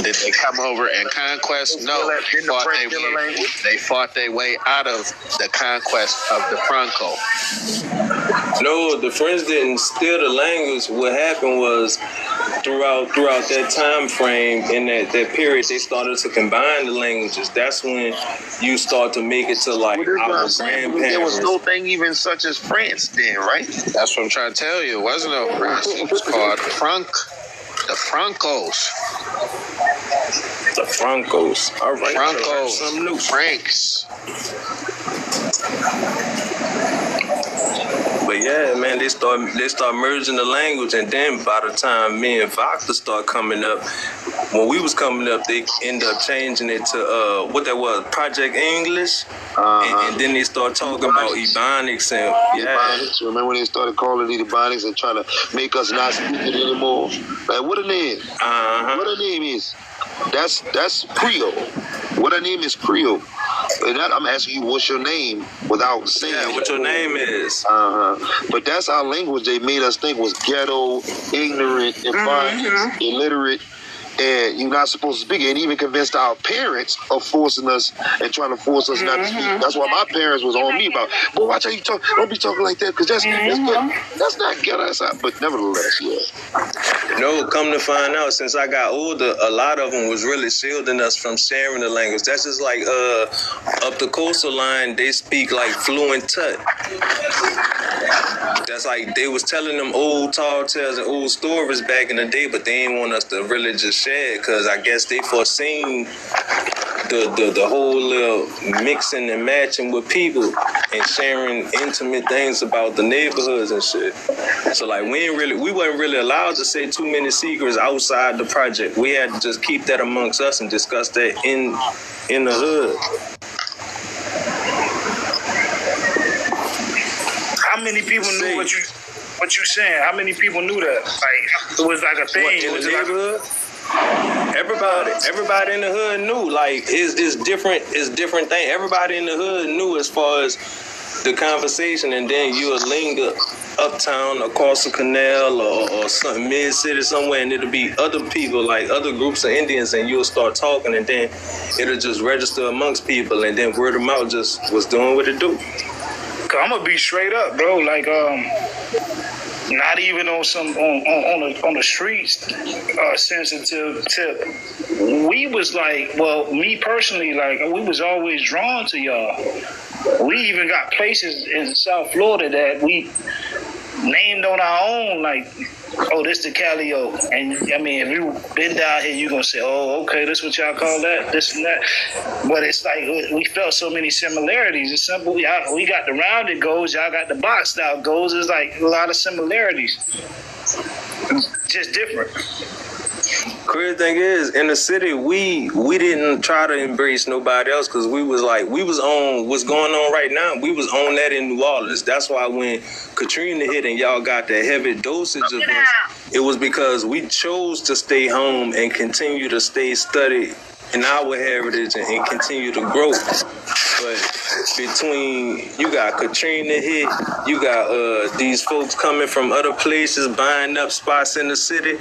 Did they come over and conquest? No. They fought their way out of the conquest of the Franco. No, the French didn't steal the language. What happened was throughout that time frame, in that period, they started to combine the languages. That's when you start to make it to like our grandparents. There was no thing even such as France then, right? That's what I'm trying to tell you. It wasn't no France. It was called the Francos. The Francos. All right. Francos. Something new. Franks. But yeah, man, they start merging the language, and then by the time me and Vodka start coming up, when we was coming up, they end up changing it to what that was, Project English, and then they start talking about Ebonics and Ebonics. Remember when they started calling it Ebonics and trying to make us not speak it anymore? Like, what a name! What a name is? That's Creole. What her name is Creole. And I'm asking you, what's your name without saying what your name is. But that's our language they made us think was ghetto, ignorant, illiterate, and you're not supposed to speak it. And even convinced our parents of forcing us and trying to force us not to speak. That's why my parents was on me about, boy, watch how you talk. Don't be talking like that, because that's not ghetto. But nevertheless, No, come to find out, since I got older, a lot of them was really shielding us from sharing the language. That's just like up the coastal line, they speak like fluent Tut. That's like they was telling them old tall tales and old stories back in the day, but they didn't want us to really just share it, because I guess they foreseen the whole little mixing and matching with people and sharing intimate things about the neighborhoods and shit. So like we wasn't really allowed to say too many secrets outside the project. We had to just keep that amongst us and discuss that in the hood. How many people knew what you saying? How many people knew that? Like, it was like a thing. What, in the neighborhood? Everybody in the hood knew. Like it's different thing. Everybody in the hood knew as far as the conversation, and then you'll linger uptown across the canal or some mid city somewhere, and it'll be other people, like other groups of Indians, and you'll start talking, and then it'll just register amongst people, and then word of mouth just was doing what it do. I'm gonna be straight up, bro. Like, not even on the streets, sensitive tip. We was like, well, me personally, like, we was always drawn to y'all. We even got places in South Florida that we named on our own, like, oh, this the Calio. And I mean, if you been down here, you're gonna say, oh, okay, this what y'all call that, this and that. But it's like we felt so many similarities. It's simple. We got the rounded goals, y'all got the boxed out goals. It's like a lot of similarities. Just different. Crazy thing is, in the city, we didn't try to embrace nobody else, because we was on what's going on right now. We was on that in New Orleans. That's why when Katrina hit and y'all got that heavy dosage of us, it was because we chose to stay home and continue to stay studied in our heritage and continue to grow. But between, you got Katrina hit, you got these folks coming from other places buying up spots in the city,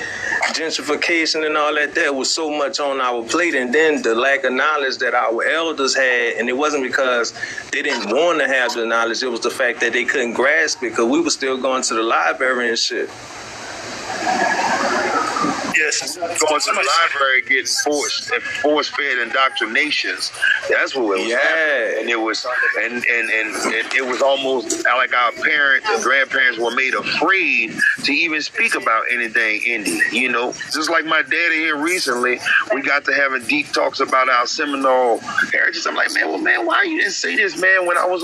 gentrification and all that, was so much on our plate. And then the lack of knowledge that our elders had, and it wasn't because they didn't want to have the knowledge, it was the fact that they couldn't grasp it, because we were still going to the library and shit. Yes, going to the library, getting force-fed indoctrinations. That's what it was. Yeah, and it was, and it was almost like our parents and grandparents were made afraid to even speak about anything Indian. You know, just like my daddy here recently, we got to having deep talks about our Seminole heritage. I'm like, man, why you didn't say this, man? When I was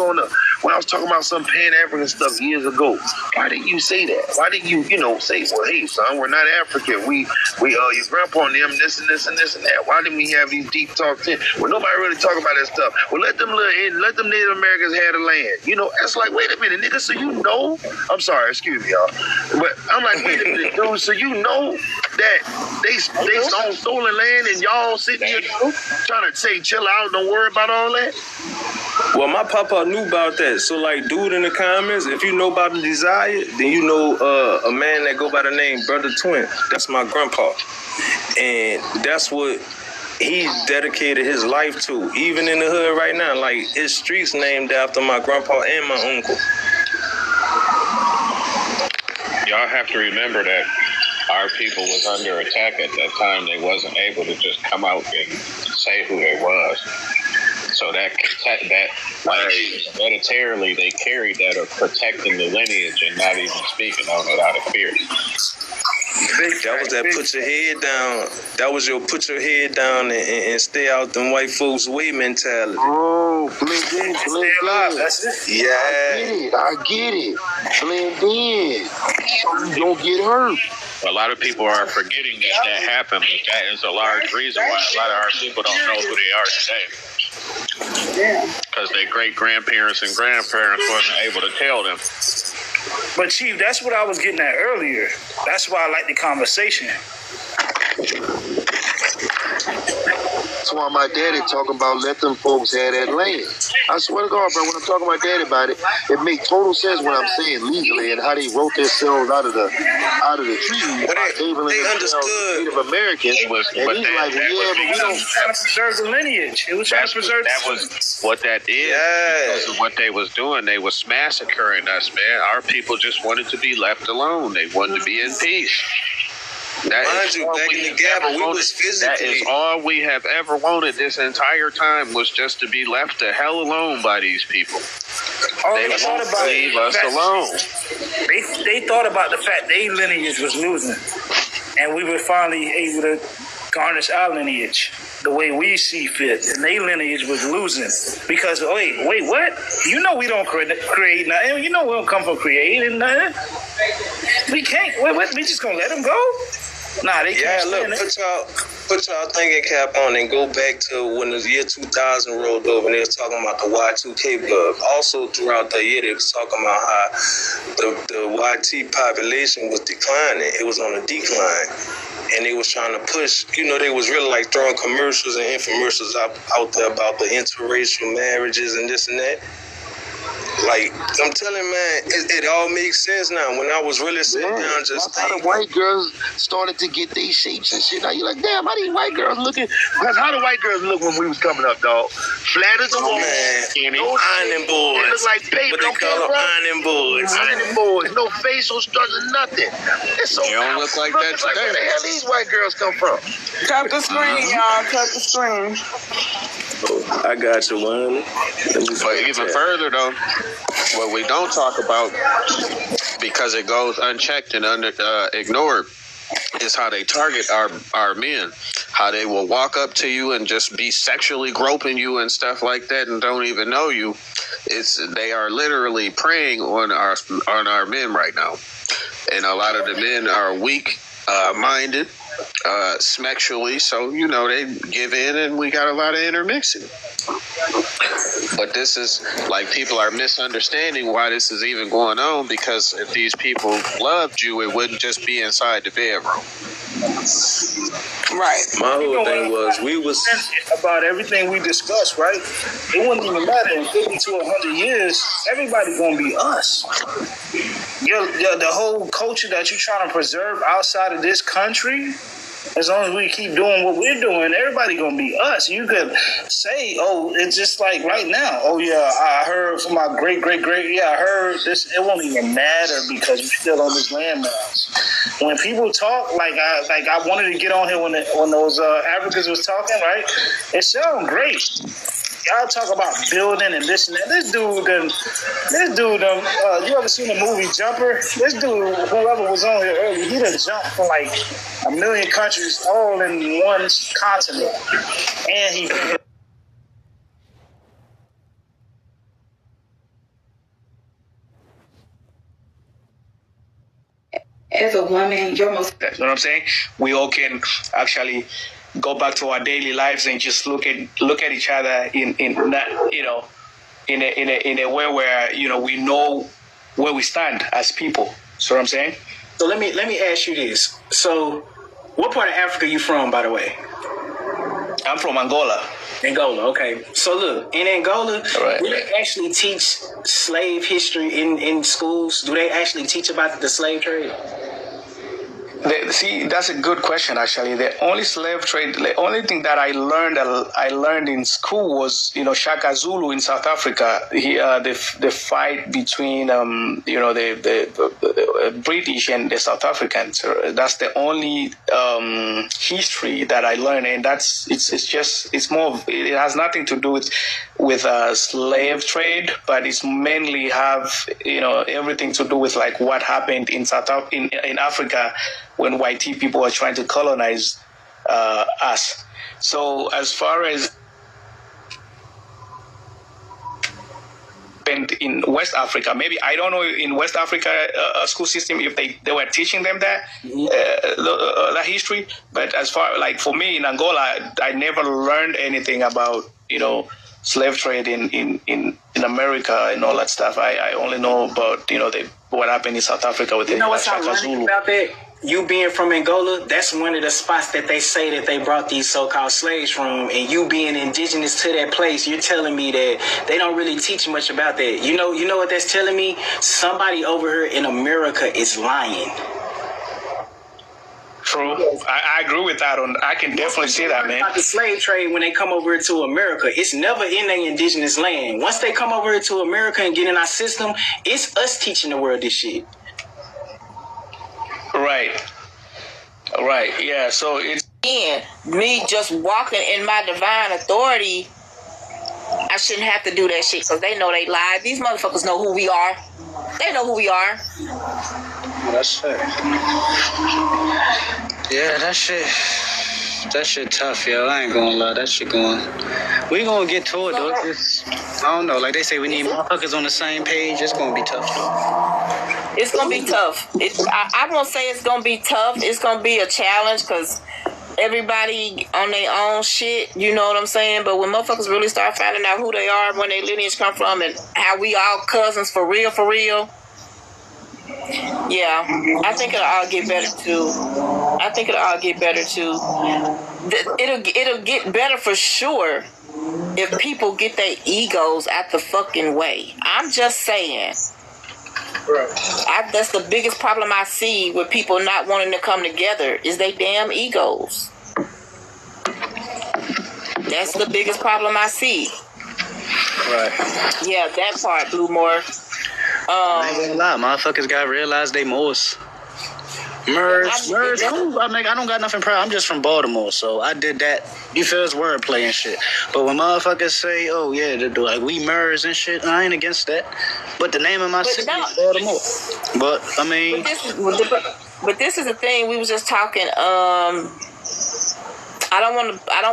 talking about some Pan-African stuff years ago, why didn't you say that? Why didn't you, say, well, hey, son, we're not African. We your grandpa and them, this and this and this and that. Why didn't we have these deep talks then? Well, nobody really talk about that stuff. Well, let them Native Americans have the land. It's like, wait a minute, nigga, so you know? I'm sorry, excuse me, y'all. But I'm like, wait a minute, dude, so you know that they own stolen land and y'all sitting here trying to say, chill out, don't worry about all that? Well, my papa knew about that. So, like, dude in the comments, if you know about the desire, then you know a man that go by the name Brother Twin. That's my grandpa. And that's what he dedicated his life to. Even in the hood right now, like, his streets named after my grandpa and my uncle. Y'all have to remember that our people was under attack at that time. They wasn't able to just come out and say who they was. So that like, hereditarily, they carried that of protecting the lineage and not even speaking on it out of fear. That was that put your head down. That was your put your head down and stay out them white folks' way mentality. Oh, blend in. That's it. Yeah. I get it. Blend in. You don't get hurt. A lot of people are forgetting that happened, but that is a large reason why a lot of our people don't know who they are today. Because their great-grandparents and grandparents wasn't able to tell them. But Chief, that's what I was getting at earlier. That's why I like the conversation. That's why my daddy talking about let them folks have that land. I swear to God, bro, when I'm talking to my daddy about it, it makes total sense what I'm saying legally and how they wrote themselves out of the treaty. They understood Native Americans. And he's like, well, yeah, but we don't trying to preserve the lineage. It was trying to preserve that was what that is. Because of what they was doing, they was massacring us, man. Our people just wanted to be left alone. They wanted to be in peace. That is all we have ever wanted this entire time, was just to be left the hell alone by these people. They won't leave us alone. They thought about the fact their lineage was losing, and we were finally able to garnish our lineage the way we see fit, and their lineage was losing because wait, what? You know we don't create nothing. You know we don't come from creating nothing. We can't. What? We just gonna let them go? Nah, they can't. Yeah, look, put y'all thinking cap on and go back to when the year 2000 rolled over and they was talking about the Y2K bug. Also throughout the year they was talking about how the YT population was declining. It was on a decline. And they was trying to push, they was really like throwing commercials and infomercials out there about the interracial marriages and this and that. Like, I'm telling you, man, it all makes sense now. When I was really sitting down just how the white girls started to get these shapes and shit. Now you're like, damn, how these white girls looking? Because how the white girls look when we was coming up, dog? Flat as a wall. Ironing boards. They look like paper. What they call them, ironing boards. Ironing boards. No facial structure, nothing. It's so they don't look like that today. Where the hell these white girls come from? Cut the screen, y'all. Cut the screen. I got you, one. But even further, though, what we don't talk about, because it goes unchecked and ignored, is how they target our men. How they will walk up to you and just be sexually groping you and stuff like that and don't even know you. They are literally preying on our men right now. And a lot of the men are weak minded, sexually, so they give in and we got a lot of intermixing. But this is like, people are misunderstanding why this is even going on, because if these people loved you, it wouldn't just be inside the bedroom. Right. My whole thing was we was about everything we discussed, right? It wouldn't even matter in 50 to 100 years. Everybody gonna be us. The whole culture that you're trying to preserve outside of this country, as long as we keep doing what we're doing, everybody gonna be us. You could say, oh, it's just like right now. Oh yeah, I heard from my great. Yeah, I heard this. It won't even matter because you're still on this landmass. When people talk, like I wanted to get on here when those Africans was talking, right? It sounded great. Y'all talk about building and this and that. This dude, you ever seen the movie Jumper? This dude, whoever was on here earlier, he done jumped from like 1 million countries all in one continent. And he... As a woman, you're most... You know what I'm saying? We all can actually go back to our daily lives and just look at each other in that, in a way where we know where we stand as people. So what I'm saying. So let me ask you this. So, what part of Africa are you from, by the way? I'm from Angola. Angola, okay. So look, in Angola, do they actually teach slave history in schools? Do they actually teach about the slave trade? See, that's a good question. Actually, the only slave trade, the only thing that I learned in school was, Shaka Zulu in South Africa. The fight between the British and the South Africans. That's the only history that I learned, and it has nothing to do with slave trade, but it's mainly have everything to do with like what happened in in Africa when white people are trying to colonize us. So as far as in West Africa, maybe I don't know in West Africa school system if they were teaching them that that history. But as far like for me in Angola, I never learned anything about slave trade in America and all that stuff. I only know about what happened in South Africa with what's ironic about that? You being from Angola, that's one of the spots that they say that they brought these so-called slaves from, and you being indigenous to that place, you're telling me that they don't really teach much about that. You know what that's telling me? Somebody over here in America is lying. True. I agree with that. I can definitely see that, man. About the slave trade when they come over here to America, it's never in their indigenous land. Once they come over here to America and get in our system, it's us teaching the world this shit. Right. Yeah. So it's me just walking in my divine authority. I shouldn't have to do that shit because they know they lie. These motherfuckers know who we are. They know who we are. That's it. Yeah, that shit tough, yo. I ain't gonna lie, that shit we gonna get to it though. I don't know, like they say, we need motherfuckers on the same page. It's gonna be tough though. It's gonna be tough. I won't say it's gonna be tough. It's gonna be a challenge because everybody on their own shit, you know what I'm saying? But when motherfuckers really start finding out who they are, when their lineage come from, and how we all cousins for real, yeah, I think it'll all get better too. It'll get better for sure if people get their egos out the fucking way. I'm just saying. That's the biggest problem I see with people not wanting to come together is they damn egos. That's the biggest problem I see. Right. Yeah, that part, Blue Moore. I ain't gonna lie, motherfuckers gotta realize they Moors. Merge, cool. I don't got nothing proud. I'm just from Baltimore, so I did that. You feel it's wordplay and shit. But when motherfuckers say, oh yeah, like we merge and shit, I ain't against that. But the name of my city is Baltimore. But I mean, but this is the thing. We was just talking. I don't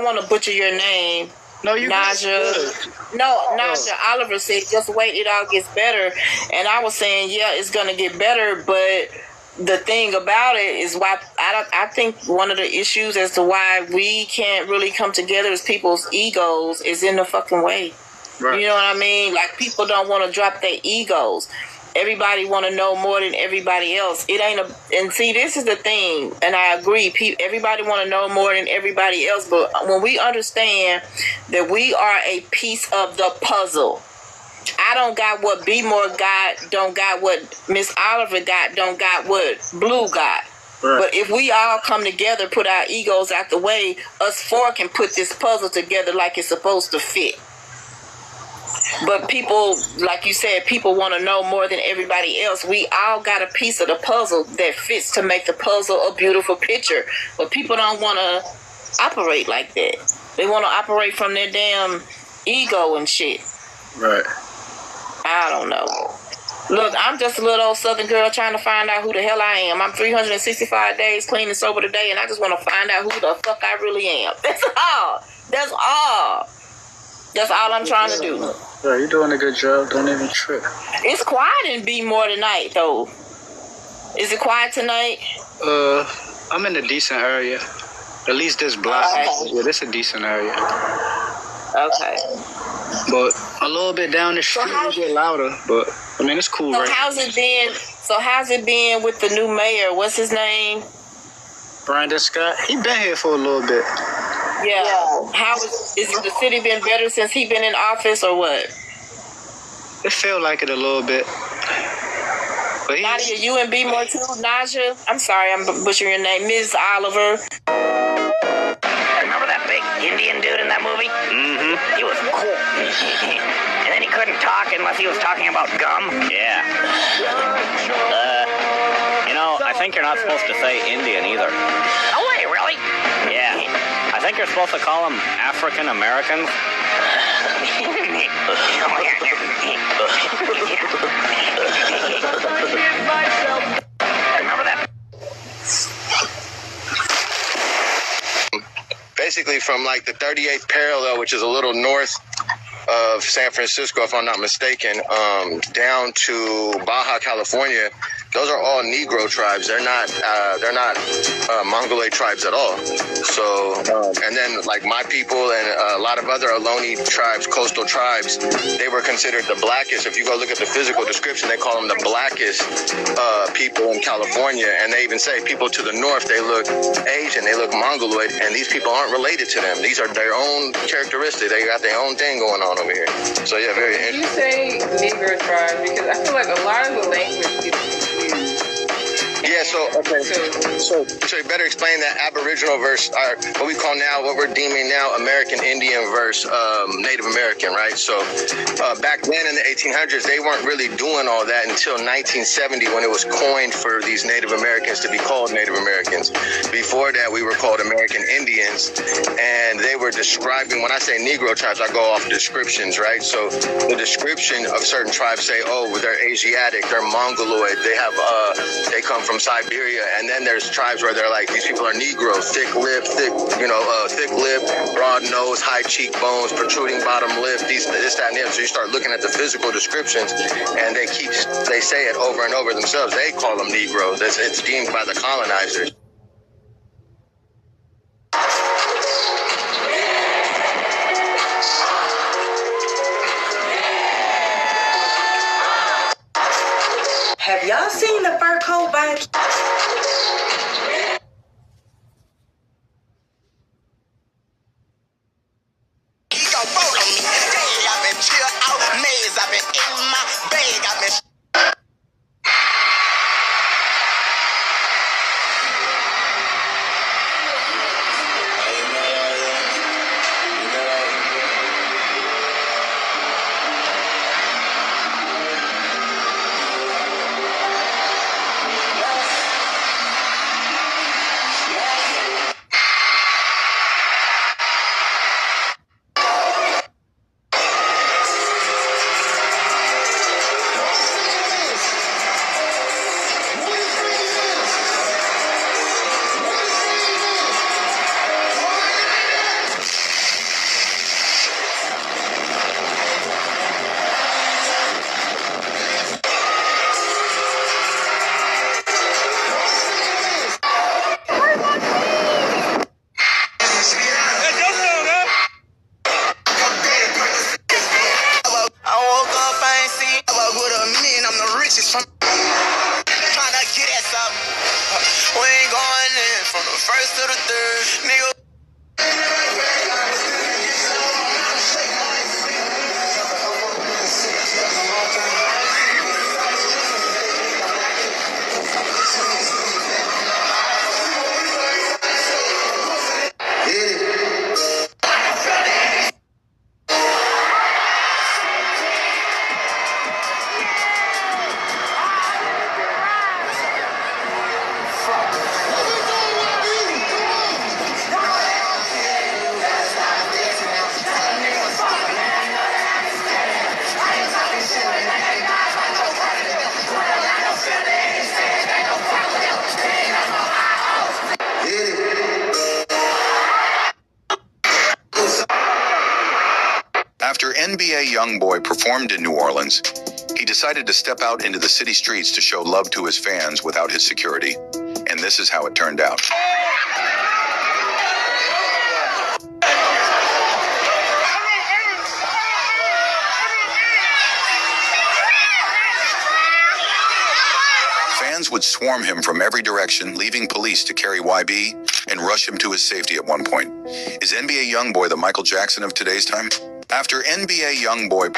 want to butcher your name. No, you Naja. Naja Oliver said, just wait, it all gets better. And I was saying, yeah, it's going to get better. But the thing about it is why I think one of the issues as to why we can't really come together as people's egos is in the fucking way. Right. You know what I mean? Like, people don't want to drop their egos. Everybody want to know more than everybody else. And see, this is the thing, and I agree. Everybody want to know more than everybody else, but when we understand that we are a piece of the puzzle, I don't got what B More got, don't got what Miss Oliver got, don't got what Blue got. Right. But if we all come together, put our egos out the way, us four can put this puzzle together like it's supposed to fit. But people, like you said, people want to know more than everybody else. We all got a piece of the puzzle that fits to make the puzzle a beautiful picture. But people don't want to operate like that. They want to operate from their damn ego and shit. Right. I don't know. Look, I'm just a little old Southern girl trying to find out who the hell I am. I'm 365 days clean and sober today, and I just want to find out who the fuck I really am. That's all. That's all. That's all I'm trying to do. Yeah, you're doing a good job. Don't even trip. It's quiet in B More tonight, though. Is it quiet tonight? I'm in a decent area. At least this block. Okay. Yeah, this is a decent area. Okay. But a little bit down the street, it'll get louder. But I mean, it's cool. So right how's it been with the new mayor? What's his name? Brandon Scott. He been here for a little bit. Yeah. How is the city been better since he been in office or what? It felt like it a little bit. But Nadia, you and B more too? Naja? I'm sorry, I'm butchering your name. Ms. Oliver. Remember that big Indian dude in that movie? Mm-hmm. He was cool. And then he couldn't talk unless he was talking about gum. Yeah. I think you're not supposed to say Indian either. Oh, wait, really? Yeah. I think you're supposed to call them African Americans. Remember that? Basically from like the 38th parallel, which is a little north of San Francisco, if I'm not mistaken, down to Baja, California. Those are all Negro tribes. They're not Mongoloid tribes at all. So, and then like my people and a lot of other Ohlone tribes, coastal tribes, they were considered the blackest. If you go look at the physical description, they call them the blackest people in California. And they even say people to the north, they look Asian, they look Mongoloid, and these people aren't related to them. These are their own characteristics. They got their own thing going on over here. So yeah, very interesting. You say Negro tribe because I feel like a lot of the language gets confused. Yeah, so you better explain that Aboriginal verse, or what we call now, what we're deeming now American Indian verse, Native American, right? So back then in the 1800s, they weren't really doing all that until 1970 when it was coined for these Native Americans to be called Native Americans. Before that, we were called American Indians, and they were describing, when I say Negro tribes, I go off descriptions, right? So the description of certain tribes say, oh, they're Asiatic, they're Mongoloid, they come from Siberia, and then there's tribes where they're like, these people are Negro, thick lip, broad nose, high cheekbones, protruding bottom lip, this, that, and the other. So you start looking at the physical descriptions, and they say it over and over themselves. They call them Negroes. It's deemed by the colonizers. Have y'all seen the fur coat by After NBA YoungBoy performed in New Orleans, he decided to step out into the city streets to show love to his fans without his security. And this is how it turned out. Fans would swarm him from every direction, leaving police to carry YB and rush him to his safety at one point. Is NBA YoungBoy the Michael Jackson of today's time? After NBA YoungBoy...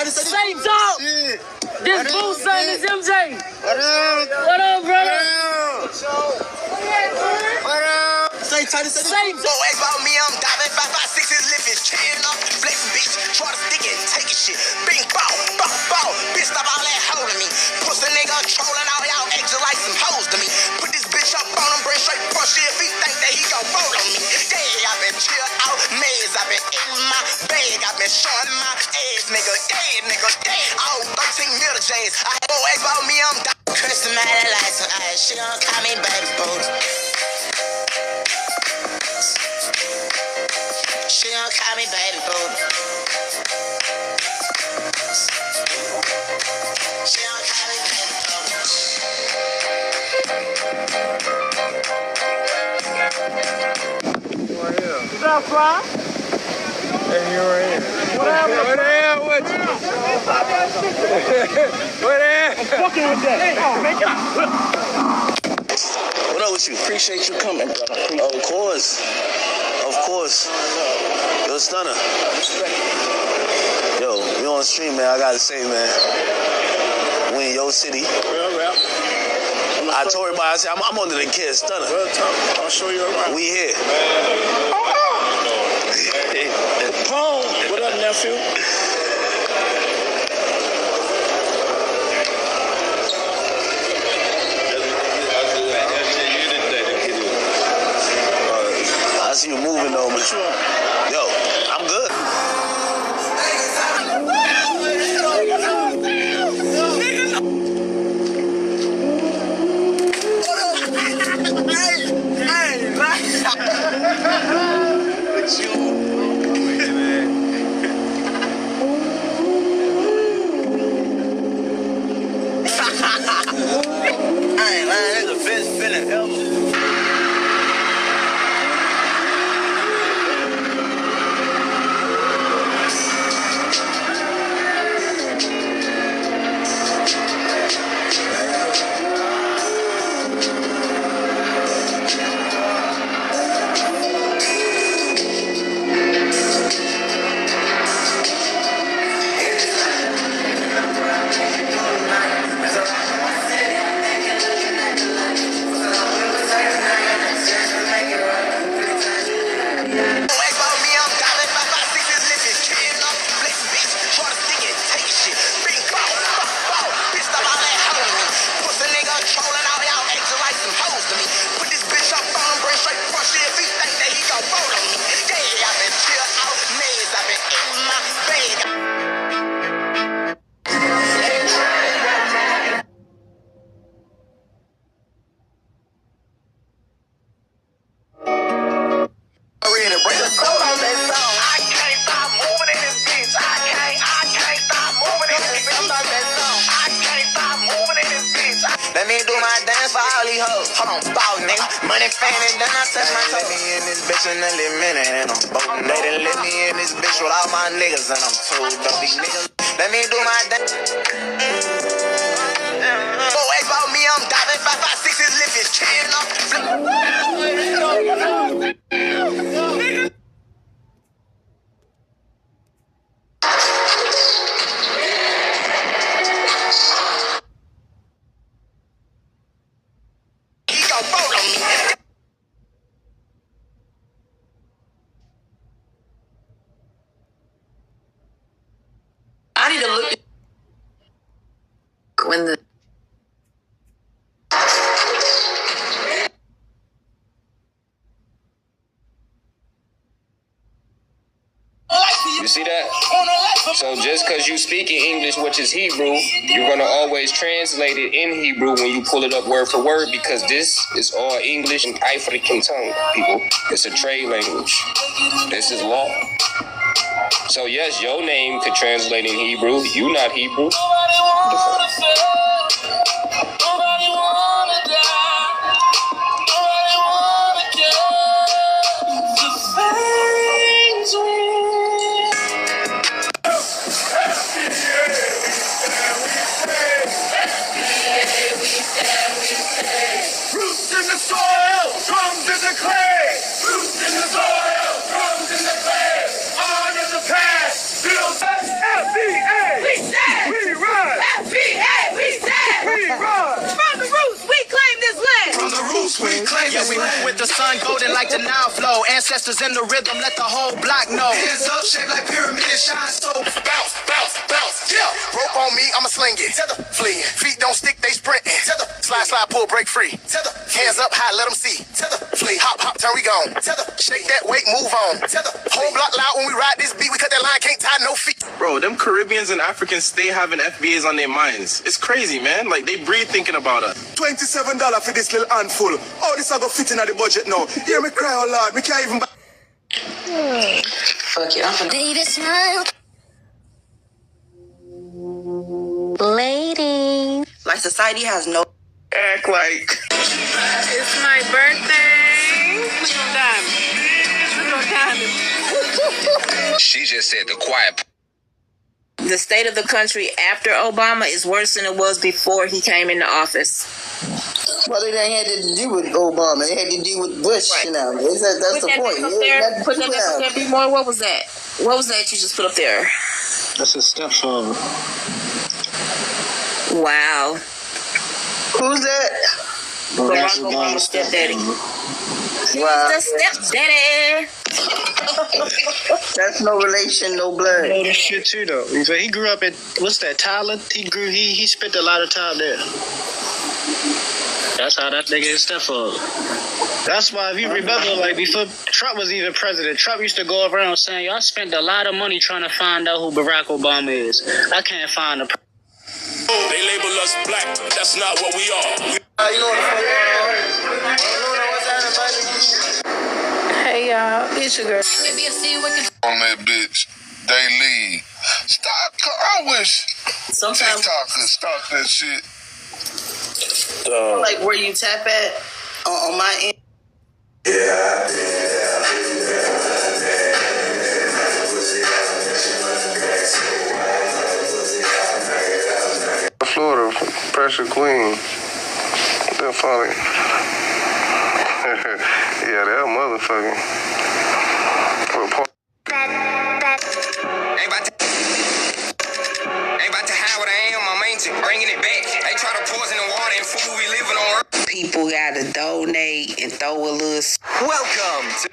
Say talk. This Boo son is MJ. What up? What up, brother? Say about me, I'm diving 556 is living, chin up, flexing bitch, try to stick it, take it shit, bing bow, bow, bow, bitch stop all that holding me, pussy nigga trolling all y'all acting like some hoes to me, put this bitch up on him, bring straight front shit if he think that he gon' roll on me, yeah, I've been chill out, maze, I've been in my bag, I've been showing my ass, nigga, all 13 middle J's, I boy about me, I'm diving, Chris the man like some ice, she don't call me baby boo. She don't call me baby boo. She don't call me baby boo. What's up, Fry? Hey, you're in. What the hell with you? What the hell? I'm fucking with that. What up with you? Appreciate you coming, brother. Of course. Yo, Stunner. Yo, we on the stream, man. I gotta say, man, we in your city. I told everybody, I said, I'm under the kid, Stunner. I'll show you around. We here. Paul, what up, nephew? I see you moving though, man. Yo, I'm good. I ain't lying, it's the best feeling ever. Let me do my dance for all these hoes. Hold on, ball nigga. Money fanning, then I touch my toes. Let me in this bitch in a little minute and I'm boating. They done let me in this bitch with all my niggas and I'm told up these niggas. Let me do my dance. Boy, about me, I'm diving 556 is living, chin up. can look when the You see that? So just because you speak in English, which is Hebrew, you're going to always translate it in Hebrew when you pull it up word for word, because this is all English and African tongue, people. It's a trade language. This is law. So yes, your name could translate in Hebrew. You not Hebrew. Roots in the soil, drums in the clay. Roots in the soil, drums in the clay. On in the past, build FBA. We stand. We run. FBA. We stand. We run. From the roots, we claim this land. From the roots, we claim this land. We move with the sun golden like the Nile flow. Ancestors in the rhythm, let the whole block know. Hands up, shaped like pyramids, shine so. Bounce, bounce, bounce. Yeah. Rope on me, I'ma sling it. Tether, fleeing. Feet don't stick, they sprinting. Tether, slide, slide, pull, break free. Tether, hands up high, let them see. Tether, flee, hop, hop, turn, we gone. Tether, shake that weight, move on. Tether, whole block loud when we ride this beat. We cut that line, can't tie no feet. Bro, them Caribbeans and Africans stay having FBAs on their minds. It's crazy, man. Like, they breathe thinking about us. $27 for this little handful. Oh, this I go fit in at the budget now. Hear me cry, oh Lord, we can't even buy. Fuck it, I'm finna. Baby, smile. Ladies. Like society has no act like. It's my birthday. Look on diamond. She just said the quiet. The state of the country after Obama is worse than it was before he came into office. Well, it ain't had to do with Obama. It had to do with Bush, right. You know. That's the point. Put that up there, B more. What was that? What was that you just put up there? That's a stepfather. Wow. Who's that? Barack Obama's stepdaddy. Wow. He's the stepdaddy. That's no relation, no blood. I know this shit too, though. He grew up at, what's that, Tyler? He spent a lot of time there. That's how that nigga is stepfather. That's why, if you remember, like, before Trump was even president, Trump used to go around saying, y'all spent a lot of money trying to find out who Barack Obama is. I can't find a They label us black, but that's not what we are. You know what the fuck what's happening, Hey y'all, it's your girl. On that bitch, they leave. Stop. I wish sometimes TikTok could stop that shit. Like where you tap at on my end. Florida, pressure queen. They're funny. Yeah, they're motherfucking. Ain't about to hide what I am, I'm ancient, bringing it back. They try to poison the water and food we living on earth. People gotta donate and throw a little. Welcome to